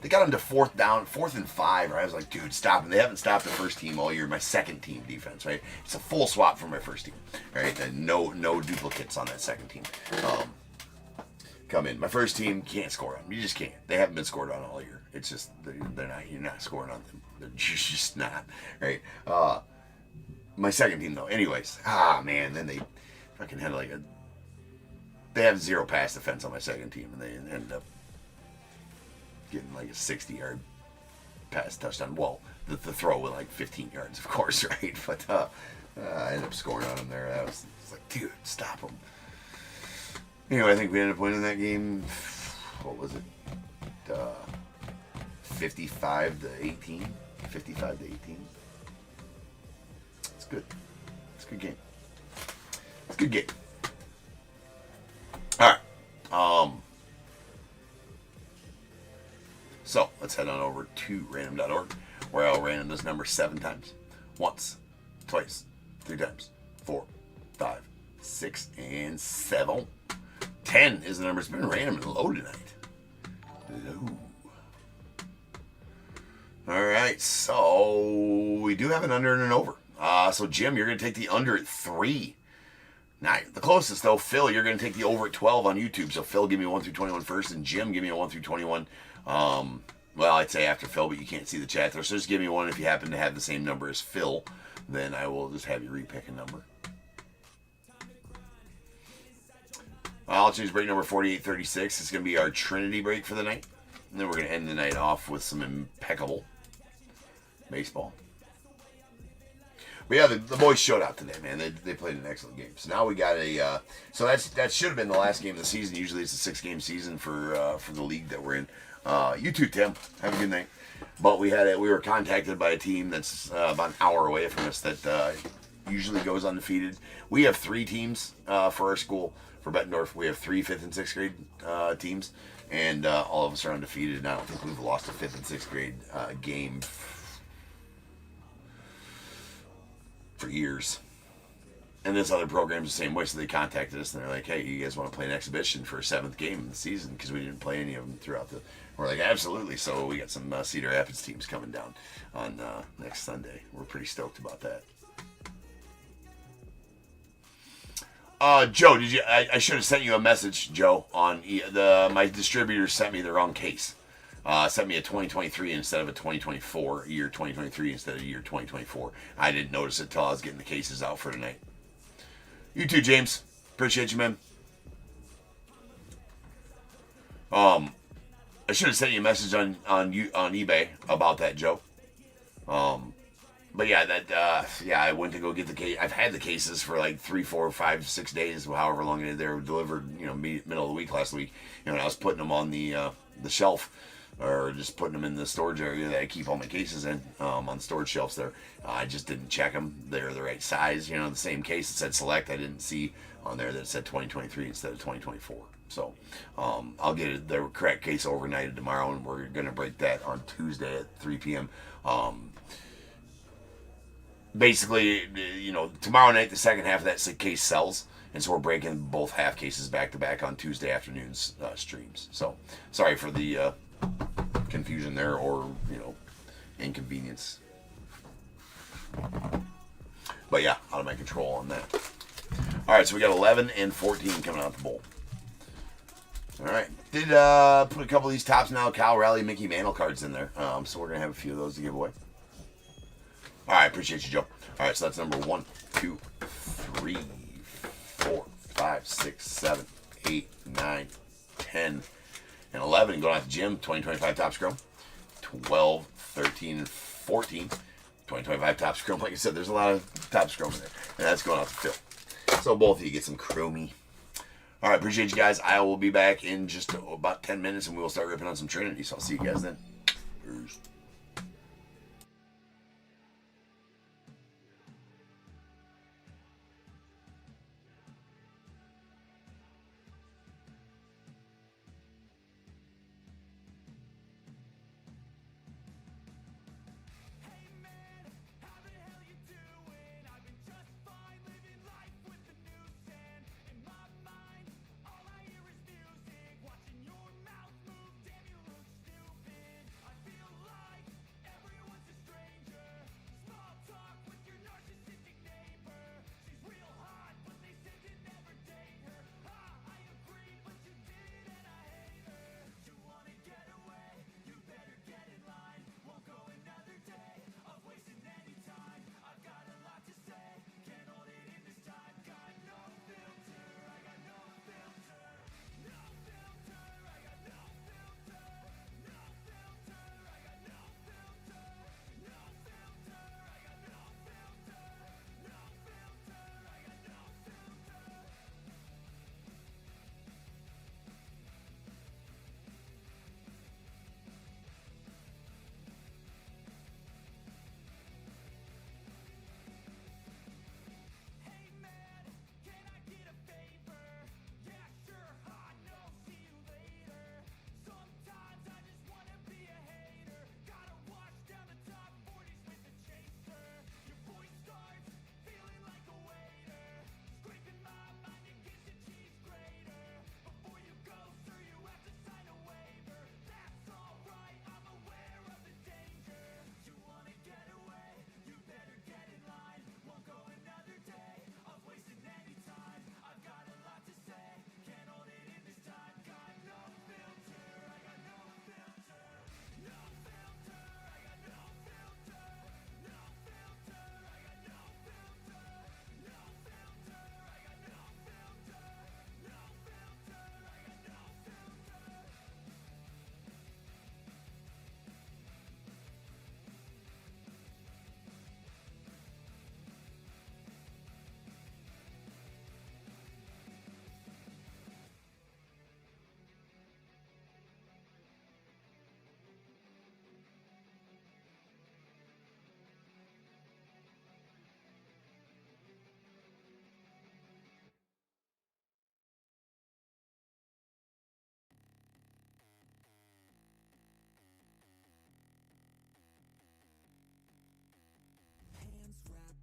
They got them to 4th and 5. Right? I was like, dude, stop them. They haven't stopped the first team all year. My second team defense, right? It's a full swap from my first team, right? And no duplicates on that second team. Come in. My first team can't score on them. You just can't. They haven't been scored on all year. It's just they're not. You're not scoring on them. They're just not, right? My second team though. Anyways, man, then they fucking had they have 0 pass defense on my second team, and they ended up getting like a 60-yard pass touchdown. Well, the throw with like 15 yards, of course, right? But I ended up scoring on them there. I was like, dude, stop them. Anyway, I think we ended up winning that game. What was it? 55-18. 55-18. It's good. It's a good game. It's a good game. All right. So let's head on over to random.org, where I'll random this number 7 times. Once, twice, 3 times, 4, 5, 6, and 7. 10 is the number that's been random and low tonight. Low. All right, so we do have an under and an over. So Jim, you're going to take the under at 3. Now, the closest though, Phil, you're going to take the over at 12 on YouTube. So Phil, give me a 1 through 21 first, and Jim, give me a 1 through 21. Well, I'd say after Phil, but you can't see the chat there. So just give me one if you happen to have the same number as Phil. Then I will just have you repick a number. I'll choose break number 4836. It's going to be our Trinity break for the night. And then we're going to end the night off with some impeccable baseball. But yeah, the boys showed out today, man. They played an excellent game. So now we got a. So that should have been the last game of the season. Usually it's a 6-game season for the league that we're in. You too, Tim. Have a good night. But we were contacted by a team that's about an hour away from us that usually goes undefeated. We have 3 teams for our school for Bettendorf. We have 3 5th and 6th grade teams, and all of us are undefeated. And I don't think we've lost a 5th and 6th grade game for years. And this other program's the same way, so they contacted us and they're like, hey, you guys want to play an exhibition for a 7th game of the season, because we didn't play any of them throughout we're like, absolutely. So we got some Cedar Rapids teams coming down on next Sunday. We're pretty stoked about that. Joe, I should have sent you a message, Joe, on my distributor sent me the wrong case. Sent me a 2023 instead of a 2024, year 2023 instead of year 2024. I didn't notice it till I was getting the cases out for tonight. You too, James. Appreciate you, man. I should have sent you a message on eBay about that, Joe. But yeah, I went to go get the case. I've had the cases for like 3, 4, 5, 6 days, however long they were delivered. Middle of the week last week. And I was putting them on the shelf, or just putting them in the storage area that I keep all my cases in, on storage shelves there. I just didn't check them. They're the right size. The same case that said select, I didn't see on there that it said 2023 instead of 2024. So I'll get the correct case overnighted tomorrow, and we're going to break that on Tuesday at 3 p.m. Basically, tomorrow night, the second half of that case sells, and so we're breaking both half cases back to back on Tuesday afternoon's streams. So sorry for the confusion there, or inconvenience. But yeah, out of my control on that. All right, so we got 11 and 14 coming out the bowl. All right, did put a couple of these Topps Now Cal Rally Mickey Mantle cards in there, so we're gonna have a few of those to give away. All right, appreciate you, Joe. All right, so that's number 1, 2, 3, 4, 5, 6, 7, 8, 9, 10, and 11. Going out to Jim, 2025 Topps Chrome. 12, 13, and 14. 2025 Topps Chrome. Like I said, there's a lot of Topps Chrome in there. And that's going out to Phil. So both of you get some chromey. All right, appreciate you guys. I will be back in just about 10 minutes, and we will start ripping on some Trinity. So I'll see you guys then. Peace.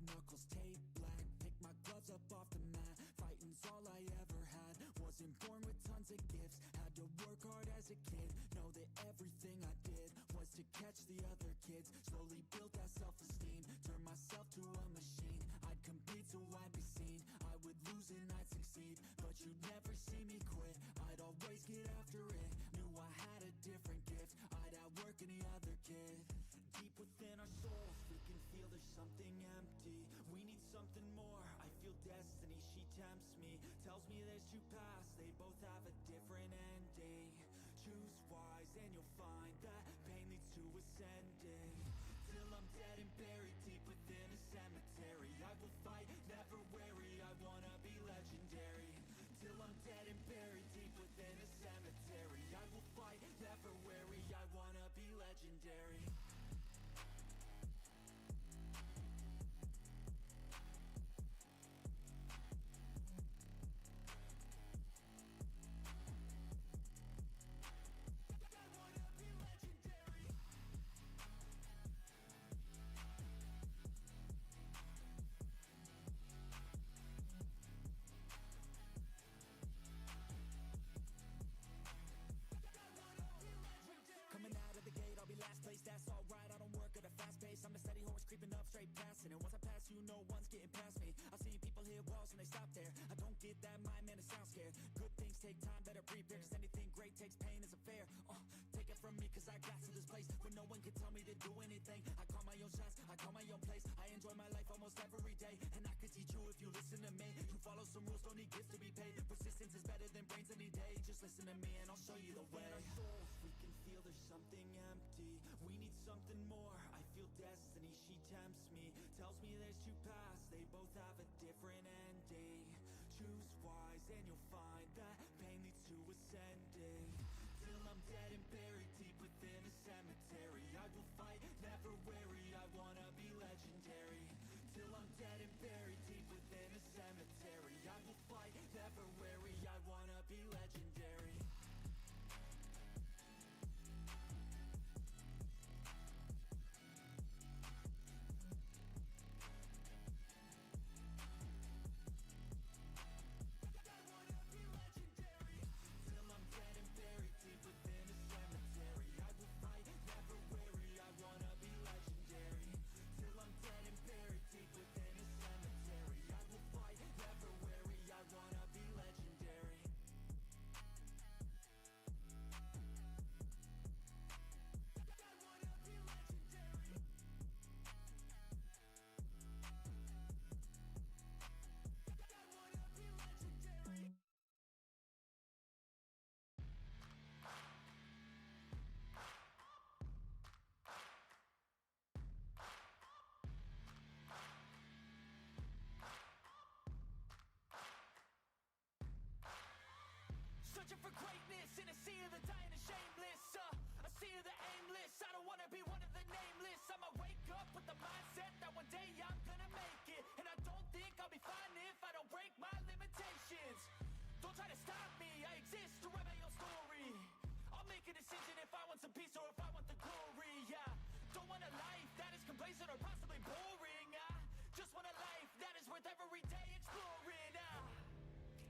knuckles taped black. Pick my gloves up off the mat. Fighting's all I ever had. Wasn't born with tons of gifts. Had to work hard as a kid. Know that everything I did was to catch the other kids. Slowly built that self-esteem. Turned myself to a machine. I'd compete so I'd be seen. I would lose and I'd succeed, but you'd never see me quit. I'd always get after it. Knew I had a different gift. I'd outwork any other kid. Deep within our souls, we can feel there's something empty. We need something more. I feel destiny, she tempts me. Tells me there's two paths, they both have a different ending. Choose wise and you'll find that pain leads to ascending. Till I'm dead and buried deep within a cemetery, I will fight, never weary, I wanna be legendary. Till I'm dead and buried deep within a cemetery, I will fight, never weary, I wanna be legendary. That's alright, I don't work at a fast pace. I'm a steady horse creeping up, straight passing. And once I pass you, no one's getting past me. I've seen people hit walls and they stop there. I don't get that mind, man, it sounds scared. Good things take time, better prepare. Cause anything great takes pain, isn't fair. Take it from me, cause I got to this place where no one can tell me to do anything. I call my own shots, I call my own place. I enjoy my life almost every day. And I could teach you if you listen to me. You follow some rules, don't need gifts to be paid. Persistence is better than brains any day. Just listen to me and I'll show you the way. Within our souls, we can feel there's something empty. We need something more. I feel destiny, she tempts me. Tells me there's two paths, they both have a different ending. Choose wise, and you'll find that pain leads to ascending. Till I'm dead and buried deep within a cemetery, I will fight, never weary, I wanna be legendary. Till I'm dead and buried deep within a cemetery, I will fight, never weary, I wanna be legendary. Searching for greatness in a sea of the dying and shameless, a sea of the aimless. I don't wanna be one of the nameless. I'ma wake up with the mindset that one day I'm gonna make it, and I don't think I'll be fine if I don't break my limitations. Don't try to stop me, I exist to write my own story. I'll make a decision if I want some peace or if I want the glory. Yeah, don't want a life that is complacent or possibly boring. I just want a life that is worth every day exploring.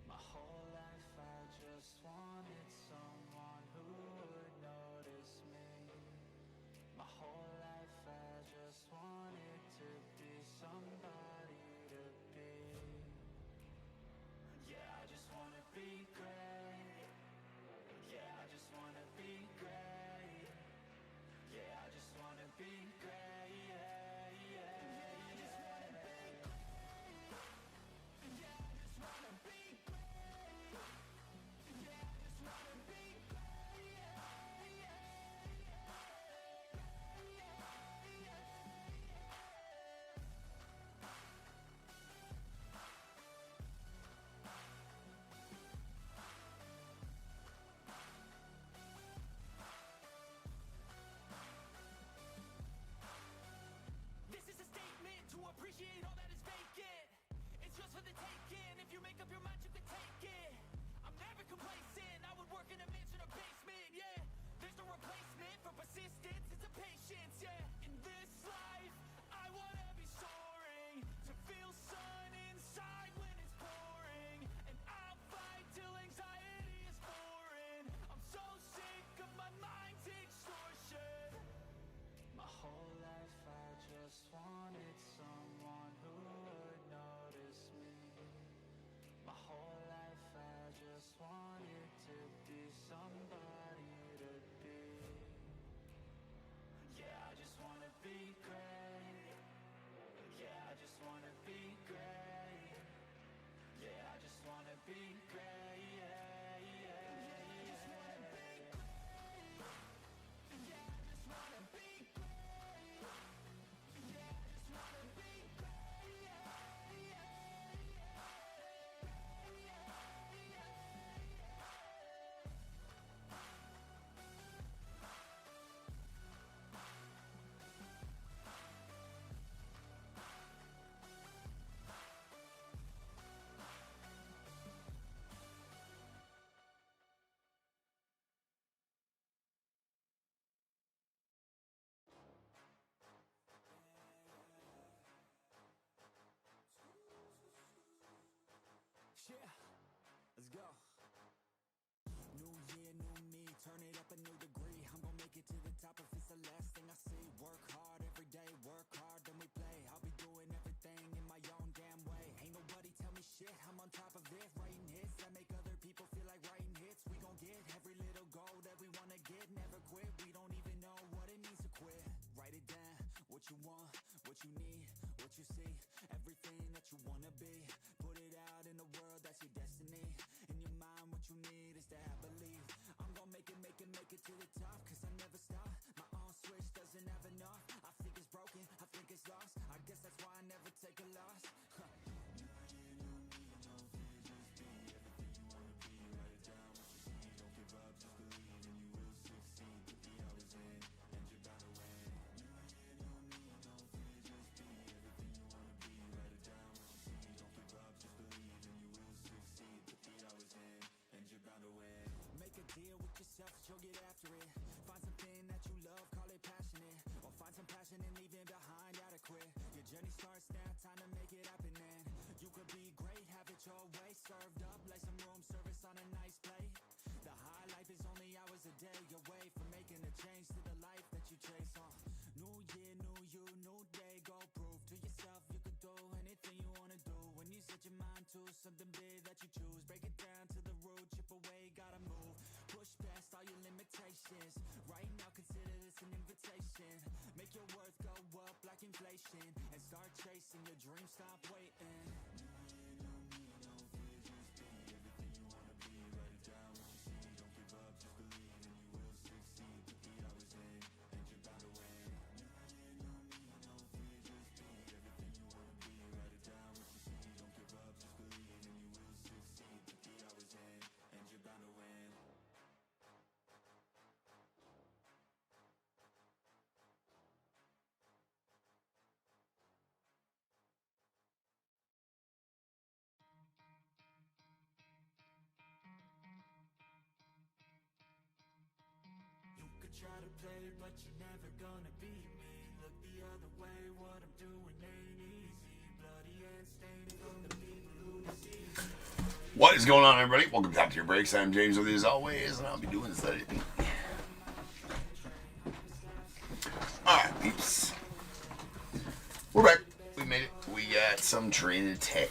My whole life I just wanted someone who would notice me. My whole life I just wanted to be somebody to be. Yeah, I just wanna be great. Yeah, I just wanna be great. Yeah, I just wanna be great. Yeah, yeah, yeah, I just wanna be great. Yeah, I just wanna be great. Appreciate all that is vacant. It's yours for the taking. If you make up your mind, you can take it. I'm never complacent. I would work in a mansion or basement. Yeah, there's no replacement for persistence. It's a patience. Yeah, in this life, I wanna be soaring, to feel sun inside when it's pouring, and I'll fight till anxiety is foreign. I'm so sick of my mind's extortion. My whole life I just wanted someone who would notice me. My whole life I just wanted to be somebody to be. Yeah, I just wanna be great. Yeah, I just wanna be great. Yeah, I just wanna be great. Yeah, yeah, yeah, I just wanna be great. Yeah, I just wanna be great. Yeah, let's go. New year, new me, turn it up a new degree. I'm gonna make it to the top if it's the last thing I see. Work hard every day, work hard, then we play. I'll be doing everything in my own damn way. Ain't nobody tell me shit, I'm on top of it. Writing hits that make other people feel like writing hits. We gon' get every little goal that we wanna get. Never quit, we don't even know what it means to quit. Write it down, what you want, what you need, what you see. Everything that you wanna be. Put it out in the world, that's your destiny. In your mind, what you need is to have belief. I'm gon' make it to the top, cause I never stop. My own switch doesn't have enough. I think it's broken, I think it's lost. I guess that's why I never take a loss. New year, new me, no fear, just be your way, served up like some room service on a nice plate. The high life is only hours a day away from making a change to the life that you chase on. New year, new you, new day, go prove to yourself you can do anything you wanna do. When you set your mind to something big that you choose, break it down to the root, chip away, gotta move. Push past all your limitations. Right now consider this an invitation. Make your worth go up like inflation, and start chasing your dreams, stop waiting. Try to play, but you're never gonna beat me. Look the other way, what I'm doing ain't easy. Bloody and stained from the people who deceive me. What is going on, everybody? Welcome back to your breaks. I'm James with you as always, and I'll be doing this. Alright, peeps. We're back. We made it. We got some Trinity.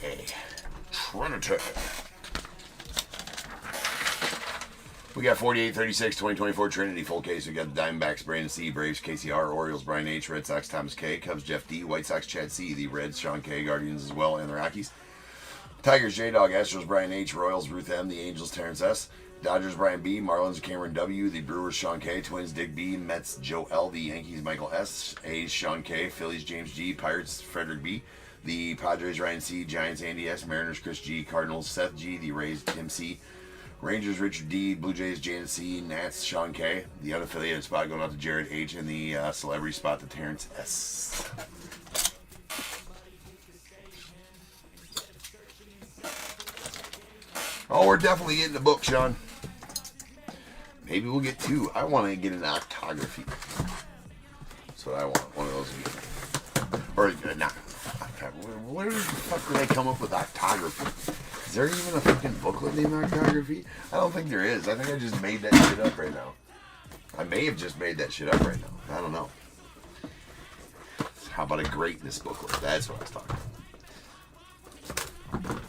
We got 48, 36, 2024 Trinity full case. We got the Diamondbacks, Brandon C, Braves, KCR, Orioles, Brian H, Red Sox, Thomas K, Cubs, Jeff D, White Sox, Chad C, the Reds, Sean K, Guardians as well, and the Rockies. Tigers, J-Dog, Astros, Brian H, Royals, Ruth M, the Angels, Terrence S, Dodgers, Brian B, Marlins, Cameron W, the Brewers, Sean K, Twins, Dick B, Mets, Joe L, the Yankees, Michael S, A's, Sean K, Phillies, James G, Pirates, Frederick B, the Padres, Ryan C, Giants, Andy S, Mariners, Chris G, Cardinals, Seth G, the Rays, Tim C, Rangers, Richard D, Blue Jays, Janet C, Nats, Sean K, the unaffiliated spot going out to Jared H, and the celebrity spot to Terrence S. Oh, we're definitely getting a book, Sean. Maybe we'll get two. I want to get an octography. That's what I want. One of those again. Or, not. Where the fuck did I come up with octography? Is there even a fucking booklet named Octography? I don't think there is. I think I just made that shit up right now. I may have just made that shit up right now. I don't know. How about a greatness booklet? That's what I was talking about.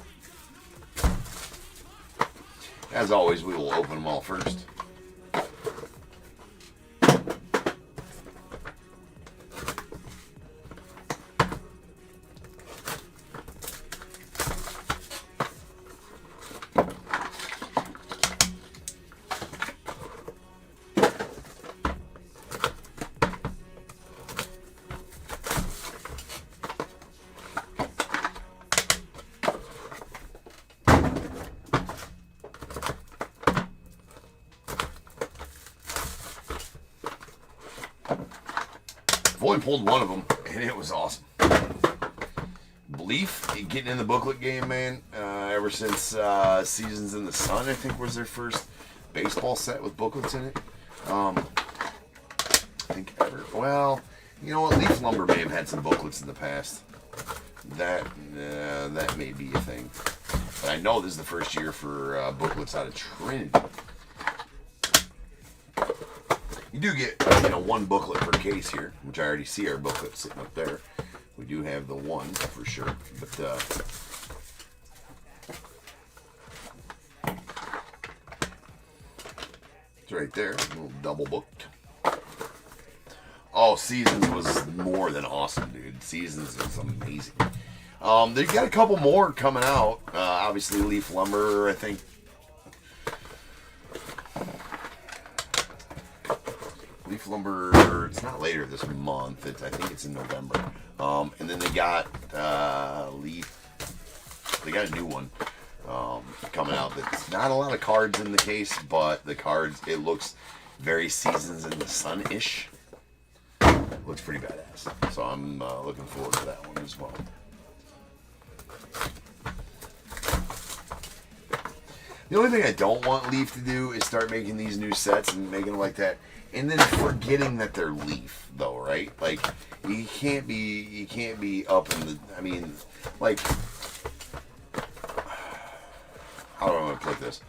As always, we will open them all first. I've only pulled one of them, and it was awesome. Leaf, getting in the booklet game, man. Ever since Seasons in the Sun, I think, was their first baseball set with booklets in it. I think ever. Well, you know what? Leaf Lumber may have had some booklets in the past. That may be a thing. But I know this is the first year for booklets out of Trinity. You do get, one booklet per case here, which I already see our booklet sitting up there. We do have the one for sure, but it's right there, a little double booked. Oh, Seasons was more than awesome, dude. Seasons was amazing. They've got a couple more coming out. Obviously, Leaf Lumber, I think. Leaf Lumber, it's not later this month. I think it's in November. And then they got Leaf. They got a new one coming out. That's not a lot of cards in the case, but the cards, it looks very Seasons in the Sun-ish. Looks pretty badass. So I'm looking forward to that one as well. The only thing I don't want Leaf to do is start making these new sets and making them like that, and then forgetting that they're Leaf, though, right? Like, you can't be up in the. I mean, like, how do I want to put this?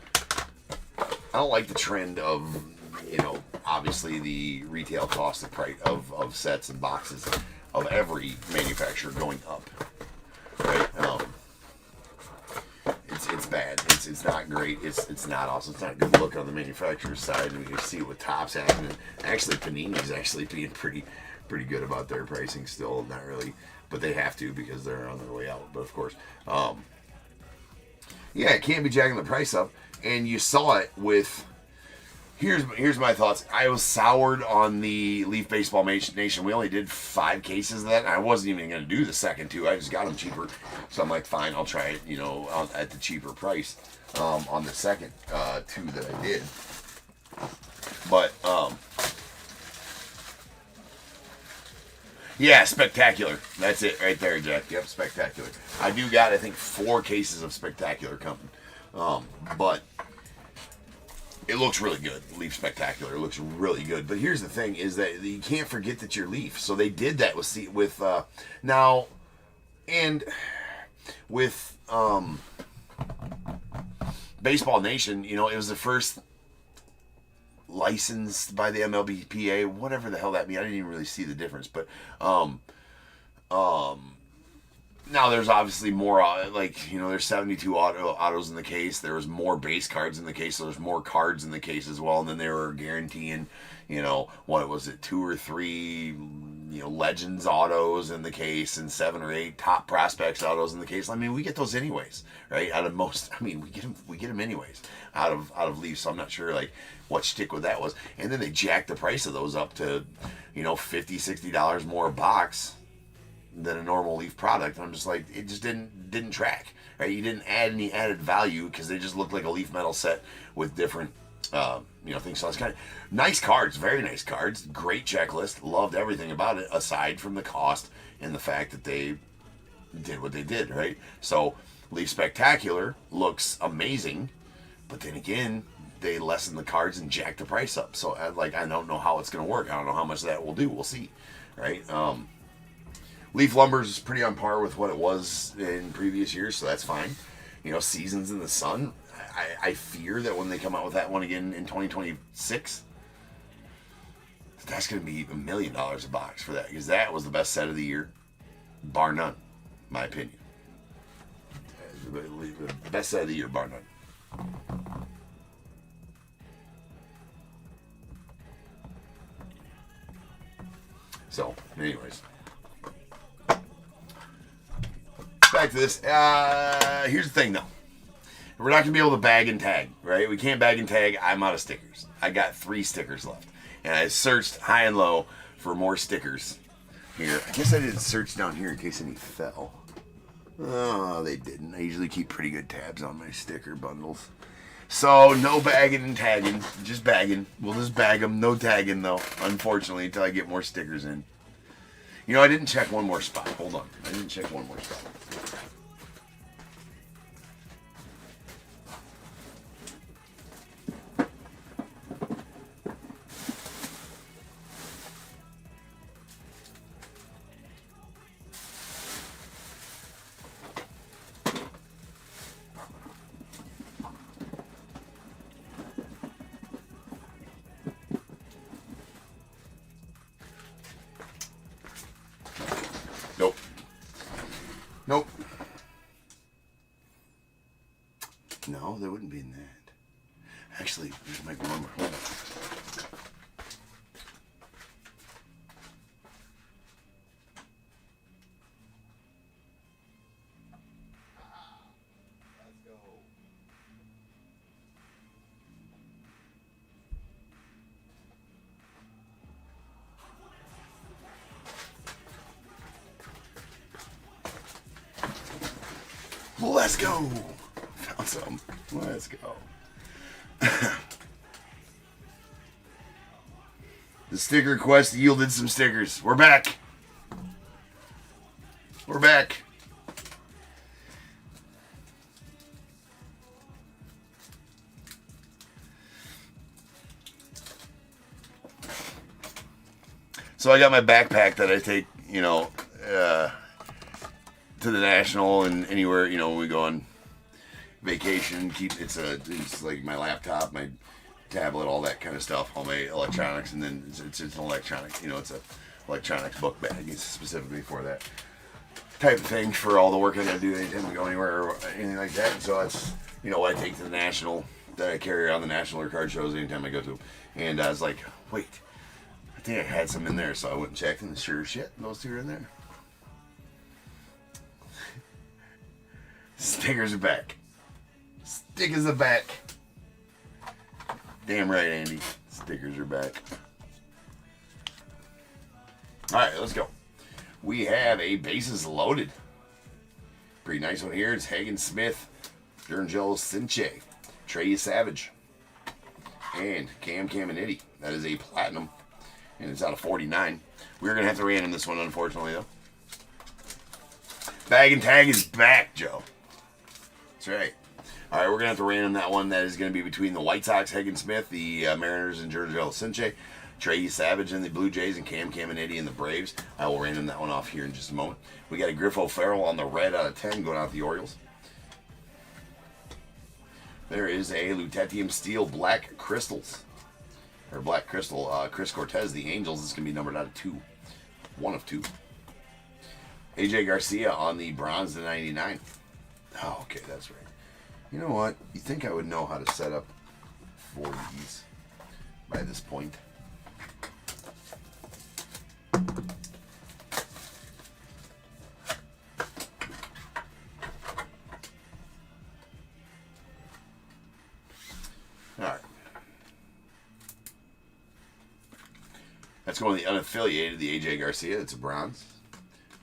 I don't like the trend of, you know, obviously the retail cost of price of sets and boxes of every manufacturer going up, right? It's bad. It's not great. It's not awesome. It's not a good look on the manufacturer's side. And you see what Topp's happening. Actually, Panini's actually being pretty good about their pricing still. Not really, but they have to because they're on their way out. But of course, yeah, it can't be jacking the price up. And you saw it with. Here's my thoughts. I was soured on the Leaf Baseball Nation. We only did 5 cases of that. And I wasn't even going to do the second 2. I just got them cheaper. So I'm like, fine, I'll try it, you know, at the cheaper price on the second 2 that I did. But, yeah, Spectacular. That's it right there, Jack. Yep, Spectacular. I do got, I think, 4 cases of Spectacular coming. But it looks really good. Leaf Spectacular. It looks really good. But here's the thing: is that you can't forget that you're Leaf. So they did that with now, and with Baseball Nation. You know, it was the first licensed by the MLBPA. Whatever the hell that means. I didn't even really see the difference. But now there's obviously more, like, you know, there's 72 autos in the case. There was more base cards in the case, so there's more cards in the case as well. And then they were guaranteeing, you know, what was it, 2 or 3, you know, Legends autos in the case, and 7 or 8 top prospects autos in the case. I mean, we get those anyways, right? Out of most, I mean, we get them anyways out of Leafs. So I'm not sure like what shtick with that was. And then they jacked the price of those up to, you know, $50, $60 more a box than a normal Leaf product. I'm just like, it just didn't track, right? You didn't add any added value because they just looked like a Leaf metal set with different, you know, things. So it's kind of nice cards, very nice cards, great checklist. Loved everything about it aside from the cost and the fact that they did what they did, right? So Leaf Spectacular looks amazing, but then again, they lessen the cards and jack the price up. So I don't know how it's going to work. I don't know how much that will do. We'll see, right? Leaf Lumbers is pretty on par with what it was in previous years, so that's fine. You know, Seasons in the Sun, I fear that when they come out with that one again in 2026, that's going to be $1 million a box for that, because that was the best set of the year, bar none, my opinion. The best set of the year, bar none. So, anyways. Back to this. Here's the thing, though. We're not going to be able to bag and tag, right? We can't bag and tag. I'm out of stickers. I got 3 stickers left. And I searched high and low for more stickers here. I guess I didn't search down here in case any fell. Oh, they didn't. I usually keep pretty good tabs on my sticker bundles. So, no bagging and tagging. Just bagging. We'll just bag them. No tagging, though, unfortunately, until I get more stickers in. You know, I didn't check one more spot. Hold on. I didn't check one more spot. Nope. No, they wouldn't be in that. Actually, there's my warmer. Hold on. Let's go. Found some. Let's go. The sticker quest yielded some stickers. We're back. We're back. So I got my backpack that I take, you know, to the National and anywhere, you know, when we go on vacation. It's like my laptop, my tablet, all that kind of stuff, all my electronics, and then it's an electronic, it's a electronics book bag. It's specifically for that type of thing, for all the work I gotta do anytime I go anywhere or anything like that. And so that's what I take to the national, that I carry on the national or card shows anytime I go to. And I was like, wait, I think I had some in there, so I went and checked, and sure as shit, those two are in there. Stickers are back. Stickers are back. Damn right, Andy. Stickers are back. Alright, let's go. We have a bases loaded. Pretty nice one here. It's Hagen Smith, Durangelo Sinche, Trey Savage, and Caminiti. That is a platinum, and it's out of 49. We're going to have to random this one, unfortunately, though. Bag and tag is back, Joe. That's right. All right, we're going to have to random that one. That is going to be between the White Sox, Hagen Smith, the Mariners, and Durangelo Sinche, Trey Savage and the Blue Jays, and Caminiti and the Braves. I will random that one off here in just a moment. We got a Griff O'Farrell on the red out of 10 going out the Orioles. There is a Lutetium Steel Black Crystals. Or Black Crystal, Chris Cortez, the Angels. This is going to be numbered out of 2. 1 of 2. AJ Garcia on the bronze to 99. Oh, okay, that's right. You know what? You think I would know how to set up for these by this point. Alright. That's going to the unaffiliated, the AJ Garcia. It's a bronze.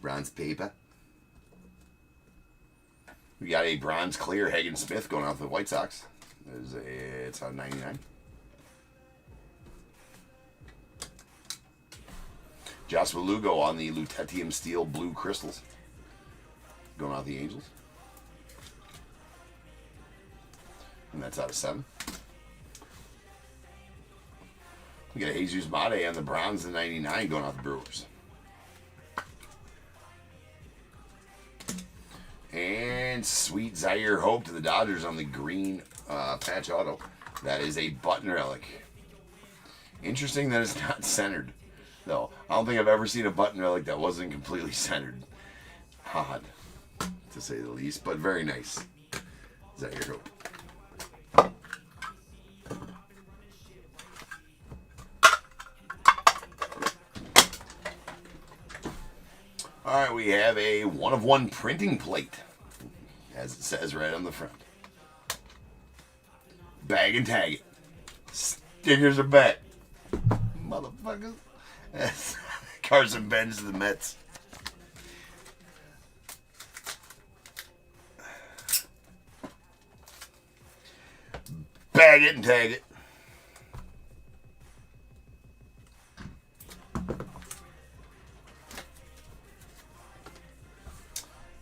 Bronze paper. We got a bronze clear Hagen Smith going out to the White Sox. It's on 99. Joshua Lugo on the Lutetium Steel Blue Crystals. Going out the Angels. And that's out of 7. We got a Jesus Mate on the bronze to 99 going out the Brewers. And sweet Zaire Hope to the Dodgers on the green patch auto. That is a button relic. Interesting that it's not centered, though. I don't think I've ever seen a button relic that wasn't completely centered. Odd, to say the least, but very nice. Zaire Hope. All right, we have a 1-of-1 printing plate, as it says right on the front. Bag and tag it. Stickers are back. Motherfuckers. That's Carson Benz to the Mets. Bag it and tag it.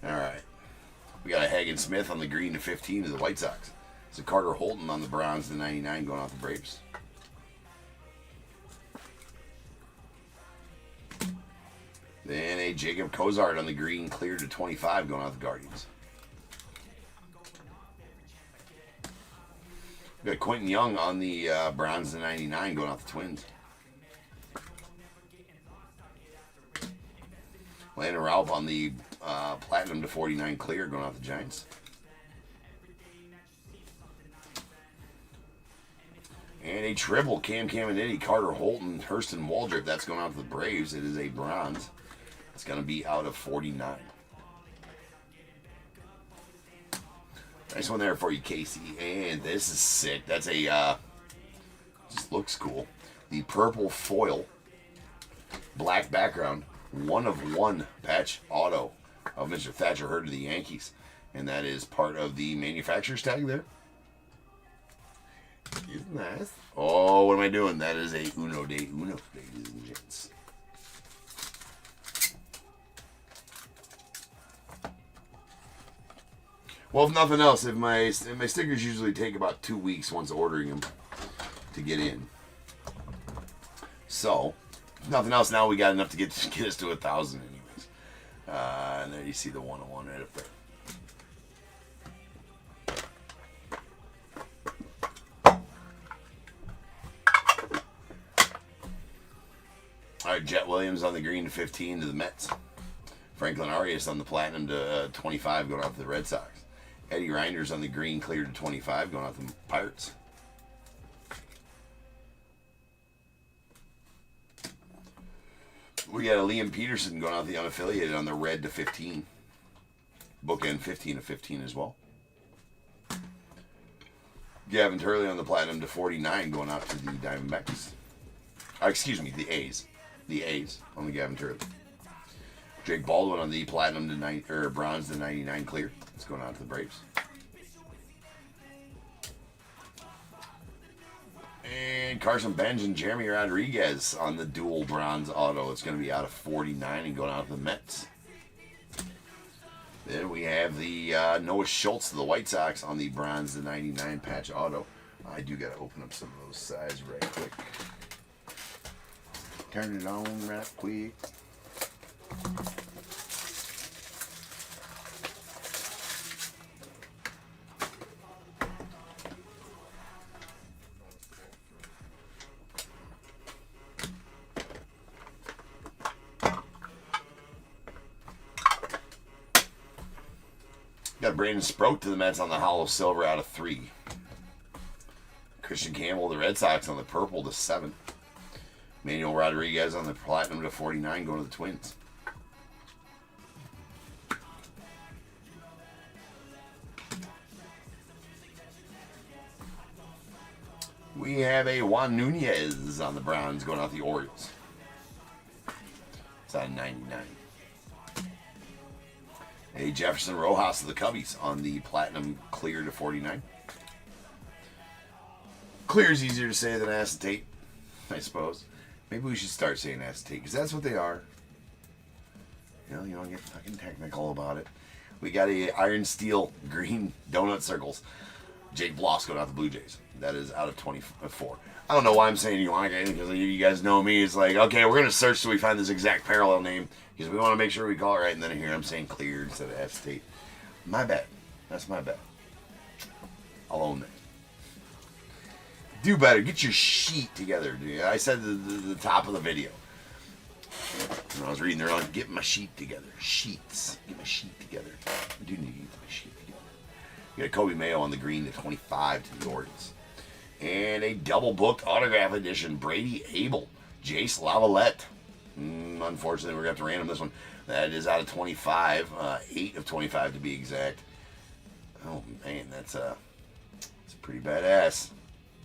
Alright. We got a Hagen Smith on the green to 15 to the White Sox. It's a Carter Holton on the bronze to 99 going out the Braves. Then a Jacob Cozart on the green clear to 25 going out the Guardians. We got Quentin Young on the bronze to 99 going out the Twins. Landon Ralph on the platinum to 49 clear going out the Giants. And a triple Caminiti, Carter Holton, Hurston Waldrop. That's going out to the Braves. It is a bronze. It's going to be out of 49. Nice one there for you, Casey. And this is sick. That's a, just looks cool. The purple foil, black background, 1-of-1 patch auto of Mr. Thatcher Hurd of the Yankees. And that is part of the manufacturer's tag there. Isn't nice. Oh, what am I doing? That is a Uno de Uno, ladies and gents. Well, if nothing else, if my stickers usually take about 2 weeks once ordering them to get in. So, if nothing else, now we got enough to get us to 1,000 anyways. And there you see the 1-of-1 right up there. All right, Jet Williams on the green to 15 to the Mets. Franklin Arias on the platinum to 25 going out to the Red Sox. Eddie Reinders on the green clear to 25 going out to the Pirates. We got a Liam Peterson going out the unaffiliated on the red to 15. Bookend 15 to 15 as well. Gavin Turley on the platinum to 49 going out to the Diamondbacks. Excuse me, the A's. The A's on the Gavin Turley. Jake Baldwin on the platinum to bronze to 99 clear. It's going out to the Braves. And Carson Benj and Jeremy Rodriguez on the dual bronze auto. It's going to be out of 49 and going out to the Mets. Then we have the Noah Schultz of the White Sox on the bronze to 99 patch auto. I do got to open up some of those sides right quick. Turn it on right quick. Got Brandon Sproat to the Mets on the hollow silver out of 3. Christian Campbell, the Red Sox on the purple to 7. Manuel Rodriguez on the platinum to 49 going to the Twins. We have a Juan Nunez on the bronze going out the Orioles. It's out of 99. A Jefferson Rojas of the Cubbies on the platinum clear to 49. Clear is easier to say than acetate, I suppose. Maybe we should start saying acetate because that's what they are. You don't get fucking technical about it. We got a iron steel green donut circles. Jake Bloss going out the Blue Jays. That is out of 24. I don't know why I'm saying you want it because you guys know me. It's like, okay, we're going to search till we find this exact parallel name because we want to make sure we call it right. And then here I'm saying clear instead of acetate. My bad. That's my bad. I'll own that. Do better. Get your sheet together. Dude. I said the top of the video. When I was reading, they're like, get my sheet together. Sheets. Get my sheet together. I do need to get my sheet together. You got Kobe Mayo on the green to 25 to the Orioles. And a double booked autograph edition, Brady Abel, Jace Lavalette. Unfortunately, we're going to have to random this one. That is out of 25, 8 of 25 to be exact. Oh, man, that's pretty badass.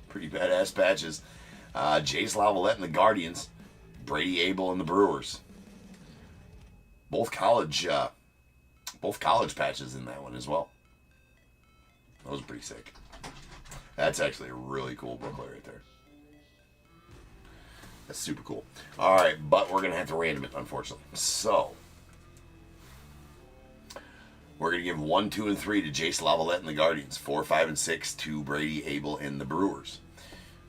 Pretty badass patches. Jace Lavalette and the Guardians. Brady Abel and the Brewers. Both college patches in that one as well. Those are pretty sick. That's actually a really cool booklet right there. That's super cool. All right, but we're going to have to random it, unfortunately. So, we're going to give 1, 2, and 3 to Jace Lavalette and the Guardians. 4, 5, and 6 to Brady Abel and the Brewers.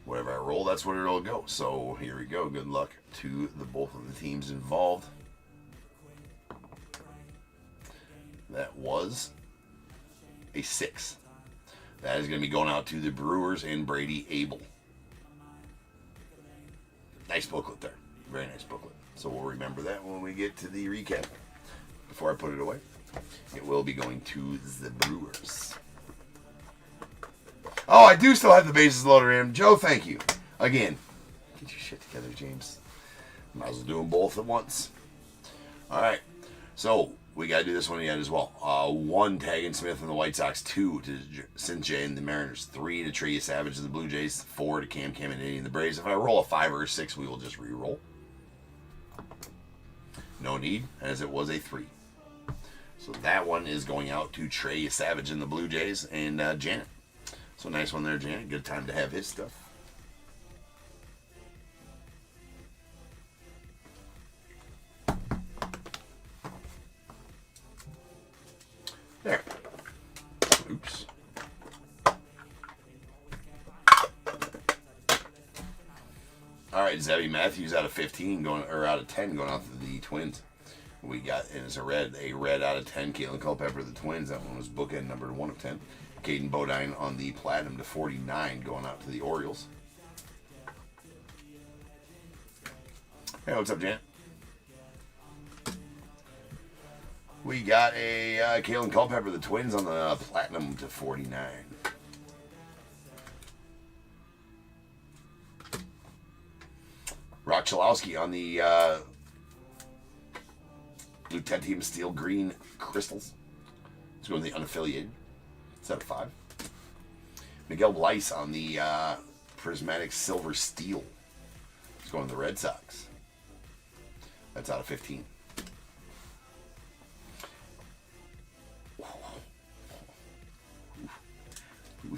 Whatever I roll, that's where it'll go. So, here we go. Good luck to both of the teams involved. That was a 6. That is going to be going out to the Brewers and Brady Abel. Nice booklet there. Very nice booklet. So we'll remember that when we get to the recap. Before I put it away, it will be going to the Brewers. Oh, I do still have the bases loaded in. Joe, thank you. Again, get your shit together, James. Might as well do them both at once. All right. So we got to do this one again as well. 1, Tagan Smith and the White Sox. 2 to Sin Jay and the Mariners. 3 to Trey Savage and the Blue Jays. 4 to Cam Caminiti and the Braves. If I roll a 5 or a 6, we will just re-roll. No need, as it was a 3. So that one is going out to Trey Savage and the Blue Jays and Janet. So nice one there, Janet. Good time to have his stuff. There. Oops. All right, Zebby Matthews out of 15 out of 10 going out to the Twins. We got, and it's a red out of 10. Caitlin Culpepper, the Twins. That one was bookend number 1 of 10. Caden Bodine on the platinum to 49 going out to the Orioles. Hey, what's up, Jan? We got a Kalen Culpepper, the Twins, on the Platinum to 49. Rock Chalowski on the Lutetium Steel Green Crystals. Let's go with the unaffiliated. It's out of 5. Miguel Bleis on the Prismatic Silver Steel. Let's go with the Red Sox. That's out of 15. Ooh,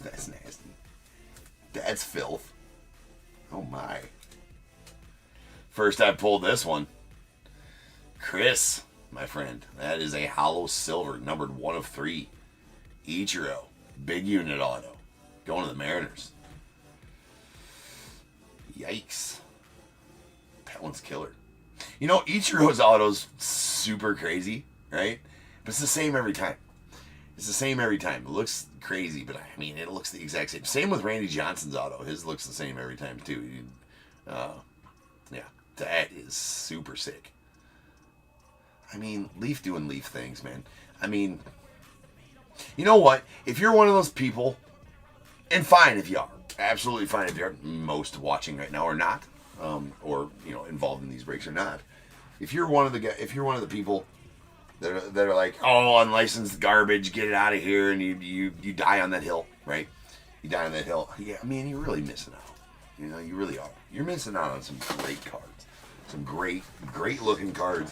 that's nasty. That's filth. Oh my. First I pulled this one. Chris, my friend. That is a hollow silver, numbered 1 of 3. Ichiro. Big unit auto. Going to the Mariners. Yikes. That one's killer. You know, Ichiro's auto's super crazy, right? But it's the same every time. It's the same every time. It looks crazy, but I mean, it looks the exact same. Same with Randy Johnson's auto. His looks the same every time, too. Yeah, that is super sick. I mean, Leaf doing Leaf things, man. I mean, you know what? If you're one of those people, and fine if you are, absolutely fine if you're most watching right now or not, or you know, involved in these breaks or not. If you're one of the people that are like, oh, unlicensed garbage, get it out of here, and you die on that hill, right? You die on that hill. Yeah, man, you're really missing out. You know, you really are. You're missing out on some great cards, some great looking cards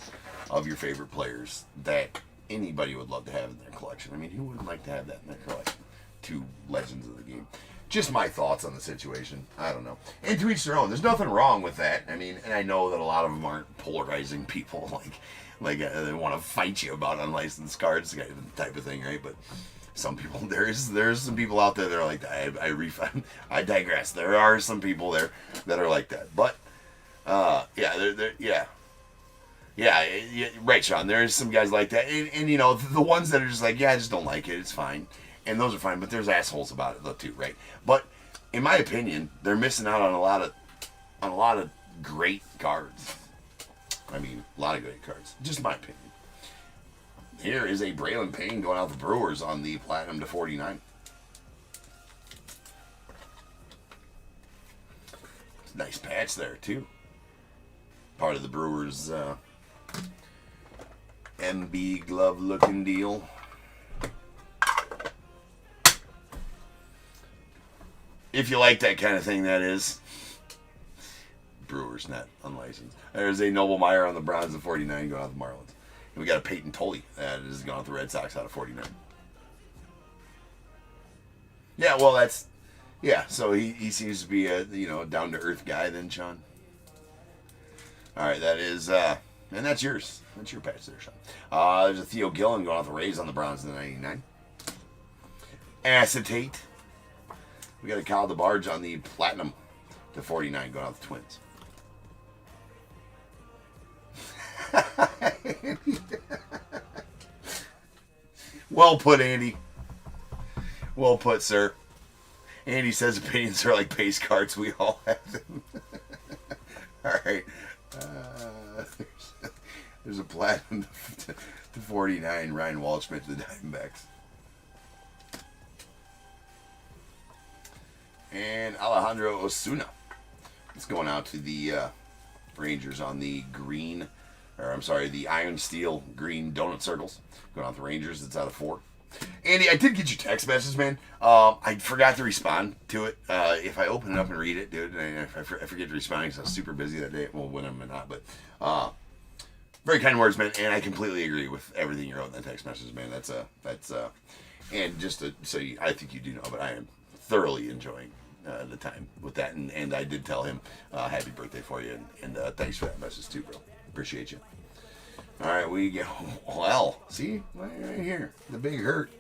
of your favorite players that anybody would love to have in their collection. I mean, who wouldn't like to have that in their collection? 2 legends of the game. Just my thoughts on the situation. I don't know. And to each their own. There's nothing wrong with that. I mean, and I know that a lot of them aren't polarizing people, like they want to fight you about unlicensed cards, type of thing, right? But some people, there's some people out there that are like that. I digress. There are some people there that are like that. But yeah, right, Sean. There's some guys like that, and you know, the ones that are just like, yeah, I just don't like it. It's fine. And those are fine, but there's assholes about it though too, right? But in my opinion, they're missing out on a lot of great cards. I mean, a lot of great cards. Just my opinion. Here is a Braylon Payne going out the Brewers on the Platinum to 49. Nice patch there too. Part of the Brewers MB glove looking deal. If you like that kind of thing, that is. Brewers, not unlicensed. There's a Noble Meyer on the Browns of 49 going out the Marlins. And we got a Peyton Tolley that is going out the Red Sox out of 49. Yeah, well, that's... Yeah, so he seems to be a, you know, down-to-earth guy then, Sean. All right, that is... and that's yours. That's your patch there, Sean. There's a Theo Gillen going out the Rays on the Browns in the 99. Acetate. We got a Kyle DeBarge on the Platinum to 49 going out the Twins. Well put, Andy. Well put, sir. Andy says opinions are like base cards. We all have them. All right. There's a Platinum to 49. Ryan Waldschmidt to the Diamondbacks. And Alejandro Osuna. It's going out to the Rangers on the green, or I'm sorry, the iron steel green donut circles. Going out the Rangers. It's out of 4. Andy, I did get your text message, man. I forgot to respond to it. If I open it up and read it, dude, I forget to respond because I was super busy that day. Well, when I'm not, but very kind words, man. And I completely agree with everything you wrote in that text message, man. And just so I think you do know, but I am thoroughly enjoying the time with that, and I did tell him happy birthday for you, and thanks for that message too, bro. Appreciate you. All right, we go. Well, see right here, the big hurt.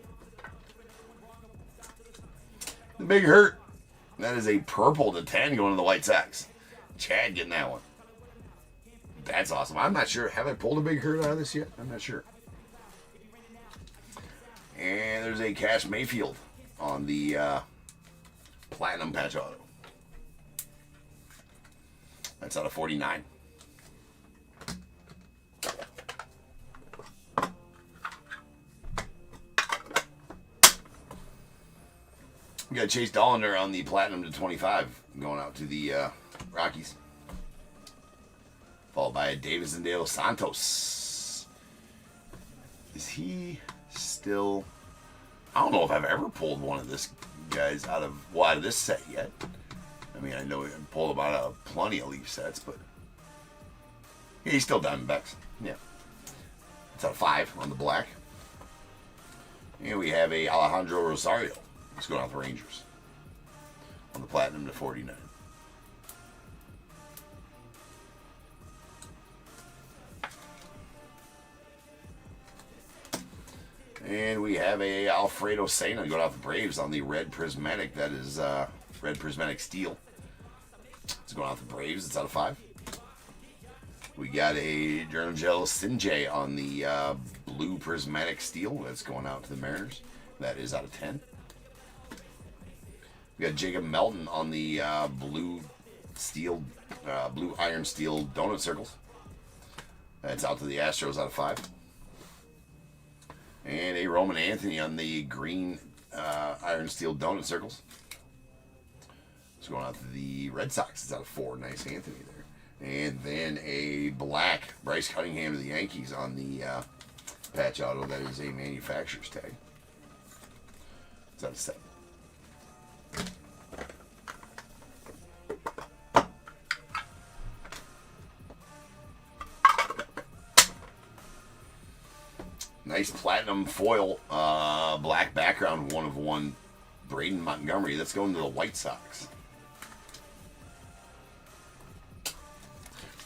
The big hurt. That is a purple to 10 going to the White Sox. Chad getting that one. That's awesome. I'm not sure. Have I pulled a big hurt out of this yet? I'm not sure. And there's a Cash Mayfield on the Platinum patch auto. That's out of 49. We got Chase Dollander on the platinum to 25, going out to the Rockies. Followed by Davison De Los Santos. Is he still... I don't know if I've ever pulled one of this guys out of this set yet. I mean, I know we pulled him out of plenty of Leaf sets, but yeah, he's still Diamondbacks. Yeah. It's out of 5 on the black. And we have a Alejandro Rosario. Let's go out the Rangers. On the platinum to 49. And we have a Alfredo Sena going off the Braves on the red prismatic. That is red prismatic steel. It's going off the Braves. It's out of 5. We got a Jurnagel Sinjay on the blue prismatic steel. That's going out to the Mariners. That is out of 10. We got Jacob Melton on the blue iron steel donut circles. That's out to the Astros, out of 5. And a Roman Anthony on the green iron steel donut circles. It's going out to the Red Sox. It's out of 4. Nice Anthony there. And then a black Bryce Cunningham to the Yankees on the patch auto. That is a manufacturer's tag. It's out of 7. Nice platinum foil, black background, 1 of 1, Braden Montgomery. That's going to the White Sox.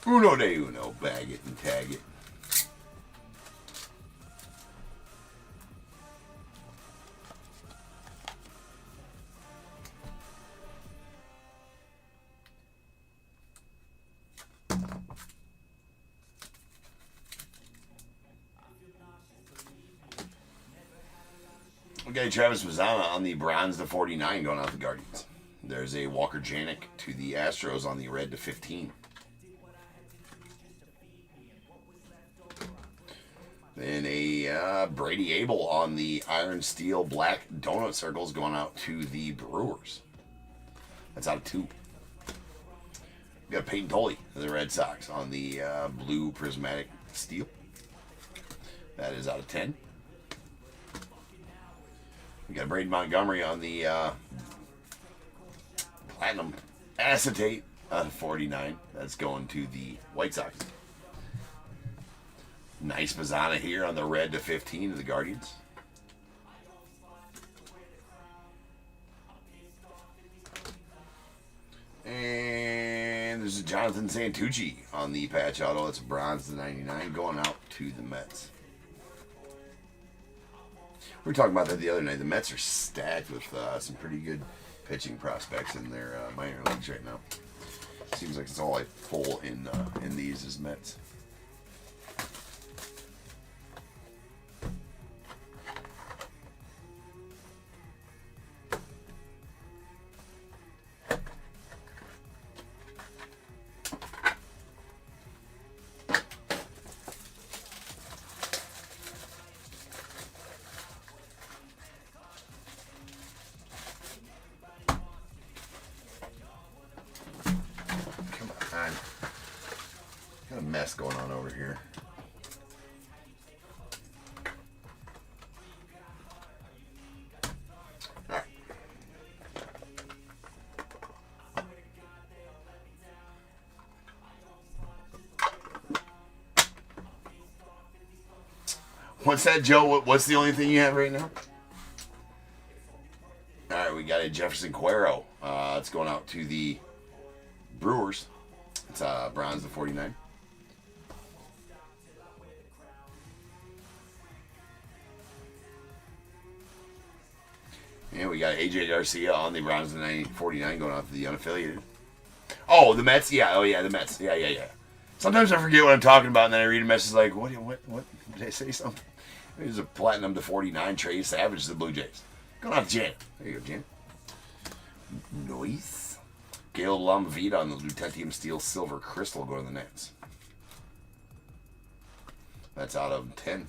Uno de uno, bag it and tag it. Okay, Travis Mazzana on the bronze to 49 going out the Guardians. There's a Walker Janik to the Astros on the red to 15. Then a Brady Abel on the iron steel black donut circles going out to the Brewers. That's out of 2. We got Peyton Tolley to the Red Sox on the blue prismatic steel. That is out of 10. We got Braden Montgomery on the platinum acetate out of 49. That's going to the White Sox. Nice Mazzana here on the red to 15 of the Guardians. And there's a Jonathan Santucci on the patch auto. It's bronze to 99 going out to the Mets. We were talking about that the other night. The Mets are stacked with some pretty good pitching prospects in their minor leagues right now. Seems like it's all I pull in these is Mets. Got a mess going on over here. All right. What's that, Joe? What's the only thing you have right now? All right, we got a Jefferson Cuero. It's going out to the Brewers. It's bronze to 49. And we got AJ Garcia on the bronze to 49 going out to the unaffiliated. Oh, the Mets? Yeah, oh yeah, the Mets. Yeah. Sometimes I forget what I'm talking about, and then I read a message like, what? Did I say something? There's a platinum to 49, Trey Savage to the Blue Jays. Going out to Jan. There you go, Jan. Nice. Caleb Lamavita on the Lutetium Steel Silver Crystal going to the Nets. That's out of 10.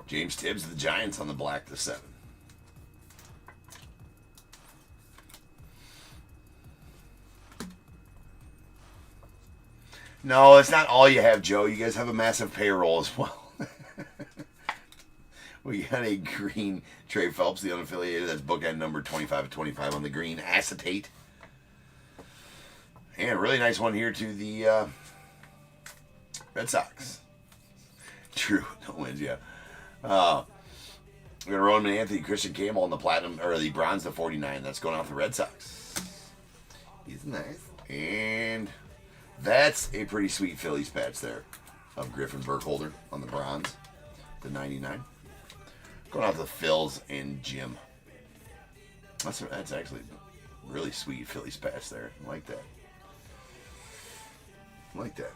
James Tibbs of the Giants on the black to 7. No, it's not all you have, Joe. You guys have a massive payroll as well. We got a green Trey Phelps, the unaffiliated. That's bookend number 25 of 25 on the green acetate. And a really nice one here to the Red Sox. True, no wins, yeah. We're going to Roman Anthony, Christian Campbell on the platinum, or the bronze to 49. That's going off the Red Sox. He's nice. And that's a pretty sweet Phillies patch there of Griffin Burkholder on the bronze to 99. Going off the Phils and Jim. That's actually a really sweet Phillies patch there. I like that. I like that.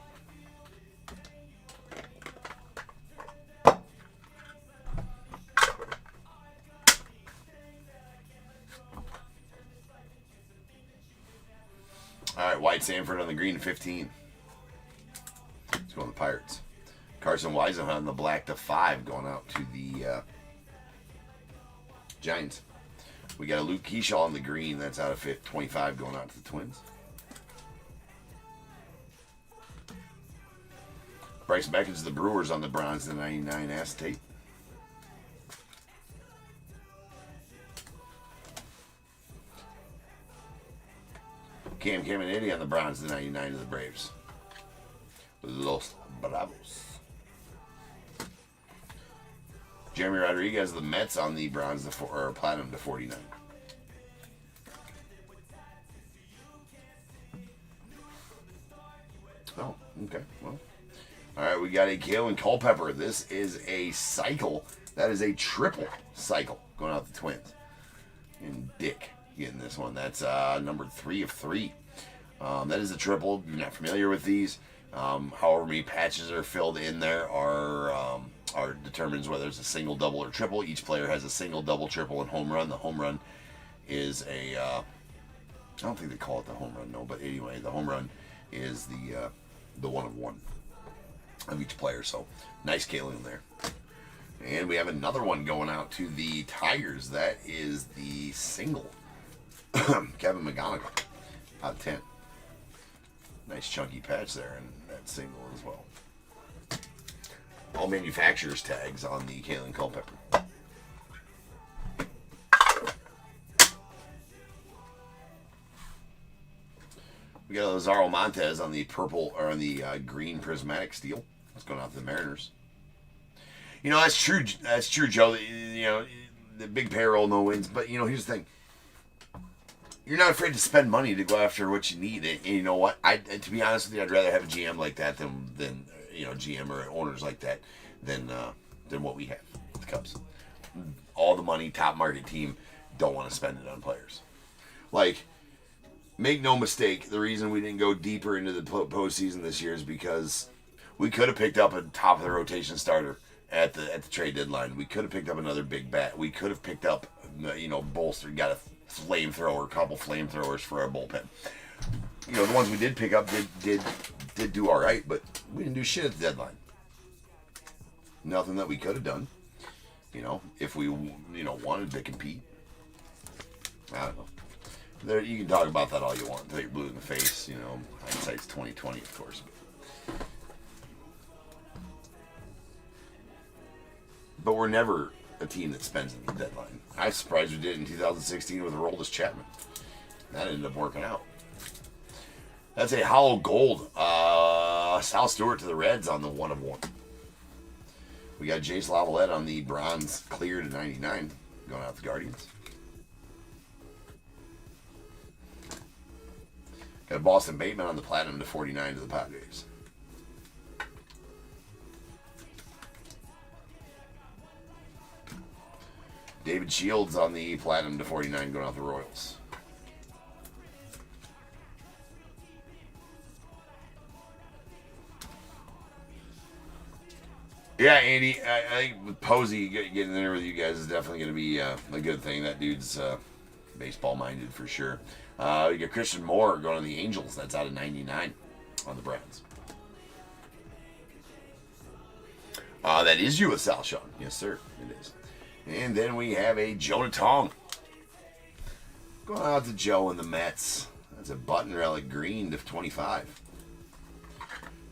All right, White Sanford on the green, 15. Let's go on the Pirates. Carson Weisenhunt on the black to 5, going out to the Giants. We got a Luke Keyshaw on the green. That's out of 25, going out to the Twins. Bryce Beckins, the Brewers on the bronze to 99 acetate. Cam Caminiti on the bronze to 99 of the Braves. Los Bravos. Jeremy Rodriguez, the Mets on the bronze to or platinum to 49. Oh, okay. Well, all right. We got a Kalen Culpepper. This is a cycle. That is a triple cycle going out the Twins. And Dick getting this one. That's number 3 of 3. That is a triple. If you're not familiar with these, however many patches are filled in there are determines whether it's a single, double, or triple. Each player has a single, double, triple, and home run. The home run is a I don't think they call it the home run, no, but anyway, the home run is the 1 of 1 of each player. So nice Kalen there. And we have another one going out to the Tigers. That is the single. Kevin McGonigal out of 10. Nice chunky patch there, and that single as well. All manufacturers tags on the Kalen Culpepper. We got Lazaro Montez on the purple or on the green prismatic steel. It's going out to the Mariners. You know, that's true. That's true, Joe. You know, the big payroll, no wins. But you know, here's the thing. You're not afraid to spend money to go after what you need. And you know what? To be honest with you, I'd rather have a GM like that than you know, GM or owners like that than what we have with the Cubs. All the money, top market team, don't want to spend it on players. Like, make no mistake, the reason we didn't go deeper into the postseason this year is because we could have picked up a top of the rotation starter at the trade deadline. We could have picked up another big bat. We could have picked up, you know, bolstered, got a flamethrower, a couple flamethrowers for our bullpen. You know, the ones we did pick up did do all right, but we didn't do shit at the deadline. Nothing that we could have done. You know, if we, you know, wanted to compete. I don't know. There, you can talk about that all you want until you're blue in the face. You know, hindsight's 20/20, of course. But we're never a team that spends at the deadline. I was surprised we did in 2016 with Aroldis Chapman. That ended up working out. That's a hollow gold. Sal Stewart to the Reds on the 1 of 1. We got Jace Lavalette on the bronze clear to 99 going out to the Guardians. Got Boston Bateman on the platinum to 49 to the Padres. David Shields on the platinum to 49 going out the Royals. Yeah, Andy, I think with Posey getting there with you guys is definitely going to be a good thing. That dude's baseball-minded for sure. You got Christian Moore going on the Angels. That's out of 99 on the Browns. That is you with Sal Sean. Yes, sir, it is. And then we have a Jonah Tong. Going out to Joe and the Mets. That's a button relic green to 25.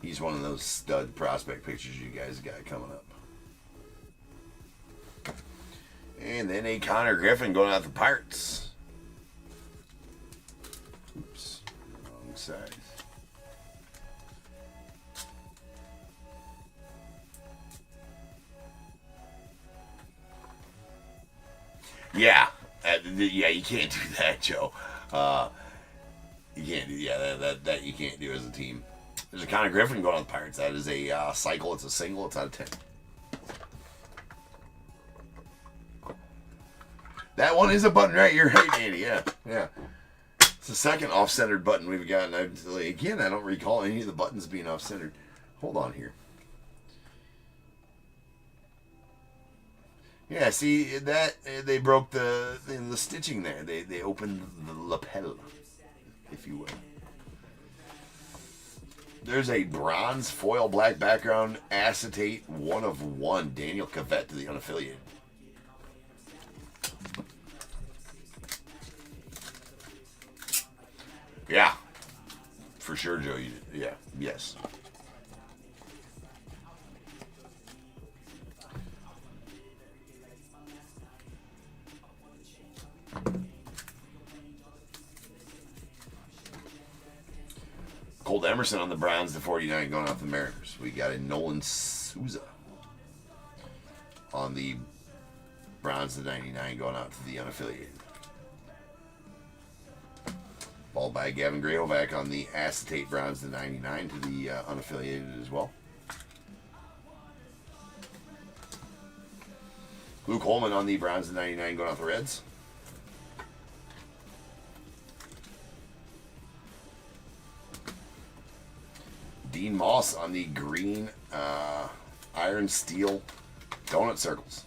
He's one of those stud prospect pictures you guys got coming up. And then a Connor Griffin going out the Pirates. Oops, wrong size. Yeah, yeah, you can't do that, Joe. You can't do that you can't do as a team. There's a Connor Griffin going on the Pirates. That is a cycle. It's a single. It's out of 10. That one is a button, right? You're right, Andy. Yeah. It's the second off-centered button we've gotten. Again, I don't recall any of the buttons being off-centered. Hold on here. Yeah, see that they broke the stitching there. They opened the lapel, if you will. There's a bronze foil black background acetate 1 of 1 Daniel Cavett to the unaffiliated. Yeah, for sure, Joe. You did. Yeah, yes. Colt Emerson on the Browns, the 49 going off the Mariners. We got a Nolan Souza on the Browns, the 99 going out to the unaffiliated. Followed by Gavin Grahovac on the acetate Browns, the 99 to the unaffiliated as well. Luke Holman on the Browns, the 99 going off the Reds. Dean Moss on the green iron steel donut circles.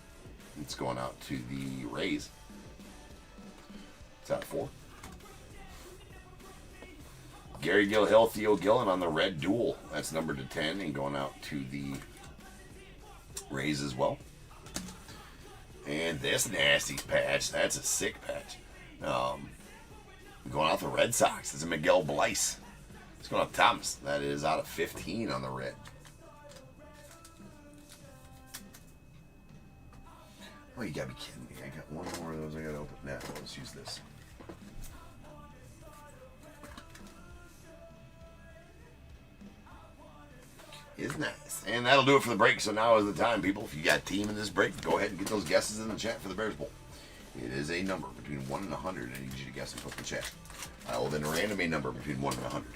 It's going out to the Rays. It's out 4. Gary Gilhill, Theo Gillen on the red dual. That's numbered to 10 and going out to the Rays as well. And this nasty patch, that's a sick patch. Going out the Red Sox. It's a Miguel Bleis. It's going out Thomas. That is out of 15 on the red. Oh, you gotta be kidding me. I got one more of those I gotta open. Now, let's use this. It's nice. And that'll do it for the break. So now is the time, people. If you got a team in this break, go ahead and get those guesses in the chat for the Bears Bowl. It is a number between 1 and 100. I need you to guess and put in the chat. I will then random a number between 1 and 100.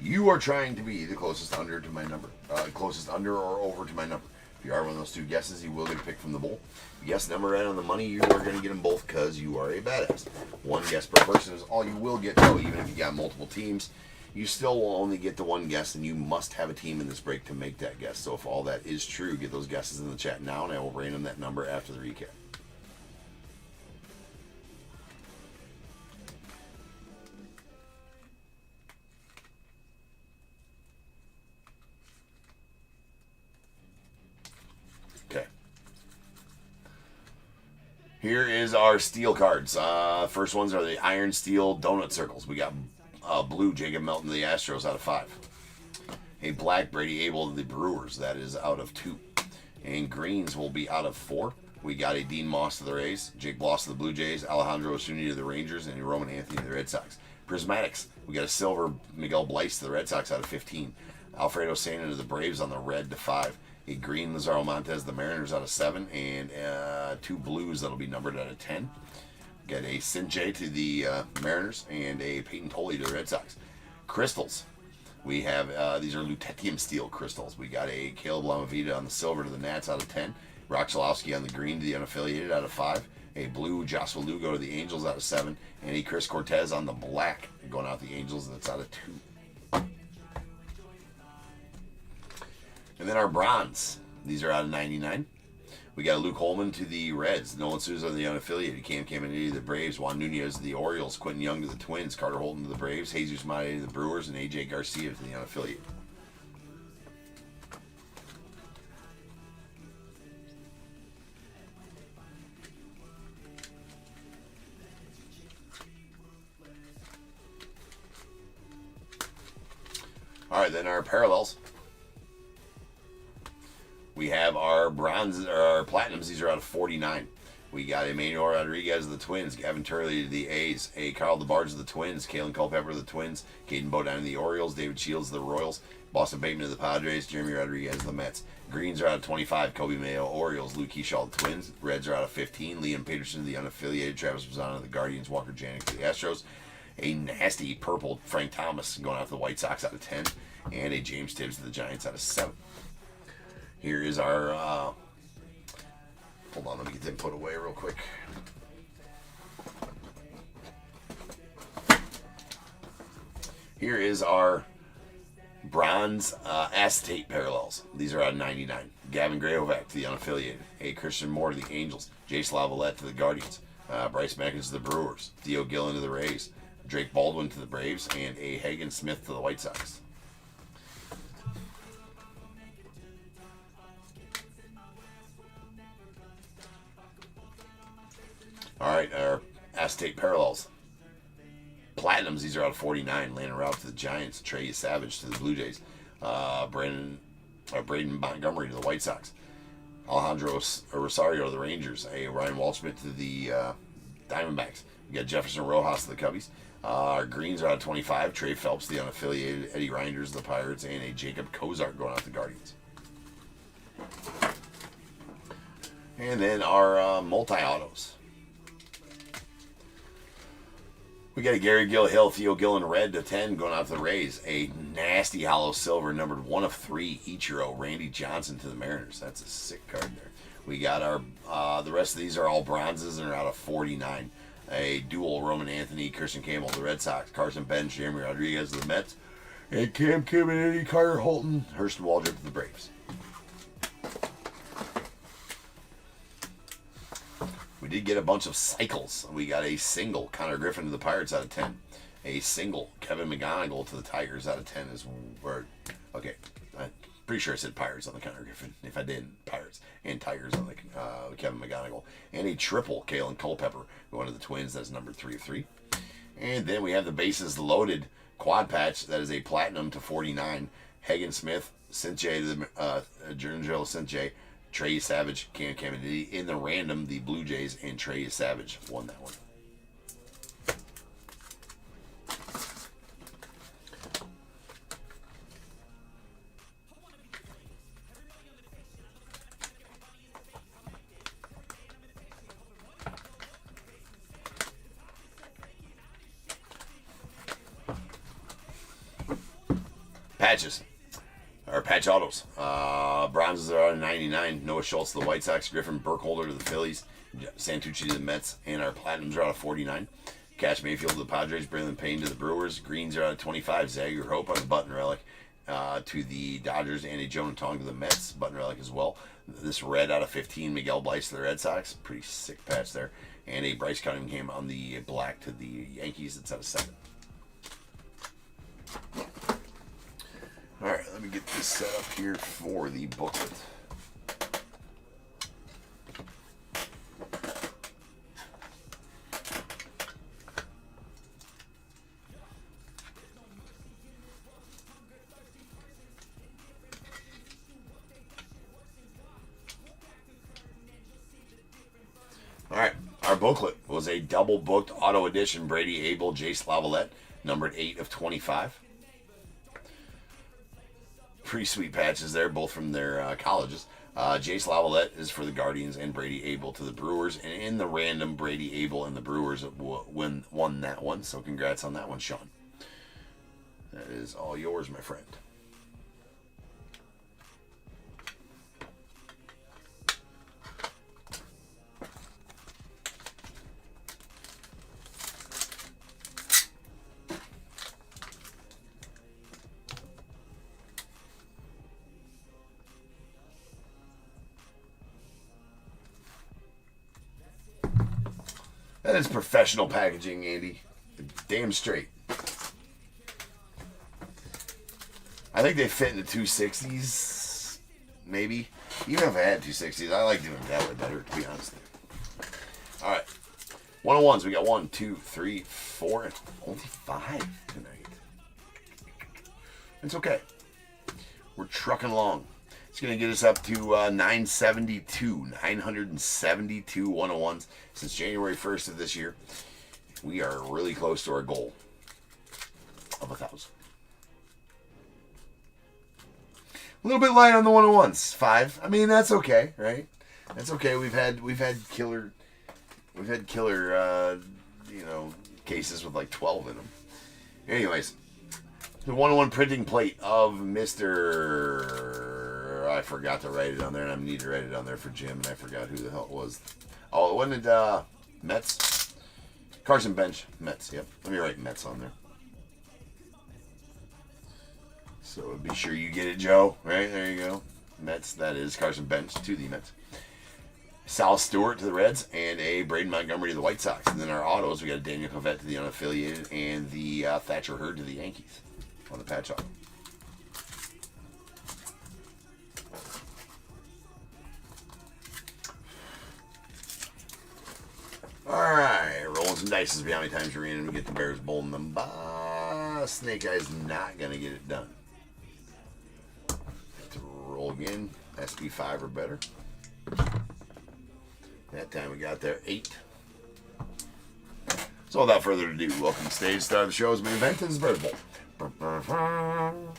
You are trying to be the closest under to my number. Closest under or over to my number. If you are one of those two guesses, you will get a pick from the bowl. If you guess the number right on the money, you are going to get them both because you are a badass. One guess per person is all you will get, though. Even if you got multiple teams, you still will only get the one guess, and you must have a team in this break to make that guess. So if all that is true, get those guesses in the chat now, and I will random that number after the recap. Okay. Here is our steel cards. First ones are the iron steel donut circles. We got blue Jacob Melton to the Astros out of 5. A black Brady Abel to the Brewers. That is out of 2. And greens will be out of 4. We got a Dean Moss to the Rays, Jake Bloss to the Blue Jays, Alejandro Osuna to the Rangers, and a Roman Anthony to the Red Sox. Prismatics. We got a silver Miguel Bleis to the Red Sox out of 15. Alfredo Santa to the Braves on the red to 5. A green Lazaro Montez to the Mariners out of 7. And 2 blues that'll be numbered out of 10. Got a Sinjay to the Mariners and a Peyton Tolley to the Red Sox. Crystals. We have, these are Lutetium steel crystals. We got a Caleb Lamavita on the silver to the Nats out of 10. Rock Chalowski on the green to the unaffiliated out of 5. A blue Joshua Lugo to the Angels out of 7. And a Chris Cortez on the black going out the Angels, and that's out of 2. And then our bronze. These are out of 99. We got Luke Holman to the Reds, Nolan Souza to the unaffiliated, Cam Caminiti to the Braves, Juan Nunez to the Orioles, Quentin Young to the Twins, Carter Holton to the Braves, Jesus Mate to the Brewers, and AJ Garcia to the unaffiliated. All right, then our parallels. We have our bronze, or our platinums. These are out of 49. We got Emmanuel Rodriguez of the Twins, Gavin Turley of the A's, A. Carl DeBarge of the Twins, Kalen Culpepper of the Twins, Caden Bodine of the Orioles, David Shields of the Royals, Boston Bateman of the Padres, Jeremy Rodriguez of the Mets. Greens are out of 25, Kobe Mayo, Orioles, Luke Keyshaw of the Twins. Reds are out of 15, Liam Peterson of the unaffiliated, Travis Mazzano of the Guardians, Walker Janik of the Astros. A nasty purple Frank Thomas going out to the White Sox out of 10, and a James Tibbs of the Giants out of 7. Here is our... hold on, let me get them put away real quick. Here is our bronze acetate parallels. These are out of 99. Gavin Grayovac to the unaffiliated. A. Christian Moore to the Angels. Jace Lavalette to the Guardians. Bryce Mackins to the Brewers. Theo Gillen to the Rays. Drake Baldwin to the Braves. And A. Hagen Smith to the White Sox. All right, our acetate parallels. Platinums, these are out of 49. Landon Routt to the Giants. Trey Savage to the Blue Jays. Braden Montgomery to the White Sox. Alejandro Rosario to the Rangers. A. Ryan Waldschmidt to the Diamondbacks. We got Jefferson Rojas to the Cubbies. Our greens are out of 25. Trey Phelps to the unaffiliated. Eddie Reinders to the Pirates. And a Jacob Kozart going out to the Guardians. And then our multi-autos. We got a Gary Gill Hill, Theo Gillen red to 10 going out to the Rays. A nasty hollow silver numbered 1 of 3 Ichiro Randy Johnson to the Mariners. That's a sick card there. We got our the rest of these are all bronzes and are out of 49. A dual Roman Anthony, Christian Campbell to the Red Sox, Carson Bench, Jeremy Rodriguez to the Mets, and Cam Kim and Eddie Carter Holton, Hurston Waldrop to the Braves. We did get a bunch of cycles. We got a single Connor Griffin to the Pirates out of 10. A single Kevin McGonigal to the Tigers out of 10 is word. Okay, I'm pretty sure I said Pirates on the Connor Griffin. If I didn't, Pirates and Tigers on the Kevin McGonigal. And a triple Kalen Culpepper going to the Twins. That's number 3 of 3. And then we have the bases loaded quad patch. That is a platinum to 49. Hagen Smith, Sinche to the Jernjo Sinche. Trey Savage, Cam Kennedy. In the random, the Blue Jays and Trey Savage won that one. Patches. Or patch autos. Bronzes are out of 99. Noah Schultz to the White Sox. Griffin Burkholder to the Phillies. Santucci to the Mets. And our platinums are out of 49. Cash Mayfield to the Padres. Braylon Payne to the Brewers. Greens are out of 25. Zager Hope on the button relic to the Dodgers. And a Jonah Tong to the Mets. Button relic as well. This red out of 15. Miguel Blyce to the Red Sox. Pretty sick patch there. And a Bryce Cunningham on the black to the Yankees. It's out of 7. Alright, let me get this set up here for the booklet. Alright, our booklet was a double booked auto edition Brady Abel, Jace Lavalette, numbered 8 of 25. Pretty sweet patches there, both from their colleges. Jace Lavalette is for the Guardians and Brady Abel to the Brewers. And in the random, Brady Abel and the Brewers won that one. So congrats on that one, Sean. That is all yours, my friend. That is professional packaging, Andy. Damn straight. I think they fit in the 260s, maybe. Even if I had 260s, I like doing it that way better, to be honest. All right. 101s. We got 1, 2, 3, 4, and only 5 tonight. It's okay. We're trucking along. It's going to get us up to 972 101s since January 1st of this year. We are really close to our goal of 1,000. A little bit light on the 101s. 5. I mean, that's okay, right? That's okay. We've had killer cases with like 12 in them. Anyways, the 101 printing plate of Mr. I forgot to write it on there, and I need to write it on there for Jim, and I forgot who the hell it was. Oh, it wasn't Mets? Carson Bench. Mets, yep. Let me write Mets on there. So be sure you get it, Joe. Right, there you go. Mets, that is Carson Bench to the Mets. Sal Stewart to the Reds, and a Braden Montgomery to the White Sox. And then our autos, we got a Daniel Cavett to the unaffiliated, and the Thatcher Hurd to the Yankees on the patch auto. Alright, rolling some dice. See how many times you're in and we get the Bears bowling them. Snake Eye's not going to get it done. Have to roll again. SB5 or better. That time we got there 8. So without further ado, welcome to the stage. Star of the show is main event. This is Bears Bowl. Kaboom.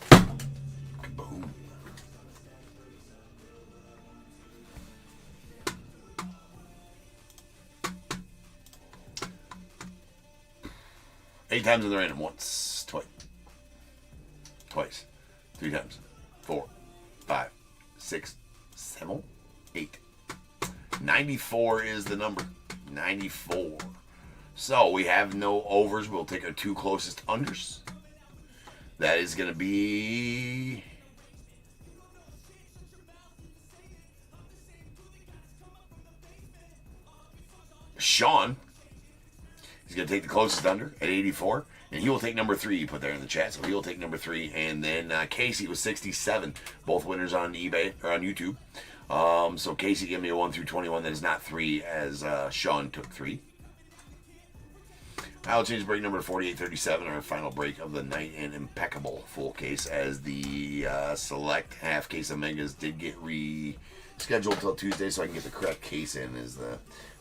Eight times in the random. Once, twice, 3 times, 4, 5, 6, 7, 8. 94 is the number. 94. So we have no overs. We'll take our 2 closest unders. That is going to be Sean. He's going to take the closest under at 84. And he will take number 3. You put there in the chat. So he will take number 3. And then Casey was 67. Both winners on eBay or on YouTube. So Casey gave me a 1 through 21 that is not 3, as Sean took 3. I'll change break number 4837, our final break of the night, and Impeccable full case, as the select half case of Megas did get rescheduled till Tuesday, so I can get the correct case in, as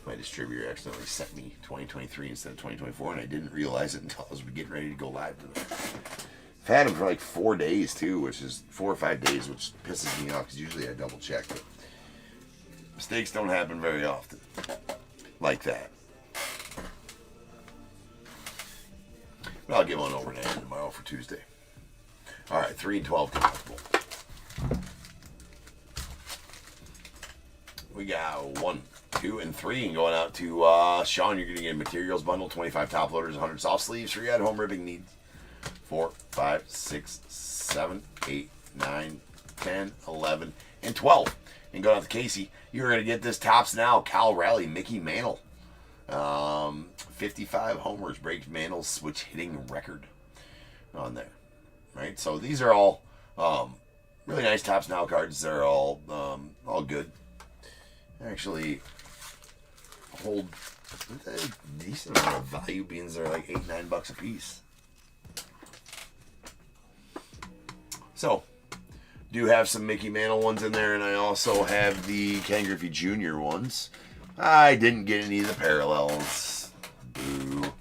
my distributor accidentally sent me 2023 instead of 2024, and I didn't realize it until I was getting ready to go live to them. I've had them for like 4 days too, which is 4 or 5 days, which pisses me off because usually I double check, but mistakes don't happen very often like that. But I'll get one over to tomorrow for Tuesday. All right, 3 and 12 compatible. We got 1, 2, and 3, and going out to Sean. You're going to get a materials bundle, 25 top loaders, 100 soft sleeves for your at-home ripping needs. 4, 5, 6, 7, 8, 9, 10, 11, and 12. And going out to Casey, you're going to get this Topps Now Cal Raleigh Mickey Mantle. 55 homers, breaks Mantle's switch hitting record on there. Right? So these are all really nice Topps Now cards. They're all good. Actually hold a decent amount of value, being they're like $8-9 a piece. So, do have some Mickey Mantle ones in there, and I also have the Ken Griffey Jr. ones. I didn't get any of the parallels. Boo.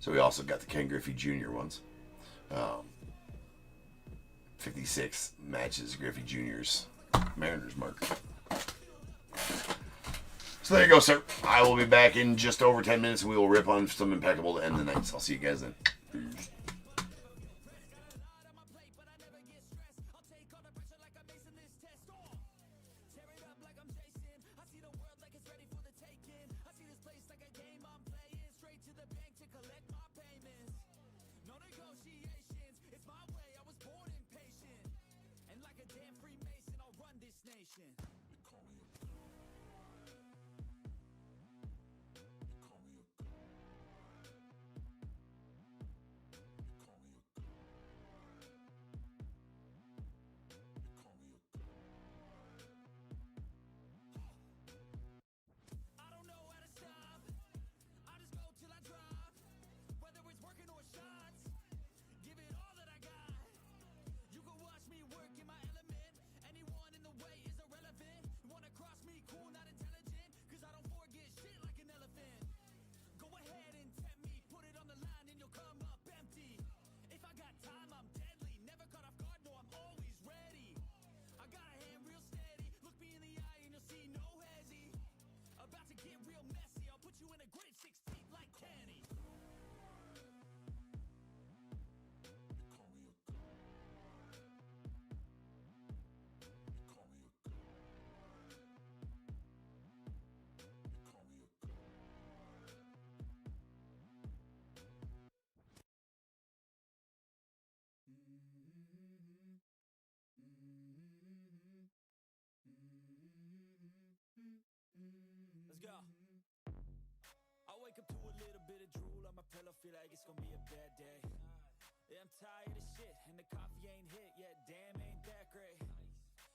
So we also got the Ken Griffey Jr. ones. 56 matches Griffey Jr.'s Mariners marker. So there you go, sir. I will be back in just over 10 minutes, and we will rip on some Impeccable to end the night. So I'll see you guys then. Peace. Let's go. I wake up to a little bit of drool on my pillow, feel like it's gonna be a bad day. Yeah, I'm tired of shit, and the coffee ain't hit yet, damn, ain't that great.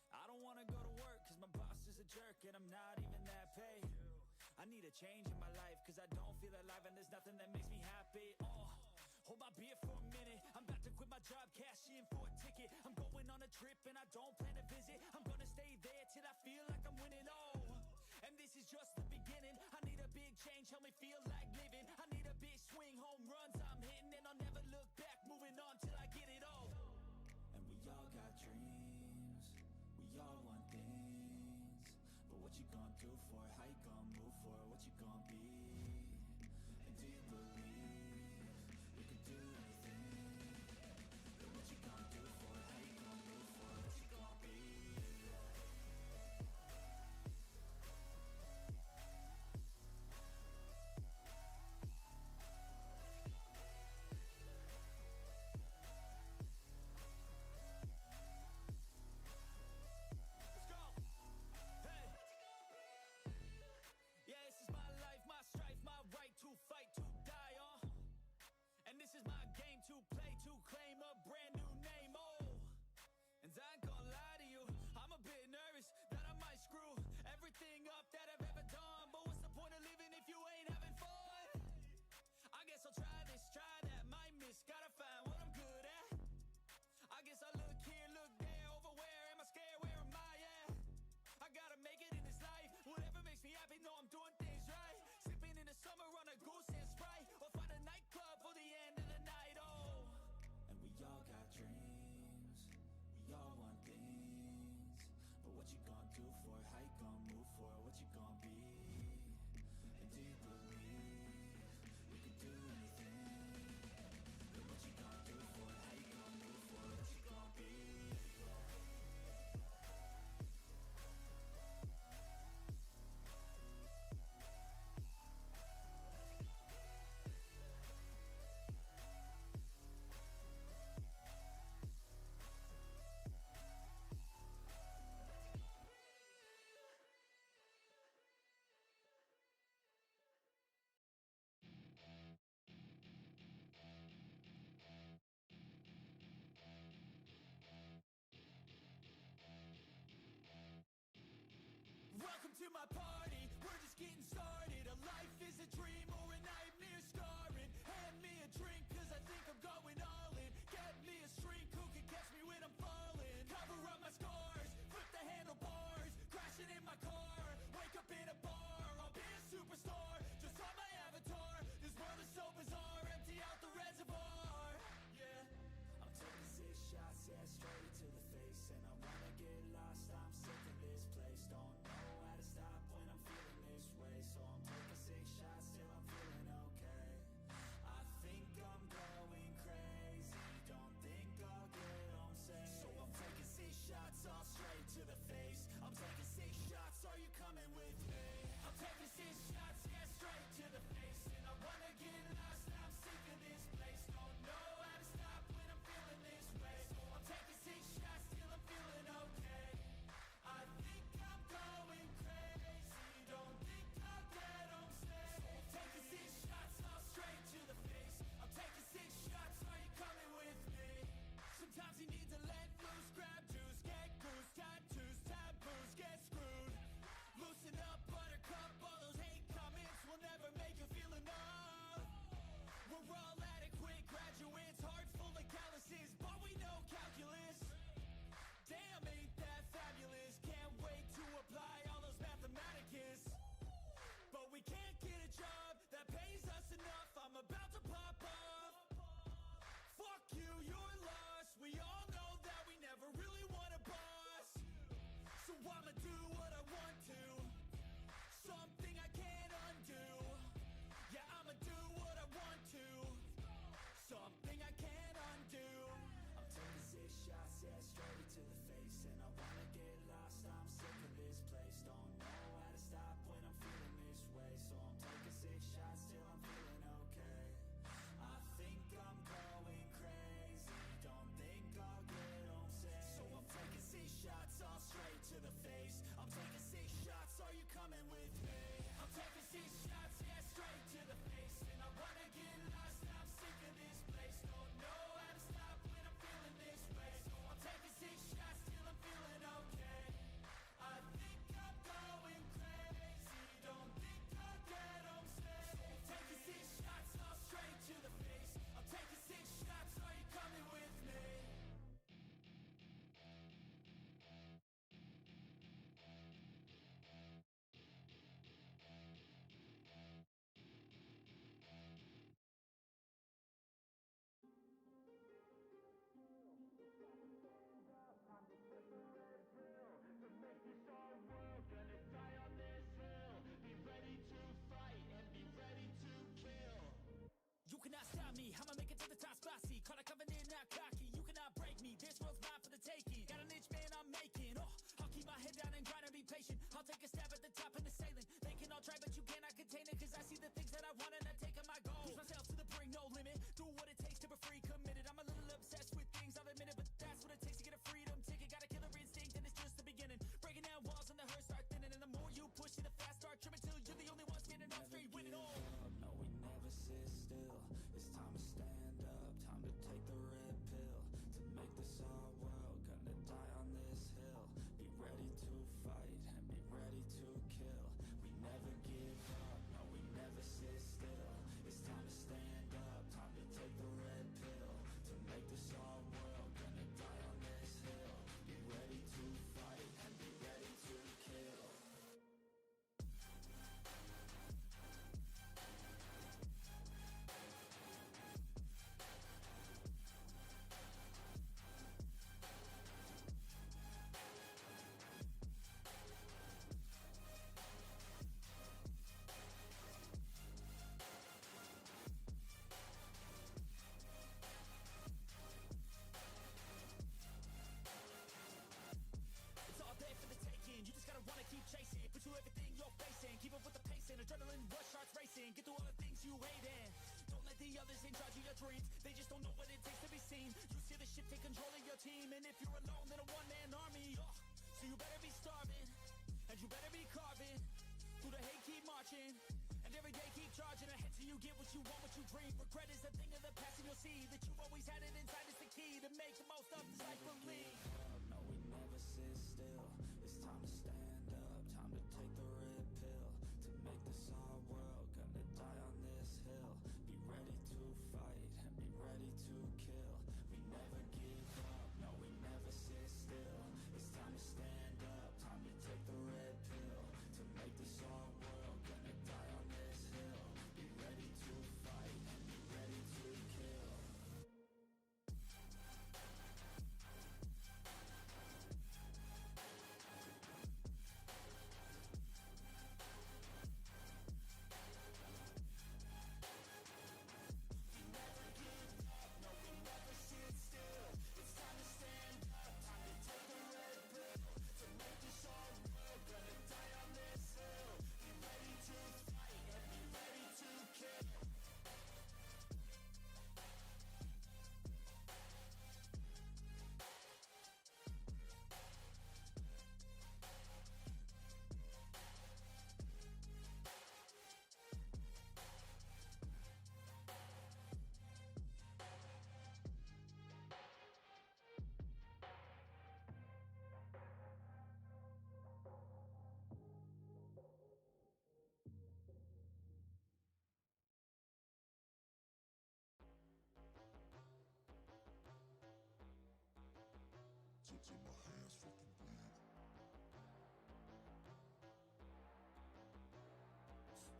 I don't wanna go to work, cause my boss is a jerk, and I'm not even that paid. I need a change in my life, cause I don't feel alive, and there's nothing that makes me happy. Oh, hold my beer for a minute, I'm about to quit my job, cash in for a ticket. I'm going on a trip, and I don't plan to visit. I'm gonna stay there till I feel like I'm winning, oh. And this is just the beginning. I need a big change, help me feel like living. I need a big swing, home runs I'm hitting, and I'll never look back, moving on till I get it all. And we all got dreams, we all want things, but what you gonna do for it? How you gonna move for it? What you gonna be? And do you believe you can do anything? But what you gonna do for it? How you gonna move for it? What you gonna be? Let's go. Hey. Yeah, this is my life, my strife, my right to fight, to die on. And this is my game to play, to claim a brand new name, oh. And I ain't gonna lie to you, I'm a bit nervous that I might screw everything up that I've ever done. But what's the point of living if you ain't having fun? I guess I'll try this, try that, might miss, gotta find what I'm good at. I guess I look here, look there, over where am I scared, where am I at? I gotta make it in this life, whatever makes me happy, know I'm doing things right. Sipping in the summer on a goose and Sprite, or find a nightclub for the end of the night, oh. And we all got dreams, we all want things, but what you gonna do for it? How you gonna move for it? What you gonna be? And do you believe you can do anything? But what you gonna do for it? How you gonna move for it? What you gonna be? Welcome to my party, we're just getting started. A life is a dream or a nightmare scarring. Hand me a drink cause I think I'm going all in. Get me a shrink who can catch me when I'm falling. Cover up my scars, flip the handlebars, crashing in my car, wake up in a bar. I'll be a superstar, just on my avatar. This world is so bizarre, empty out the reservoir. Yeah, I'm taking 6 shots, yeah, straight to the face. And I wanna get lost, I'm sick of this place. Don't know how to stop when I'm feeling this way. So I'm taking 6 shots till I'm feeling okay. I think I'm going crazy, don't think I'll get home safe. So I'm taking 6 shots all straight to the face. I'm taking 6 shots, are you coming with me? I'm taking 6 shots, yeah, straight to the face. And I wanna get lost, I'm sick of this place. Don't know how to stop when I'm feeling this way. So I'm taking 6 shots till I'm feeling okay. I think I'm going crazy, don't think I'll get home safe. I'm taking 6 shots, all straight to the face. I'm taking 6 shots, are you coming with me? Sometimes you need to let loose, grab juice, get goose, tattoos, taboos, get screwed. Loosen up, buttercup, all those hate about me, I'ma make it to the top spicy. Call it covenant, not cocky. You cannot break me. This world's mine for the taking. Got an itch, man, I'm making. Oh, I'll keep my head down and grind and be patient. I'll take a stab at the top and the sailing. They can all try, but you cannot contain it. Cause I see the things that I want and I take on my goals. Push myself to the brink, no limit. Do what it takes to be free, committed. I'm a little obsessed with things, I'll admit it. But that's what it takes to get a freedom ticket. Got a killer instinct and it's just the beginning. Breaking down walls and the hurt start thinning. And the more you push it, the fast start trimming. Till you're the only one standing up straight, winning all. No, we never sit still. It's time to stand up, time to take the red pill. To make this our world, gonna die on this hill. Be ready to fight and be ready to kill. We never give up, no, we never sit still. It's time to stand up, time to take the red pill. To make this our world, gonna die on this hill. Be ready to fight and be ready to kill. It's all there for the taking. You just gotta wanna keep chasing. Pursue everything you're facing. Keep up with the pace and adrenaline rush starts racing. Get through all the things you hate in. Don't let the others in charge of your dreams. They just don't know what it takes to be seen. You see the ship take control of your team. And if you're alone, then a one-man army. So you better be starving. And you better be carving. Through the hate, keep marching. And every day keep charging ahead till you get what you want, what you dream. Regret is a thing of the past and you'll see that you've always had it inside is the key to make the most of this life believe. No, we never sit still. It's time to stand up, time to take the red pill. To make this our world, gonna die on this hill. Be ready to fight and be ready to kill. We never give up, no, we never sit still. It's time to stand up, time to take the red pill. To make this our world, gonna die on this hill. Be ready to fight and be ready to kill.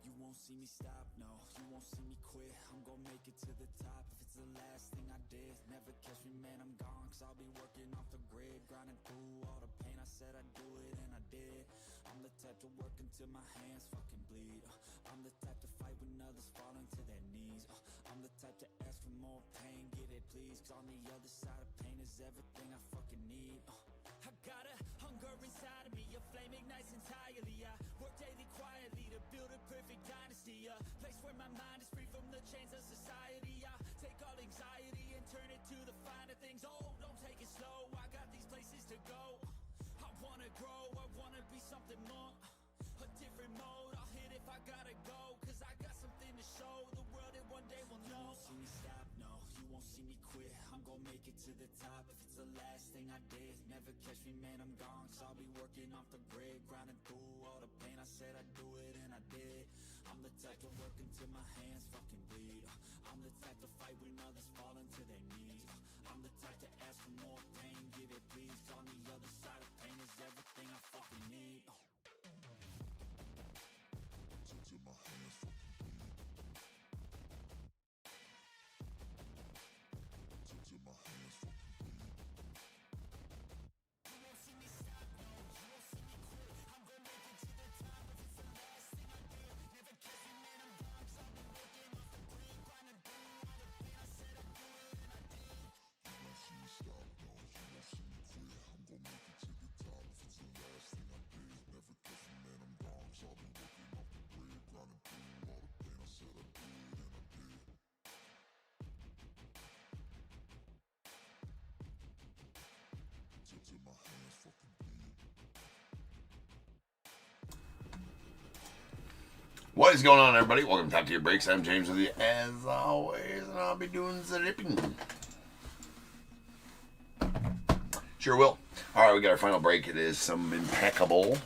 You won't see me stop, no, you won't see me quit. I'm gonna make it to the top if it's the last thing I did. Never catch me, man, I'm gone, cause I'll be working off the grid. Grinding through all the pain, I said I'd do it and I did. I'm the type to work until my hands fucking bleed. I'm the type to fight when others falling to their knees. I'm the type to ask for more pain, get it please. Cause on the other side of pain is everything I fucking need. I got a hunger inside of me, a flame ignites entirely. I work daily quietly to build a perfect dynasty. A place where my mind is free from the chains of society. I take all anxiety and turn it to the finer things. Oh, don't take it slow, I got these places to go. I wanna grow, I wanna be something more. A different mode, I'll hit if I gotta go. Cause I got something to show the world and one day will You know. won't see me stop, no, you won't see me quit. I'm gonna make it to the top if it's the last thing I did. Never catch me, man, I'm gone, cause I'll be working off the grid. Grinding through all the pain, I said I'd do it and I did. I'm the type to work until my hands fucking bleed. I'm the type to fight when others fall into their knees. I'm the type to ask for more pain, give it please. On the other side of pain is everything I fucking need. Till my hands fucking bleed. Till my hands fucking bleed. You won't see me stop, no, you won't see me quit. I'm gonna make it to the top if it's the last thing I did. Never catch me, man, I'm gone, cause I've been working off the grid. Grinding through all the pain. What is going on, everybody? Welcome to Top Tier Breaks. I'm James with you, as always, and I'll be doing the ripping. Sure will. All right, we got our final break. It is some Impeccable.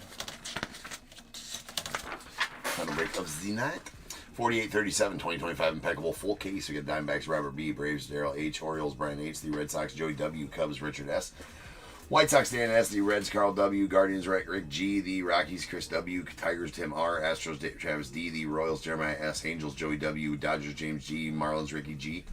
Final break of the night. 4837, 2025 Impeccable. Full case. We got Diamondbacks, Robert B., Braves, Daryl H., Orioles, Brian H., the Red Sox, Joey W., Cubs, Richard S., White Sox, Dan S., the Reds, Carl W., Guardians, Rick G., the Rockies, Chris W., Tigers, Tim R., Astros, Travis D., the Royals, Jeremiah S., Angels, Joey W., Dodgers, James G., Marlins, Rick G.,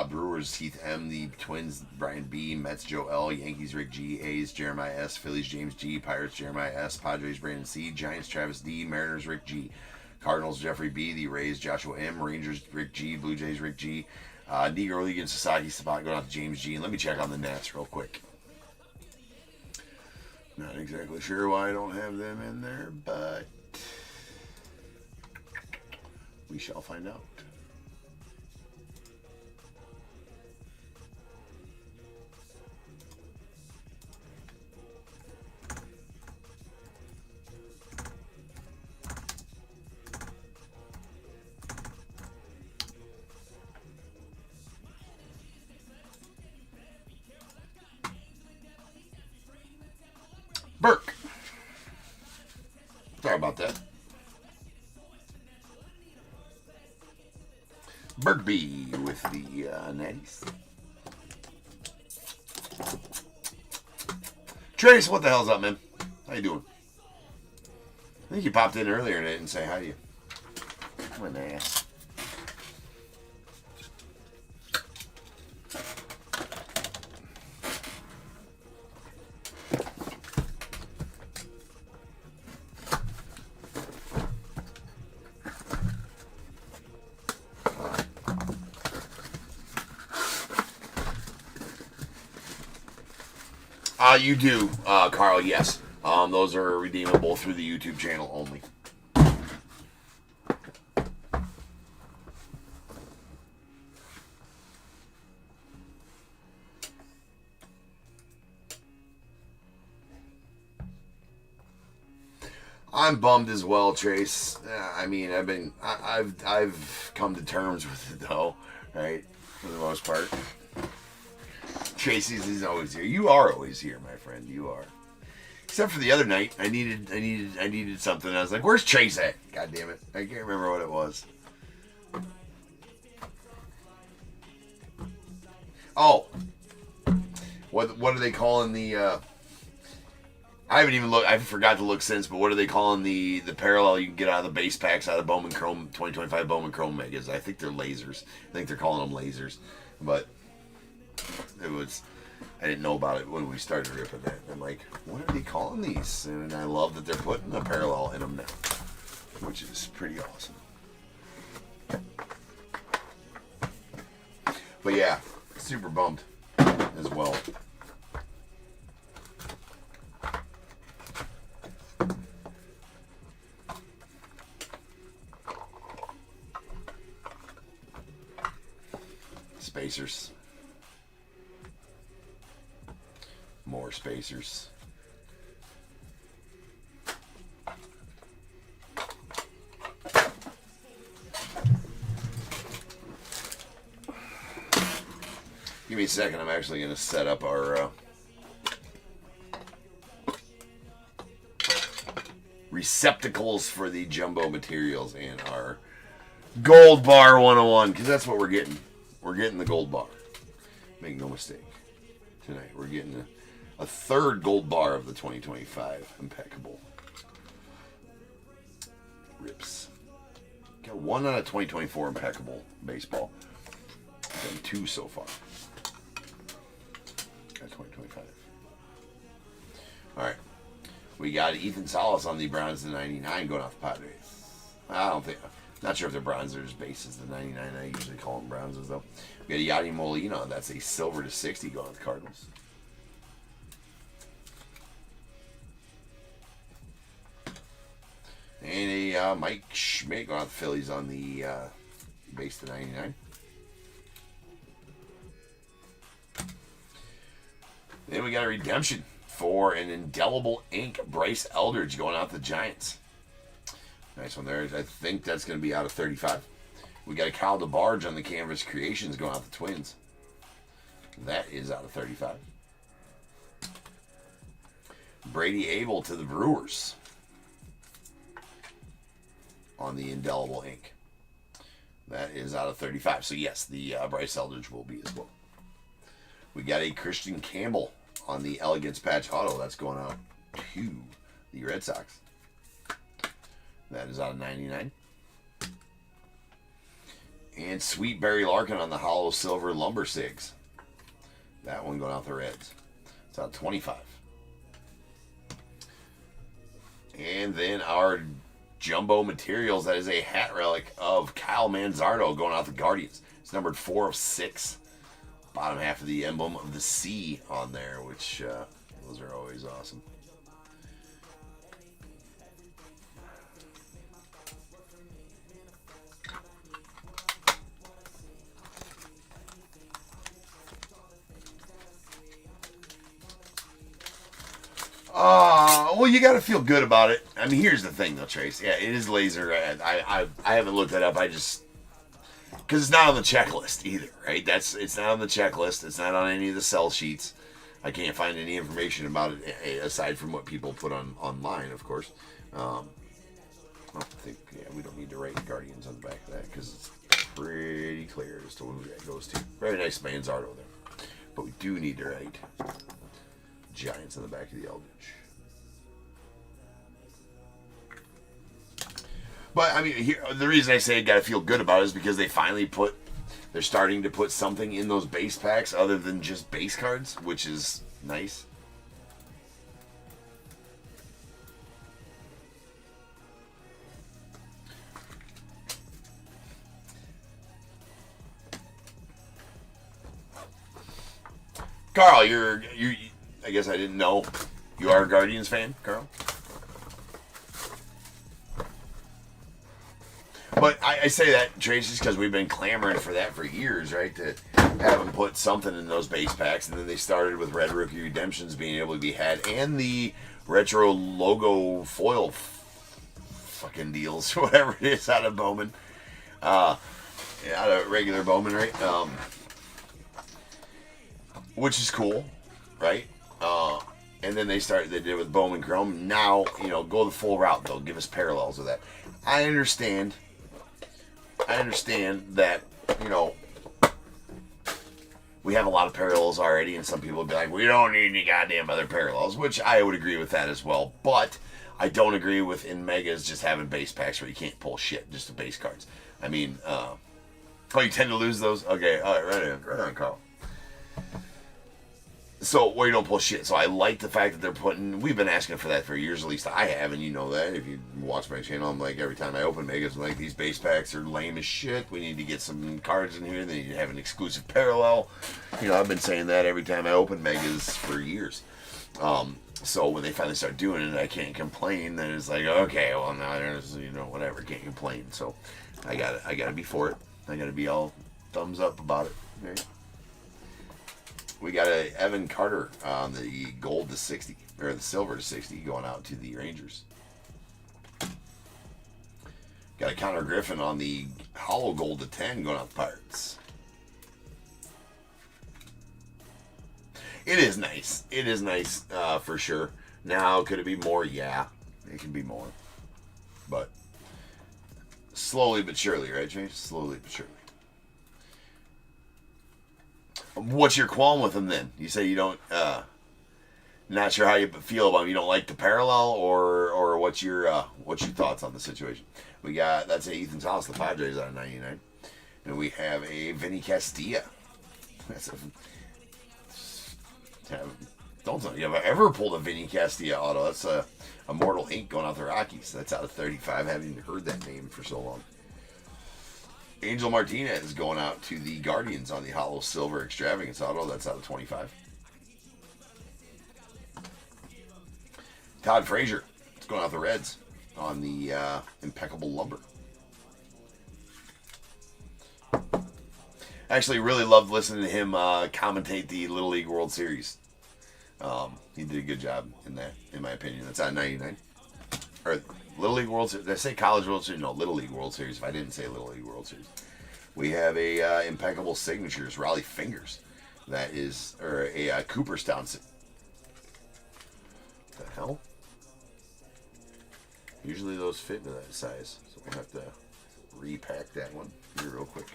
Brewers, Heath M., the Twins, Brian B., Mets, Joe L., Yankees, Rick G., A's, Jeremiah S., Phillies, James G., Pirates, Jeremiah S., Padres, Brandon C., Giants, Travis D., Mariners, Rick G., Cardinals, Jeffrey B., the Rays, Joshua M., Rangers, Rick G., Blue Jays, Rick G., Negro League and Sasaki spot going out to James G. And let me check on the Nats real quick. Not exactly sure why I don't have them in there, but we shall find out. Burke. Sorry about that. Burke B with the Natties. Trace, what the hell's up, man? How you doing? I think you popped in earlier and I didn't say hi to you. I'm an ass. You do, Carl, yes. Those are redeemable through the YouTube channel only. I'm bummed as well, Trace. I mean, I've come to terms with it though, right? For the most part. Tracy's always here. You are always here, my friend. You are. Except for the other night, I needed something. I was like, "Where's Chase at?" God damn it! I can't remember what it was. Oh, what are they calling the? I haven't even looked. I forgot to look since. But what are they calling the parallel you can get out of the base packs out of Bowman Chrome 2025 Bowman Chrome Megas? I think they're lasers. I think they're calling them lasers, but. It was, I didn't know about it when we started ripping that. I'm like, what are they calling these? And I love that they're putting a parallel in them now, which is pretty awesome. But yeah, super bummed as well. Spacers. More spacers. Give me a second. I'm actually going to set up our receptacles for the jumbo materials and our gold bar 101, because that's what we're getting. We're getting the gold bar. Make no mistake. Tonight we're getting a third gold bar of the 2025 Impeccable. Rips. Got one out of 2024 Impeccable baseball. Done two so far. Got 2025. Alright. We got Ethan Salas on the Browns to 99 going off the Padres. I don't think... Not sure if they're Browns or just bases. The 99, I usually call them Browns though. We got Yadi Molina. That's a silver to 60 going with the Cardinals. And a Mike Schmidt going out the Phillies on the base to 99. Then we got a redemption for an indelible ink. Bryce Eldridge going out the Giants. Nice one there. I think that's going to be out of 35. We got a Cal DeBarge on the Canvas Creations going out the Twins. That is out of 35. Brady Abel to the Brewers on the Indelible Ink. That is out of 35. So, yes, the Bryce Eldridge will be as well. We got a Christian Campbell on the Elegance Patch Auto. That's going out to the Red Sox. That is out of 99. And Sweet Barry Larkin on the Hollow Silver Lumber Sigs. That one going out the Reds. It's out of 25. And then our Jumbo Materials, that is a hat relic of Kyle Manzardo going out the Guardians. It's numbered 4 of 6. Bottom half of the emblem of the C on there, which those are always awesome. Well, you got to feel good about it. I mean, here's the thing, though, Trace. Yeah, it is laser. I haven't looked that up. I just because it's not on the checklist either, right? It's not on the checklist. It's not on any of the sell sheets. I can't find any information about it aside from what people put online, of course. I think we don't need to write Guardians on the back of that because it's pretty clear as to who that goes to. Very nice Manzardo there, but we do need to write Giants on the back of the Eldridge. But, I mean, the reason I say I got to feel good about it is because they finally they're starting to put something in those base packs other than just base cards, which is nice. Carl, I guess I didn't know. You are a Guardians fan, Carl? But I say that, Trace, just because we've been clamoring for that for years, right? To have them put something in those base packs. And then they started with Red Rookie Redemptions being able to be had. And the retro logo foil fucking deals, whatever it is, out of Bowman. Out of regular Bowman, right? Which is cool, right? And then they did it with Bowman Chrome. Now, go the full route. They'll give us parallels of that. I understand that, we have a lot of parallels already, and some people will be like, we don't need any goddamn other parallels, which I would agree with that as well. But I don't agree with in Megas just having base packs where you can't pull shit, just the base cards. I mean, you tend to lose those? Okay, all right, right on, Carl. So, where you don't pull shit. So, I like the fact that we've been asking for that for years, at least I have, and you know that. If you watch my channel, I'm like, every time I open Megas, I'm like, these base packs are lame as shit. We need to get some cards in here. They need to have an exclusive parallel. I've been saying that every time I open Megas for years. So, when they finally start doing it, I can't complain. Then it's like, okay, well, now there's, whatever, can't complain. So, I gotta be for it. I gotta be all thumbs up about it. Right? We got a Evan Carter on the gold to 60, or the silver to 60, going out to the Rangers. Got a Connor Griffin on the hollow gold to 10, going out to the Pirates. It is nice. It is nice, for sure. Now, could it be more? Yeah, it can be more. But slowly but surely, right, James? Slowly but surely. What's your qualm with them then? You say you don't, not sure how you feel about them. You don't like the parallel, or what's your thoughts on the situation? That's a Ethan Thomas, the Padres out of 99, and we have a Vinny Castilla. Don't tell me you've ever pulled a Vinny Castilla auto. That's a Immortal Ink going out the Rockies. That's out of 35. I haven't even heard that name for so long. Angel Martinez going out to the Guardians on the Hollow Silver Extravagance auto. That's out of 25. Todd Frazier. It's going out the Reds on the Impeccable Lumber. Actually, really loved listening to him commentate the Little League World Series. He did a good job in that, in my opinion. That's out of 99. Or Little League World Series. Did I say College World Series? No, Little League World Series. If I didn't say Little League World Series. We have a Impeccable Signatures Raleigh Fingers. That is, or a Cooperstown. What the hell? Usually those fit to that size. So we'll have to repack that one here real quick.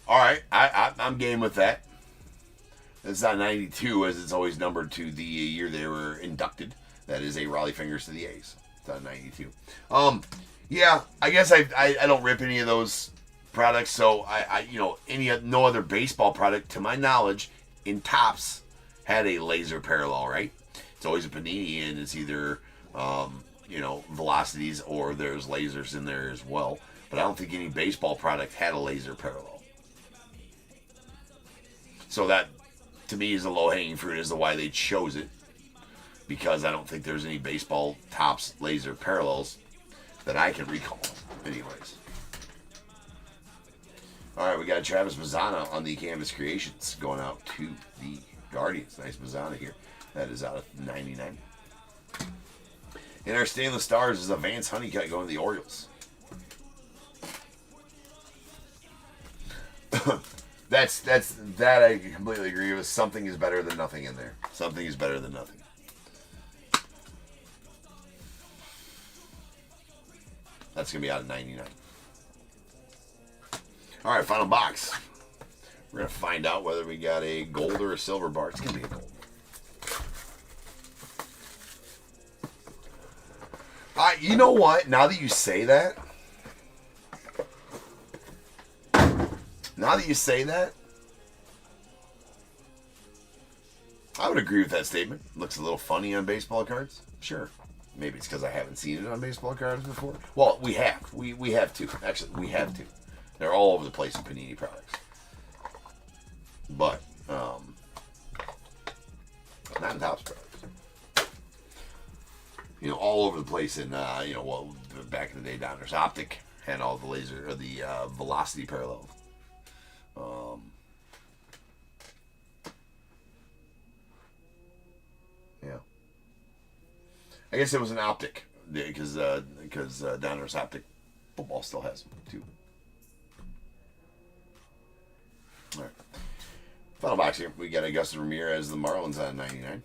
All right, I'm game with that. It's not 92 as it's always numbered to the year they were inducted. That is a Raleigh Fingers to the A's. It's not 92. Yeah, I guess I don't rip any of those products. So no other baseball product to my knowledge in Topps had a laser parallel, right? It's always a panini, and it's either velocities or there's lasers in there as well. But I don't think any baseball product had a laser parallel. So that, to me, is a low-hanging fruit as to why they chose it. Because I don't think there's any baseball Topps laser parallels that I can recall. Anyways. All right, we got Travis Mazzana on the Canvas Creations going out to the Guardians. Nice Mazzana here. That is out of 99. In our Stainless Stars is a Vance Honeycutt going to the Orioles. That I completely agree with. Something is better than nothing in there. Something is better than nothing. That's going to be out of 99. All right, final box. We're going to find out whether we got a gold or a silver bar. It's going to be a gold. You know what? Now that you say that, I would agree with that statement. Looks a little funny on baseball cards. Sure. Maybe it's because I haven't seen it on baseball cards before. Well, we have. We have to. Actually, we have to. They're all over the place in Panini products. But, not in Topps products. All over the place in, back in the day down there's Optic had all the laser, or the velocity parallel. Yeah. I guess it was an Optic because down there's Optic football still has them too. All right. Final box here. We got Augusto Ramirez, the Marlins on 99.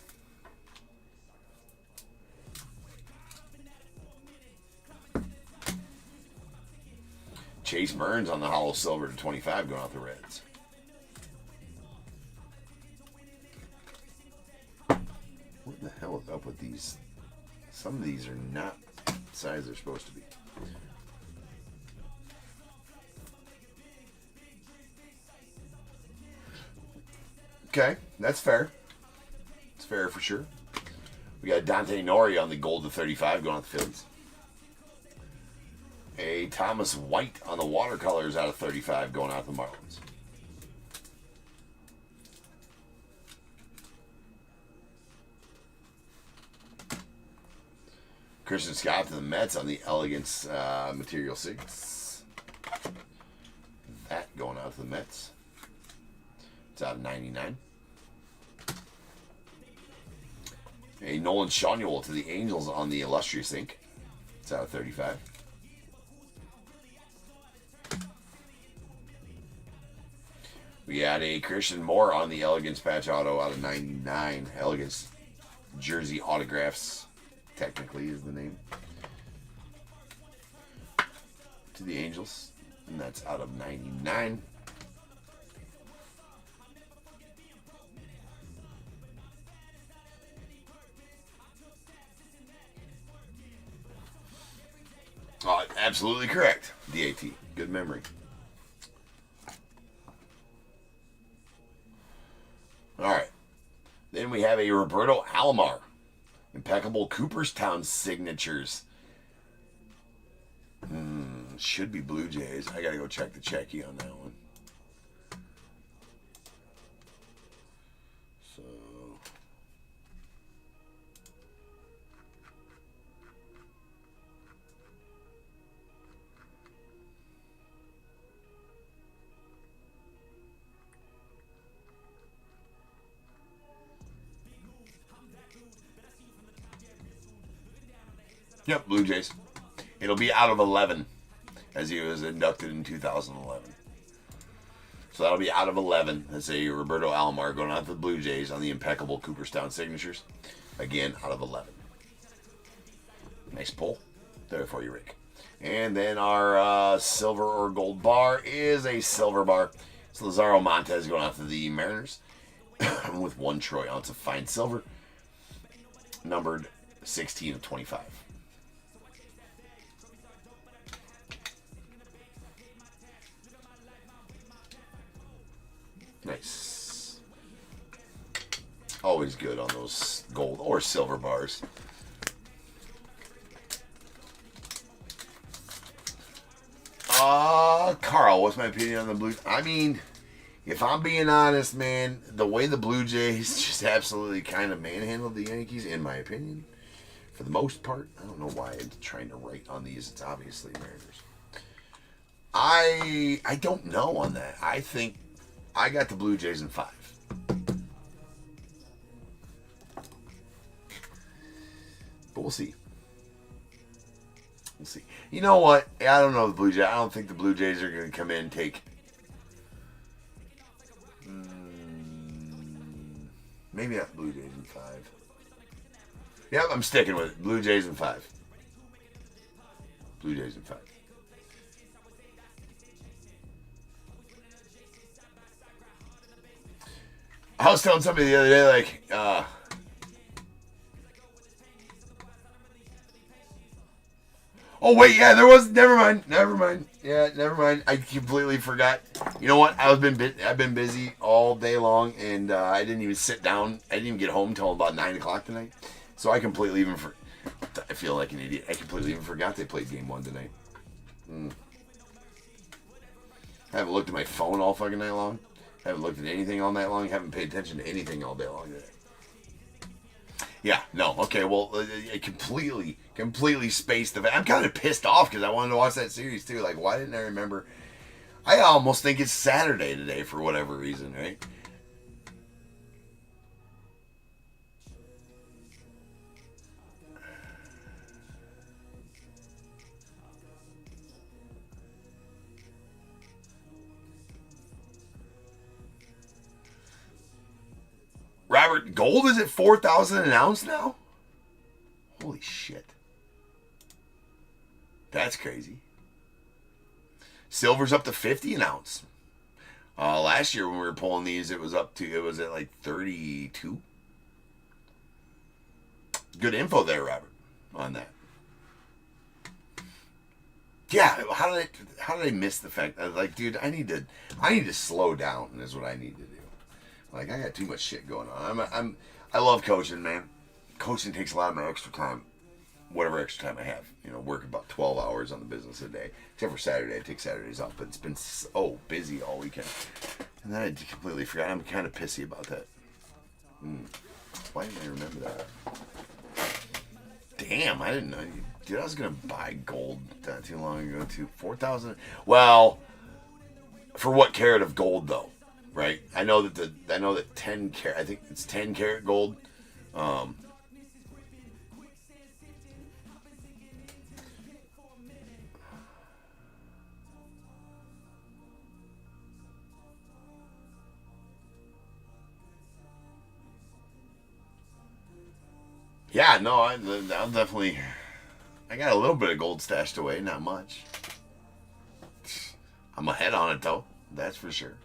Chase Burns on the hollow silver to 25 going out the Reds. What the hell is up with these? Some of these are not the size they're supposed to be. Okay, that's fair. It's fair for sure. We got Dante Nori on the gold to 35 going out the Phillies. A Thomas White on the watercolors out of 35 going out the Marlins. Christian Scott to the Mets on the Elegance Material 6. That going out to the Mets. It's out of 99. A Nolan Schanuel to the Angels on the Illustrious Ink. It's out of 35. We had a Christian Moore on the Elegance Patch Auto out of 99. Elegance Jersey Autographs, technically, is the name. To the Angels. And that's out of 99. Oh, absolutely correct. DAT. Good memory. All right. Then we have a Roberto Alomar. Impeccable Cooperstown signatures. Should be Blue Jays. I got to go check the checky on that one. So. Yep, Blue Jays. It'll be out of 11, as he was inducted in 2011. So that'll be out of 11. That's a Roberto Alomar going out to the Blue Jays on the impeccable Cooperstown signatures. Again, out of 11. Nice pull there for you, Rick. And then our silver or gold bar is a silver bar. It's Lazaro Montez going out to the Mariners with 1 troy ounce of fine silver, numbered 16 of 25. Nice. Always good on those gold or silver bars. Carl, what's my opinion on the Blue? I mean, if I'm being honest, man, the way the Blue Jays just absolutely kind of manhandled the Yankees, in my opinion, for the most part. I don't know why I'm trying to write on these. It's obviously Mariners. I don't know on that. I think I got the Blue Jays in 5. But we'll see. We'll see. You know what? I don't know the Blue Jays. I don't think the Blue Jays are going to come in and take... maybe not Blue Jays in 5. Yep, I'm sticking with it. Blue Jays in 5. Blue Jays in 5. I was telling somebody the other day, like, oh wait, yeah, there was. Never mind. Yeah, never mind. I completely forgot. You know what? I've been busy all day long, and I didn't even sit down. I didn't even get home till about 9 o'clock tonight. So I completely even I feel like an idiot. I completely even forgot they played game 1 tonight. I haven't looked at my phone all fucking night long. Haven't looked at anything all night long. Haven't paid attention to anything all day long today. Yeah, no, okay, well, I completely spaced the... I'm kind of pissed off because I wanted to watch that series too. Like, why didn't I remember? I almost think it's Saturday today for whatever reason, right? Robert, gold is at 4,000 an ounce now? Holy shit. That's crazy. Silver's up to 50 an ounce. Last year when we were pulling these, it was at like 32. Good info there, Robert, on that. Yeah, how did I miss the fact that, like, dude, I need to slow down is what I need to do. Like, I got too much shit going on. I love coaching, man. Coaching takes a lot of my extra time, whatever extra time I have. You know, work about 12 hours on the business a day. Except for Saturday, I take Saturdays off. But it's been so busy all weekend. And then I completely forgot. I'm kind of pissy about that. Why didn't I remember that? Damn, I didn't know. Dude, I was going to buy gold not too long ago, too. 4,000. Well, for what carat of gold, though? Right, I know that 10 carat. I think it's 10 carat gold. Yeah, no, I'll definitely. I got a little bit of gold stashed away, not much. I'm ahead on it though, that's for sure.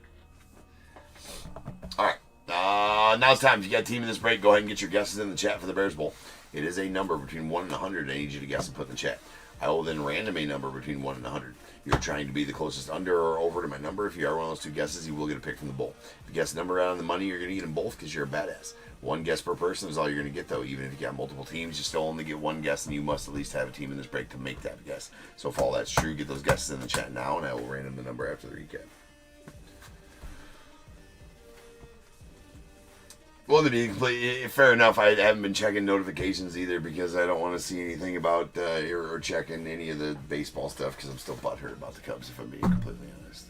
All right. Now it's time. If you got a team in this break, go ahead and get your guesses in the chat for the Bears Bowl. It is a number between 1 and 100. I need you to guess and put in the chat. I will then random a number between 1 and 100. You're trying to be the closest under or over to my number. If you are one of those two guesses, you will get a pick from the bowl. If you guess the number out on the money, you're going to get them both because you're a badass. One guess per person is all you're going to get, though. Even if you got multiple teams, you still only get one guess, and you must at least have a team in this break to make that guess. So if all that's true, get those guesses in the chat now, and I will random the number after the recap. Well, to be completely fair enough, I haven't been checking notifications either because I don't want to see anything about or checking any of the baseball stuff because I'm still butthurt about the Cubs, if I'm being completely honest.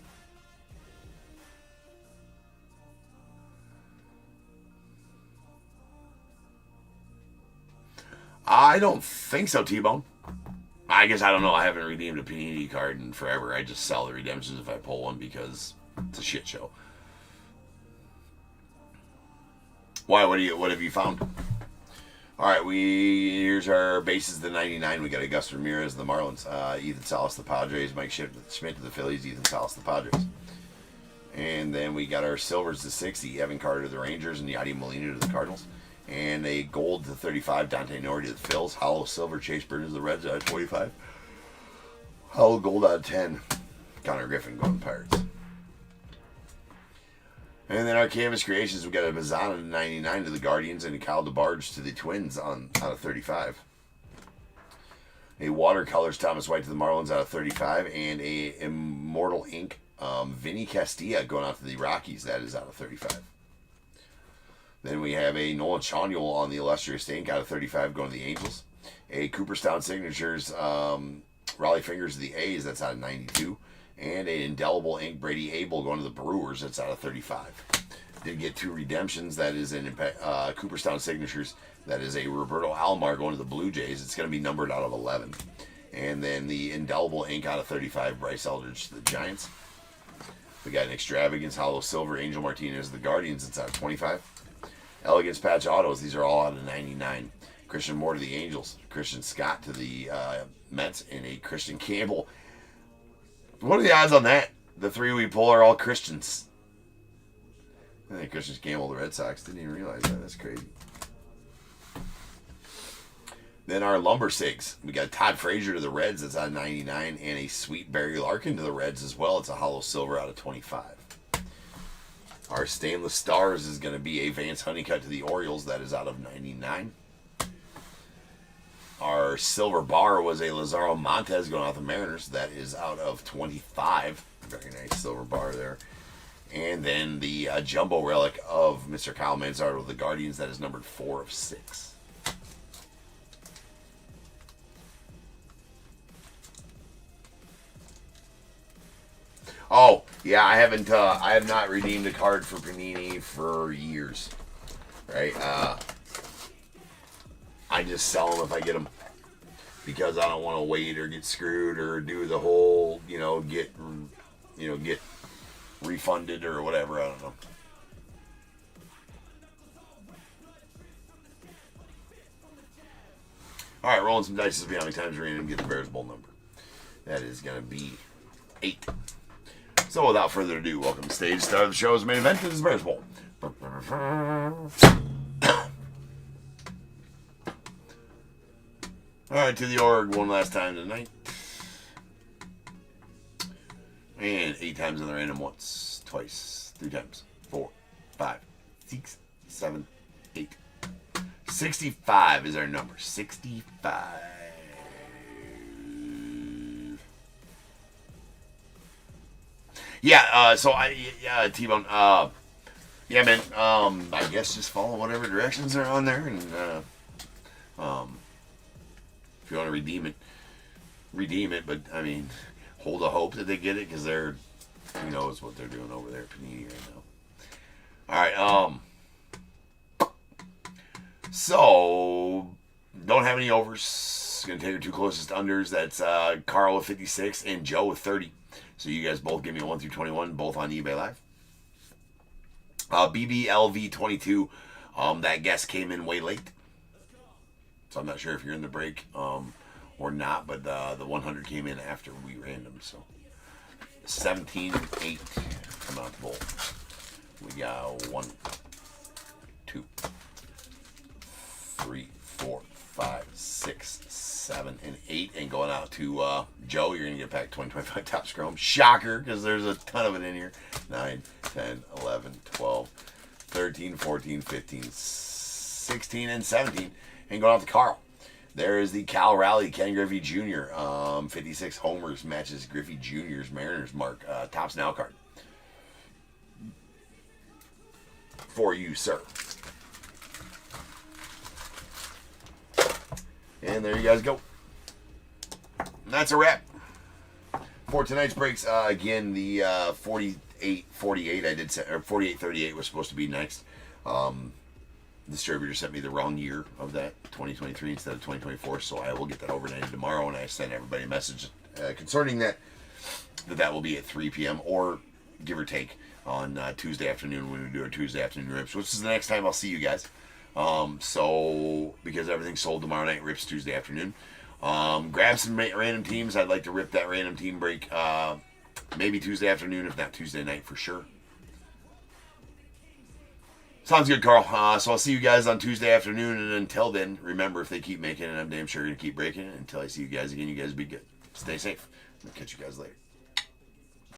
I don't think so, T-Bone. I guess I don't know. I haven't redeemed a Panini card in forever. I just sell the redemptions if I pull one because it's a shit show. Why? What have you found? All right, here's our bases. The 99. We got Augusto Ramirez, the Marlins. Ethan Salas, the Padres. Mike Schmidt to the Phillies. Ethan Salas, the Padres. And then we got our silvers to 60. Evan Carter to the Rangers and Yadi Molina to the Cardinals. And a gold to 35. Dante Nori to the Phils. Hollow silver. Chase Burns to the Reds out of 25. Hollow gold out of 10. Connor Griffin going to Pirates. And then our canvas creations, we got a Mazzana to 99 to the Guardians and a Kyle DeBarge to the Twins out of 35. A watercolors Thomas White to the Marlins out of 35, and a Immortal Ink Vinny Castilla going out to the Rockies. That is out of 35. Then we have a Nolan Chanuel on the Illustrious Ink out of 35 going to the Angels. A Cooperstown Signatures Raleigh Fingers to the A's. That's out of 92. And an Indelible Ink Brady Abel going to the Brewers. That's out of 35. Did get 2 redemptions. That is an Cooperstown Signatures. That is a Roberto Alomar going to the Blue Jays. It's going to be numbered out of 11. And then the Indelible Ink out of 35. Bryce Eldridge to the Giants. We got an Extravagance Hollow Silver Angel Martinez to the Guardians. It's out of 25. Elegance Patch Autos. These are all out of 99. Christian Moore to the Angels. Christian Scott to the Mets. And a Christian Campbell. What are the odds on that? The 3 we pull are all Christians. I think Christian Campbell, the Red Sox. Didn't even realize that. That's crazy. Then our Lumber Sigs. We got Todd Frazier to the Reds. That's out of 99. And a Sweet Barry Larkin to the Reds as well. It's a Hollow Silver out of 25. Our Stainless Stars is going to be a Vance Honeycutt to the Orioles. That is out of 99. Our Silver Bar was a Lazaro Montez going out the Mariners. That is out of 25. Very nice Silver Bar there. And then the Jumbo Relic of Mr. Kyle Manzardo of the Guardians. That is numbered 4 of 6. Oh, yeah, I have not redeemed a card for Panini for years. Right? I just sell them if I get them because I don't want to wait or get screwed or do the whole, get refunded or whatever. I don't know. All right, rolling some dice to see how many times we're going to get the Bears Bowl number. That is going to be 8. So without further ado, welcome to stage. Start of the show's main event. This is Bears Bowl. Alright, to the org one last time tonight. And 8 times on the random once, twice, 3 times, 4, 5, 6, 7, 8. 65 is our number. 65. Yeah, T-Bone, yeah, man, I guess just follow whatever directions are on there, and, if you want to redeem it, but, I mean, hold a hope that they get it, because who knows what they're doing over there at Panini right now. Alright, so, don't have any overs. Gonna take our 2 closest unders. That's, Carl with 56 and Joe with 30. So you guys both give me a 1 through 21, both on eBay Live. BBLV22, that guess came in way late. So I'm not sure if you're in the break or not, but the 100 came in after we random. So 17 and 8 come out the bowl. We got 1, 2, 3, 4, 5, 6, 7, and 8. And going out to Joe, you're going to get back 2025 Topps Chrome. Shocker, because there's a ton of it in here. 9, 10, 11, 12, 13, 14, 15, 16, and 17. And going out to Carl. There is the Cal Rally, Ken Griffey Jr. 56 homers matches Griffey Jr.'s Mariners mark. Topps Now card. For you, sir. And there you guys go. And that's a wrap for tonight's breaks. Again, the 48-48 I did say, or 48-38 was supposed to be next. distributor sent me the wrong year of that, 2023 instead of 2024, so I will get that overnighted tomorrow, and I send everybody a message concerning that will be at 3 p.m. or give or take on Tuesday afternoon when we do our Tuesday afternoon rips, which is the next time I'll see you guys. So because everything's sold tomorrow night, rips Tuesday afternoon. Grab some random teams. I'd like to rip that random team break maybe Tuesday afternoon, if not Tuesday night for sure. Sounds good, Carl. So I'll see you guys on Tuesday afternoon, and until then, remember, if they keep making it, I'm damn sure going to keep breaking it. Until I see you guys again, you guys be good. Stay safe. I'll catch you guys later.